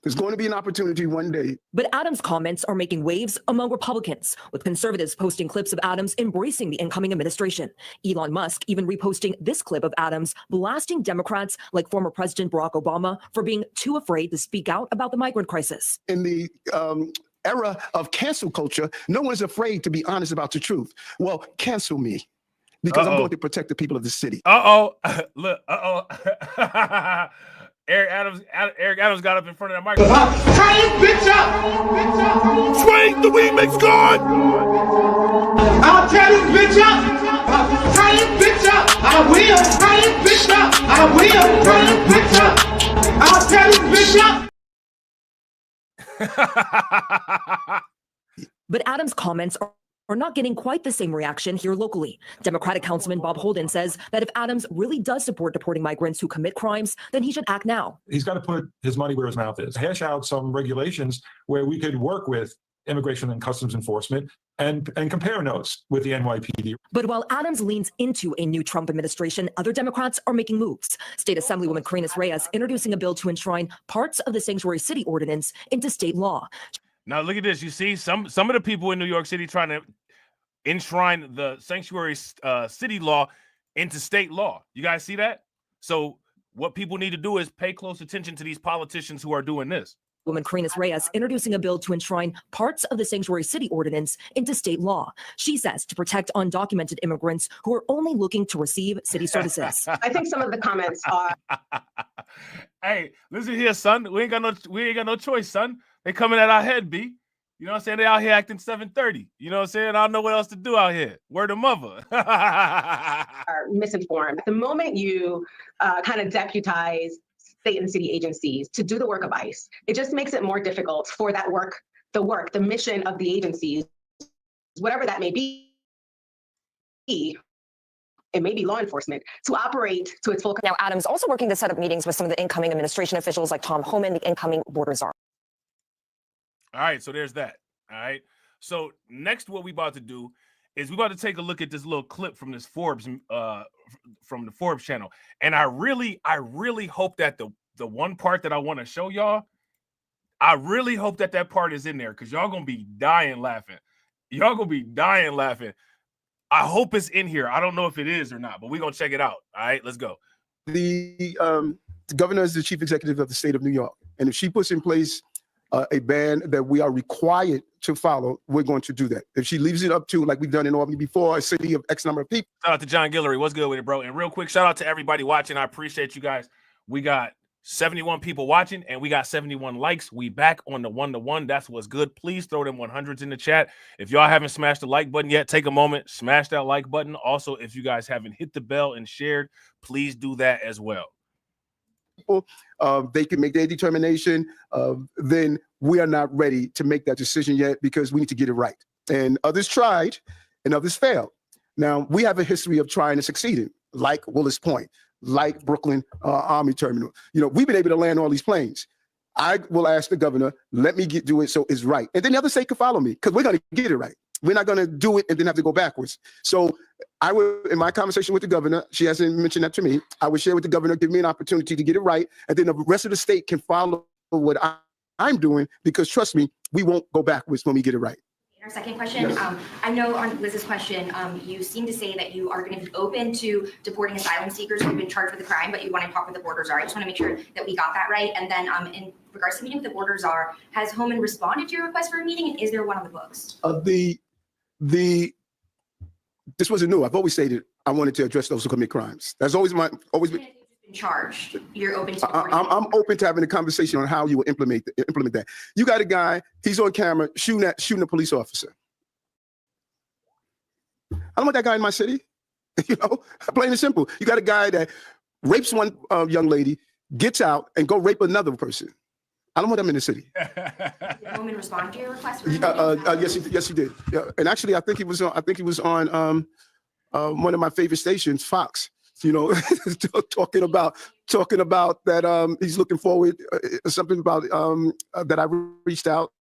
There's going to be an opportunity one day. But Adams' comments are making waves among Republicans, with conservatives posting clips of Adams embracing the incoming administration. Elon Musk even reposting this clip of Adams blasting Democrats like former President Barack Obama for being too afraid to speak out about the migrant crisis. In the era of cancel culture, no one's afraid to be honest about the truth. Well, cancel me, because I'm going to protect the people of the city. Look, Eric Adams got up in front of that microphone. Turn this bitch up! Swing, the remix gone! I'll tear this bitch up! Turn this bitch up! I will! Turn this bitch up! I will! Turn this bitch up! I'll tear this bitch up! But Adams' comments are not getting quite the same reaction here locally. Democratic Councilman Bob Holden says that if Adams really does support deporting migrants who commit crimes, then he should act now. He's got to put his money where his mouth is. Hash out some regulations where we could work with Immigration and Customs Enforcement and compare notes with the NYPD. But while Adams leans into a new Trump administration, other Democrats are making moves. State Assemblywoman Karina Reyes introducing a bill to enshrine parts of the Sanctuary City Ordinance into state law. Now look at this. You see some of the people in New York City trying to enshrine the sanctuary city law into state law. You guys see that? So what people need to do is pay close attention to these politicians who are doing this. Woman Karina Reyes introducing a bill to enshrine parts of the Sanctuary City Ordinance into state law. She says to protect undocumented immigrants who are only looking to receive city services. I think some of the comments are. Hey, listen here, son. We ain't got no choice, son. They coming at our head, B. You know what I'm saying? They out here acting 7:30. You know what I'm saying? I don't know what else to do out here. Word of mother. Are misinformed. The moment you kind of deputize state and city agencies to do the work of ICE, it just makes it more difficult for that work, the mission of the agencies, whatever that may be, it may be law enforcement, to operate to its full. Now, Adams also working to set up meetings with some of the incoming administration officials like Tom Homan, the incoming border czar. All right, so there's that. All right. So next, what we about to do is we about to take a look at this little clip from this Forbes, from the Forbes channel. And I really hope that the one part that I want to show y'all, I really hope that part is in there, because y'all gonna be dying laughing. Y'all gonna be dying laughing. I hope it's in here. I don't know if it is or not, but we're gonna check it out. All right, let's go. The governor is the chief executive of the state of New York, and if she puts in place a ban that we are required to follow, we're going to do that. If she leaves it up to, like we've done in Albany before, a city of X number of people. Shout out to John Guillory. What's good with it, bro? And real quick, shout out to everybody watching. I appreciate you guys. We got 71 people watching and we got 71 likes. We back on the 1-to-1. That's what's good. Please throw them 100s in the chat. If y'all haven't smashed the like button yet, take a moment, smash that like button. Also, if you guys haven't hit the bell and shared, please do that as well. They can make their determination, then we are not ready to make that decision yet, because we need to get it right. And others tried and others failed. Now, we have a history of trying to succeed in, like Willis Point, like Brooklyn Army Terminal. You know, we've been able to land all these planes. I will ask the governor, let me do it so it's right. And then the other state can follow me, because we're going to get it right. We're not going to do it and then have to go backwards. So I would, in my conversation with the governor, she hasn't mentioned that to me, I would share with the governor, give me an opportunity to get it right, and then the rest of the state can follow what I'm doing, because trust me, we won't go backwards when we get it right. Our second question, Yes. I know on Liz's question, you seem to say that you are going to be open to deporting asylum seekers who've been charged with a crime, but you want to talk with the border czar. I just want to make sure that we got that right. And then in regards to meeting with the border czar, has Homan responded to your request for a meeting, and is there one on the books? This wasn't new. I've always stated I wanted to address those who commit crimes. That's always been Charged, you're open to I'm open to having a conversation on how you will implement that. You got a guy, he's on camera shooting a police officer. I don't want that guy in my city. You know, plain and simple. You got a guy that rapes one young lady, gets out, and go rape another person. I don't want them in the city. Did Homan respond to your request? Yes, he did. Yeah. And actually, I think he was on one of my favorite stations, Fox. You know, talking about that he's looking forward something about that I reached out,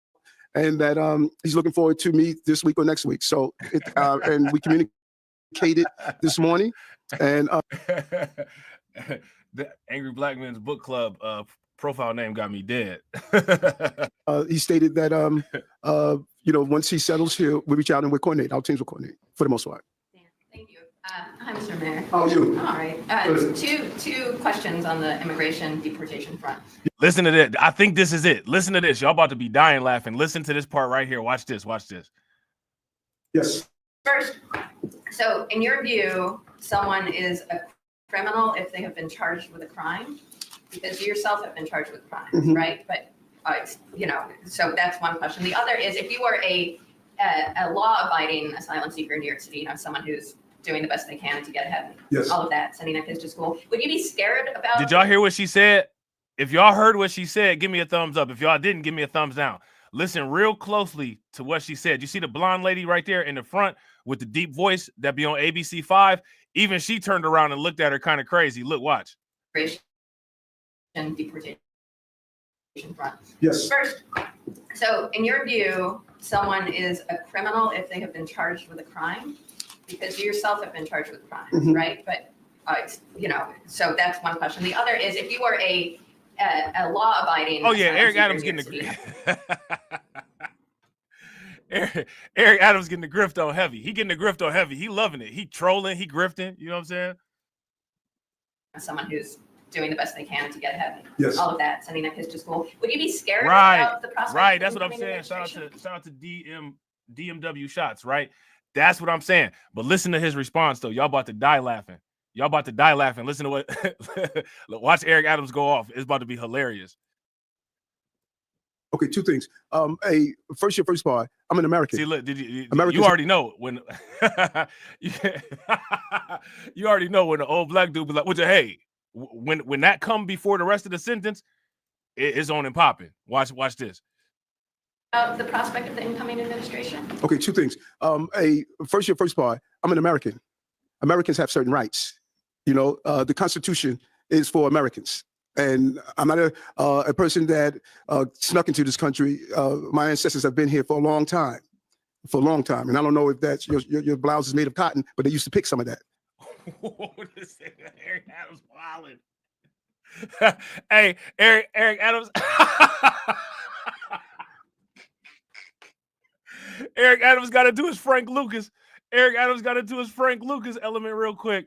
and that he's looking forward to me this week or next week. So and we communicated this morning, and the Angry Black Men's Book Club profile name got me dead. He stated that you know, once he settles here, we reach out and we'll coordinate. Our teams will coordinate for the most part. Hi, Mr. Mayor. How are you? All right. Two questions on the immigration deportation front. Listen to this. I think this is it. Listen to this. Y'all about to be dying laughing. Listen to this part right here. Watch this. Watch this. Yes. First, so in your view, someone is a criminal if they have been charged with a crime, because you yourself have been charged with crimes, right? But you know, so that's one question. The other is, if you are a law-abiding asylum seeker in New York City, you know, someone who's doing the best they can to get ahead, all of that, sending their kids to school, would you be scared about? Did y'all hear what she said? If y'all heard what she said, give me a thumbs up. If y'all didn't, give me a thumbs down. Listen real closely to what she said. You see the blonde lady right there in the front with the deep voice that be on ABC 5? Even she turned around and looked at her kind of crazy. Look, watch. And deportation front. Yes. First, so in your view, someone is a criminal if they have been charged with a crime, because you yourself have been charged with crimes, right? But you know, so that's one question. The other is, if you are a law-abiding. Oh yeah, Eric Adams getting the Eric Adams getting the grift on heavy. He getting the grift on heavy. He loving it. He trolling. He grifting. You know what I'm saying? Someone who's doing the best they can to get ahead. Yes. All of that, sending their kids to school. Would you be scared Right. about the prospect? Right. of That's what I'm incoming saying. Shout administration? out to DMW shots. Right. That's what I'm saying. But listen to his response though. Y'all about to die laughing. Y'all about to die laughing. Listen to what. Watch Eric Adams go off. It's about to be hilarious. Okay, two things. First part, I'm an American. See, look, you Americans- already know when you already know when the old black dude be like, hey, when that come before the rest of the sentence, it's on and popping. Watch this. The prospect of the incoming administration? Okay, two things. First part, I'm an American. Americans have certain rights. You know, the Constitution is for Americans. And I'm not a person that snuck into this country. My ancestors have been here for a long time. And I don't know if that's your blouse is made of cotton, but they used to pick some of that. Eric Adams wilding. Hey, Eric Adams. Eric Adams got to do his Frank Lucas. Eric Adams got to do his Frank Lucas element real quick.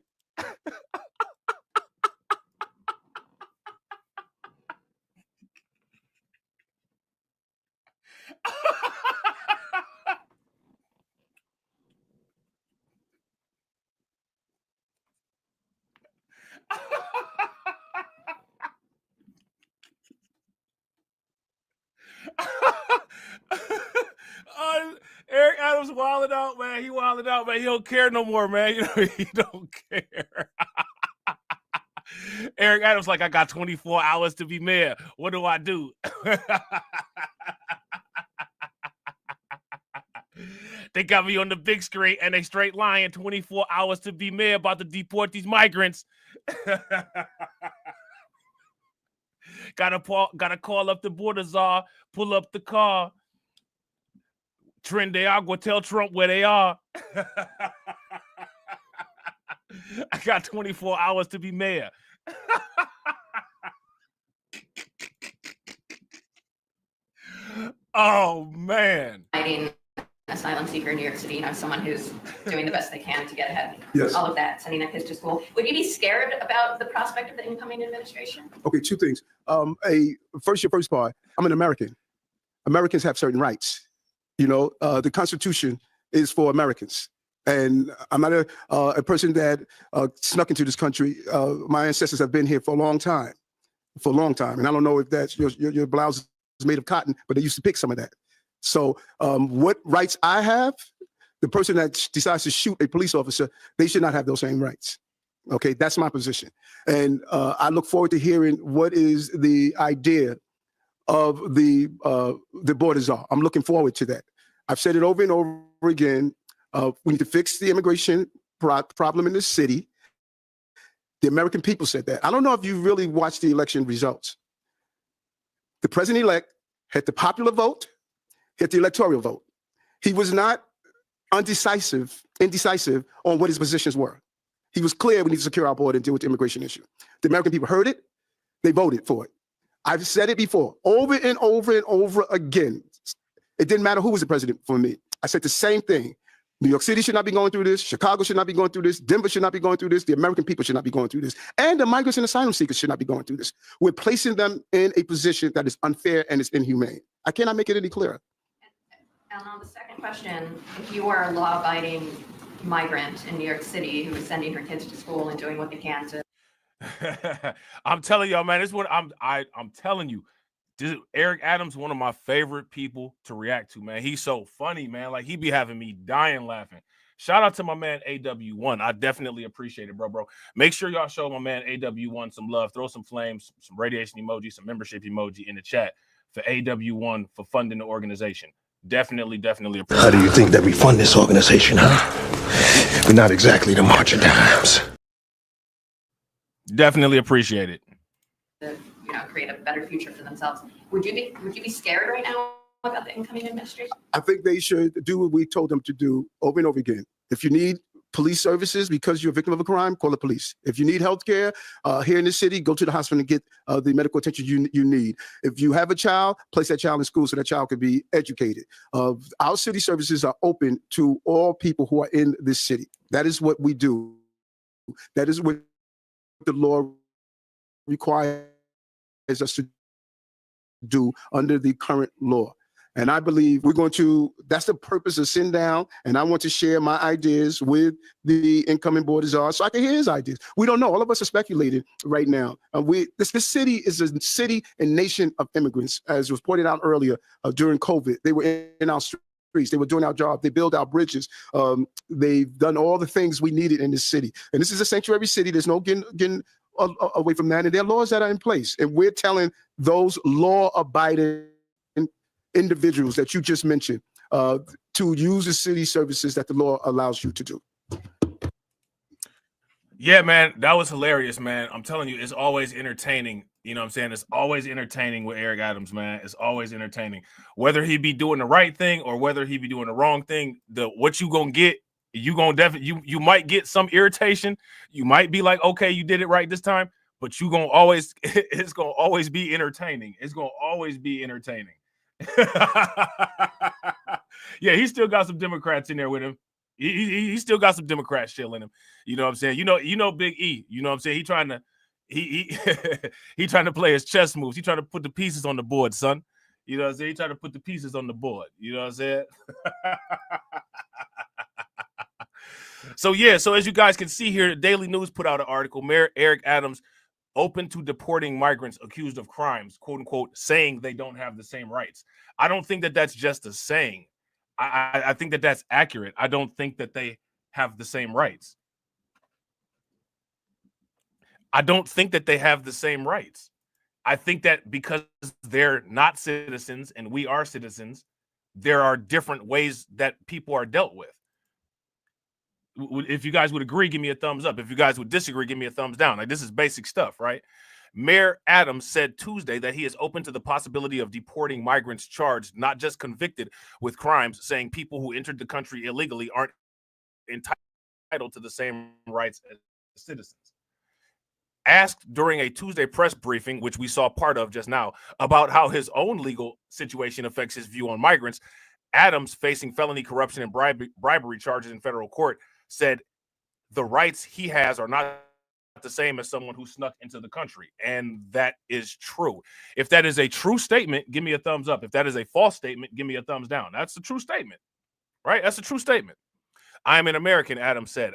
Eric Adams wilding out, man. He wilding out, man. He don't care no more, man. You know, he don't care. Eric Adams like, I got 24 hours to be mayor. What do I do? They got me on the big screen and they straight lying. 24 hours to be mayor, about to deport these migrants. Gotta call up the border czar, pull up the car. Tren de Agua, tell Trump where they are. I got 24 hours to be mayor. Oh, man. Fighting asylum seeker in New York City, someone who's doing the best they can to get ahead. Yes. All of that, sending their kids to school. Would you be scared about the prospect of the incoming administration? Okay, two things. Your first part, I'm an American. Americans have certain rights. The Constitution is for Americans. And I'm not a person that snuck into this country. My ancestors have been here for a long time. And I don't know if that's your blouse is made of cotton, but they used to pick some of that. So what rights I have, the person that decides to shoot a police officer, they should not have those same rights. Okay, that's my position. And I look forward to hearing what is the idea of the border czar. I'm looking forward to that. I've said it over and over again. We need to fix the immigration problem in this city. The American people said that. I don't know if you really watched the election results. The president-elect had the popular vote, had the electoral vote. He was not indecisive on what his positions were. He was clear we need to secure our border and deal with the immigration issue. The American people heard it. They voted for it. I've said it before, over and over and over again. It didn't matter who was the president for me. I said the same thing. New York City should not be going through this. Chicago should not be going through this. Denver should not be going through this. The American people should not be going through this. And the migrants and asylum seekers should not be going through this. We're placing them in a position that is unfair and is inhumane. I cannot make it any clearer. And on the second question, if you are a law-abiding migrant in New York City who is sending her kids to school and doing what they can to... I'm telling y'all, man, this is what I'm telling you. Eric Adams, one of my favorite people to react to, man. He's so funny, man. Like, he be having me dying laughing. Shout out to my man AW1. I definitely appreciate it, bro. Make sure y'all show my man AW1 some love. Throw some flames, some radiation emoji, some membership emoji in the chat for AW1 for funding the organization. Definitely appreciate it. How do you think that we fund this organization, huh? We're not exactly the march of dimes. Definitely appreciate it. Create a better future for themselves. Would you be scared right now about the incoming administration? I think they should do what we told them to do over and over again. If you need police services because you're a victim of a crime, call the police. If you need health care here in the city, go to the hospital and get the medical attention you need. If you have a child, place that child in school so that child can be educated. Our city services are open to all people who are in this city. That is what we do. That is what the law requires us to do under the current law. And I believe that's the purpose of sitting down, and I want to share my ideas with the incoming border czar so I can hear his ideas. We don't know. All of us are speculating right now. This city is a city and nation of immigrants, as was pointed out earlier during COVID. They were in our streets. They were doing our job. They built our bridges. They've done all the things we needed in this city. And this is a sanctuary city. There's no getting away from that. And there are laws that are in place. And we're telling those law-abiding individuals that you just mentioned to use the city services that the law allows you to do. Yeah, man, that was hilarious, man. I'm telling you, it's always entertaining. You know what I'm saying? It's always entertaining with Eric Adams, man. It's always entertaining. Whether he be doing the right thing or whether he be doing the wrong thing, what you gonna get, you gonna definitely you might get some irritation. You might be like, okay, you did it right this time, but you gonna always it's gonna always be entertaining. It's gonna always be entertaining. Yeah, he still got some Democrats in there with him. He still got some Democrats still in him. You know what I'm saying? You know Big E. You know what I'm saying? He trying to play his chess moves. He trying to put the pieces on the board, son. You know what I'm saying? He trying to put the pieces on the board. You know what I'm saying? So as you guys can see here, the Daily News put out an article. Mayor Eric Adams open to deporting migrants accused of crimes, quote unquote, saying they don't have the same rights. I don't think that that's just a saying. I think that that's accurate. I don't think that they have the same rights. I don't think that they have the same rights. I think that because they're not citizens and we are citizens, there are different ways that people are dealt with. If you guys would agree, give me a thumbs up. If you guys would disagree, give me a thumbs down. Like, this is basic stuff, right? Mayor Adams said Tuesday that he is open to the possibility of deporting migrants charged, not just convicted with crimes, saying people who entered the country illegally aren't entitled to the same rights as citizens. Asked during a Tuesday press briefing, which we saw part of just now, about how his own legal situation affects his view on migrants, Adams, facing felony corruption and bribery charges in federal court, said the rights he has are not the same as someone who snuck into the country. And that is true. If that is a true statement, give me a thumbs up. If that is a false statement, give me a thumbs down. That's a true statement, right? That's a true statement. I am an American, Adams said.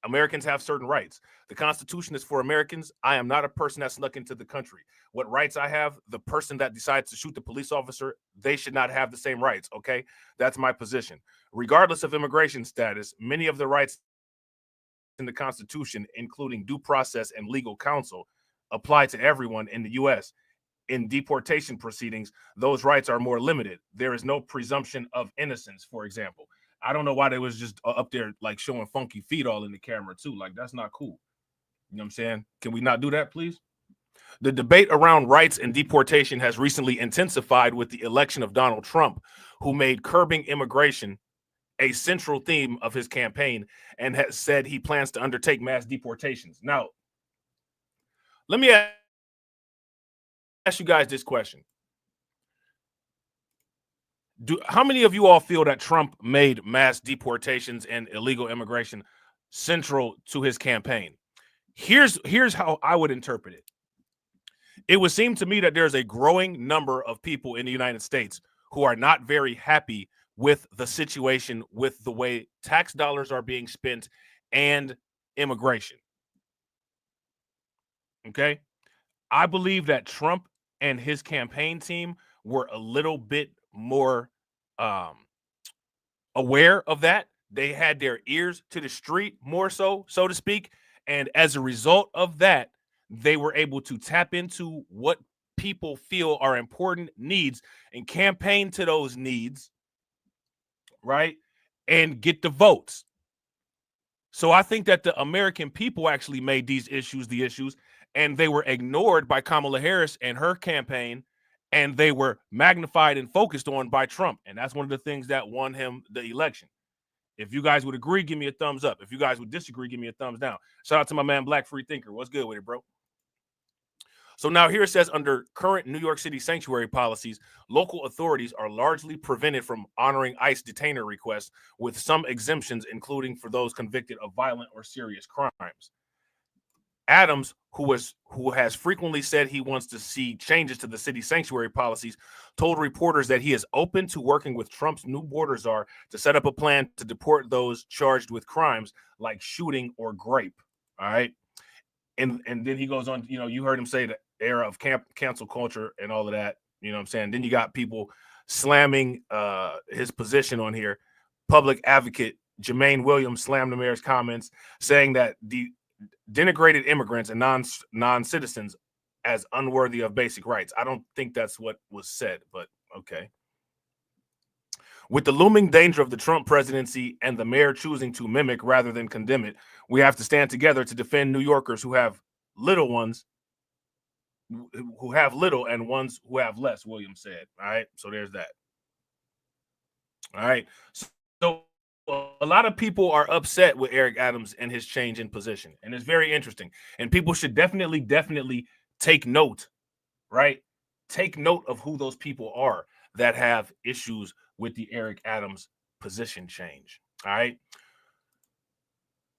Americans have certain rights. The Constitution is for Americans. I am not a person that snuck into the country. What rights I have, the person that decides to shoot the police officer, they should not have the same rights, okay? That's my position. Regardless of immigration status, many of the rights in the Constitution, including due process and legal counsel, apply to everyone in the U.S. In deportation proceedings, those rights are more limited. There is no presumption of innocence, for example. I don't know why they was just up there like showing funky feet all in the camera too. Like, that's not cool. You know what I'm saying? Can we not do that, please? The debate around rights and deportation has recently intensified with the election of Donald Trump, who made curbing immigration a central theme of his campaign and has said he plans to undertake mass deportations. Now, let me ask you guys this question. How many of you all feel that Trump made mass deportations and illegal immigration central to his campaign? Here's how I would interpret it. It would seem to me that there's a growing number of people in the United States who are not very happy with the situation, with the way tax dollars are being spent and immigration. Okay? I believe that Trump and his campaign team were a little bit more aware of that. They had their ears to the street more so to speak. And as a result of that, they were able to tap into what people feel are important needs and campaign to those needs, right? And get the votes. So I think that the American people actually made these issues the issues, and they were ignored by Kamala Harris and her campaign, and they were magnified and focused on by Trump. And that's one of the things that won him the election. If you guys would agree, give me a thumbs up. If you guys would disagree, give me a thumbs down. Shout out to my man, Black Free Thinker. What's good with it, bro? So now here it says, under current New York City sanctuary policies, local authorities are largely prevented from honoring ICE detainer requests, with some exemptions, including for those convicted of violent or serious crimes. Adams, who has frequently said he wants to see changes to the city sanctuary policies, told reporters that he is open to working with Trump's new border czar to set up a plan to deport those charged with crimes like shooting or grape. All right. And then he goes on, you heard him say the era of cancel culture and all of that. You know what I'm saying? Then you got people slamming his position on here. Public advocate Jermaine Williams slammed the mayor's comments, saying that the denigrated immigrants and non-citizens as unworthy of basic rights. I don't think that's what was said, but okay. With the looming danger of the Trump presidency and the mayor choosing to mimic rather than condemn it, we have to stand together to defend New Yorkers who have little and ones who have less, Williams said. All right, so there's that. All right, so a lot of people are upset with Eric Adams and his change in position, and it's very interesting. And people should definitely take note, right? Take note of who those people are that have issues with the Eric Adams position change. All right.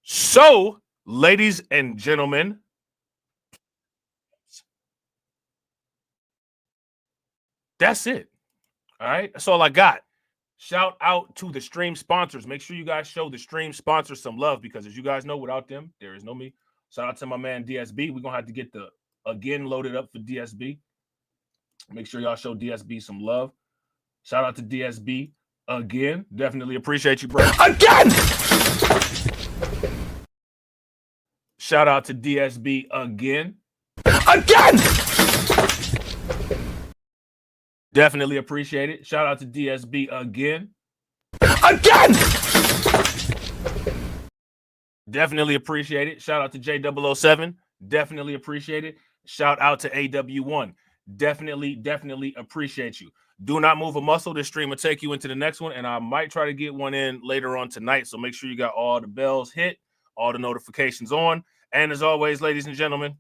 So, ladies and gentlemen, that's it. All right. That's all I got. Shout out to the stream sponsors. Make sure you guys show the stream sponsors some love, because as you guys know, without them, there is no me. Shout out to my man DSB. We're going to have to get the again loaded up for DSB. Make sure y'all show DSB some love. Shout out to DSB again. Definitely appreciate you, bro. Again! Shout out to DSB again. Again! Definitely appreciate it. Shout out to DSB again. Again! Definitely appreciate it. Shout out to J007. Definitely appreciate it. Shout out to AW1. Definitely appreciate you. Do not move a muscle. This stream will take you into the next one, and I might try to get one in later on tonight. So make sure you got all the bells hit, all the notifications on. And as always, ladies and gentlemen,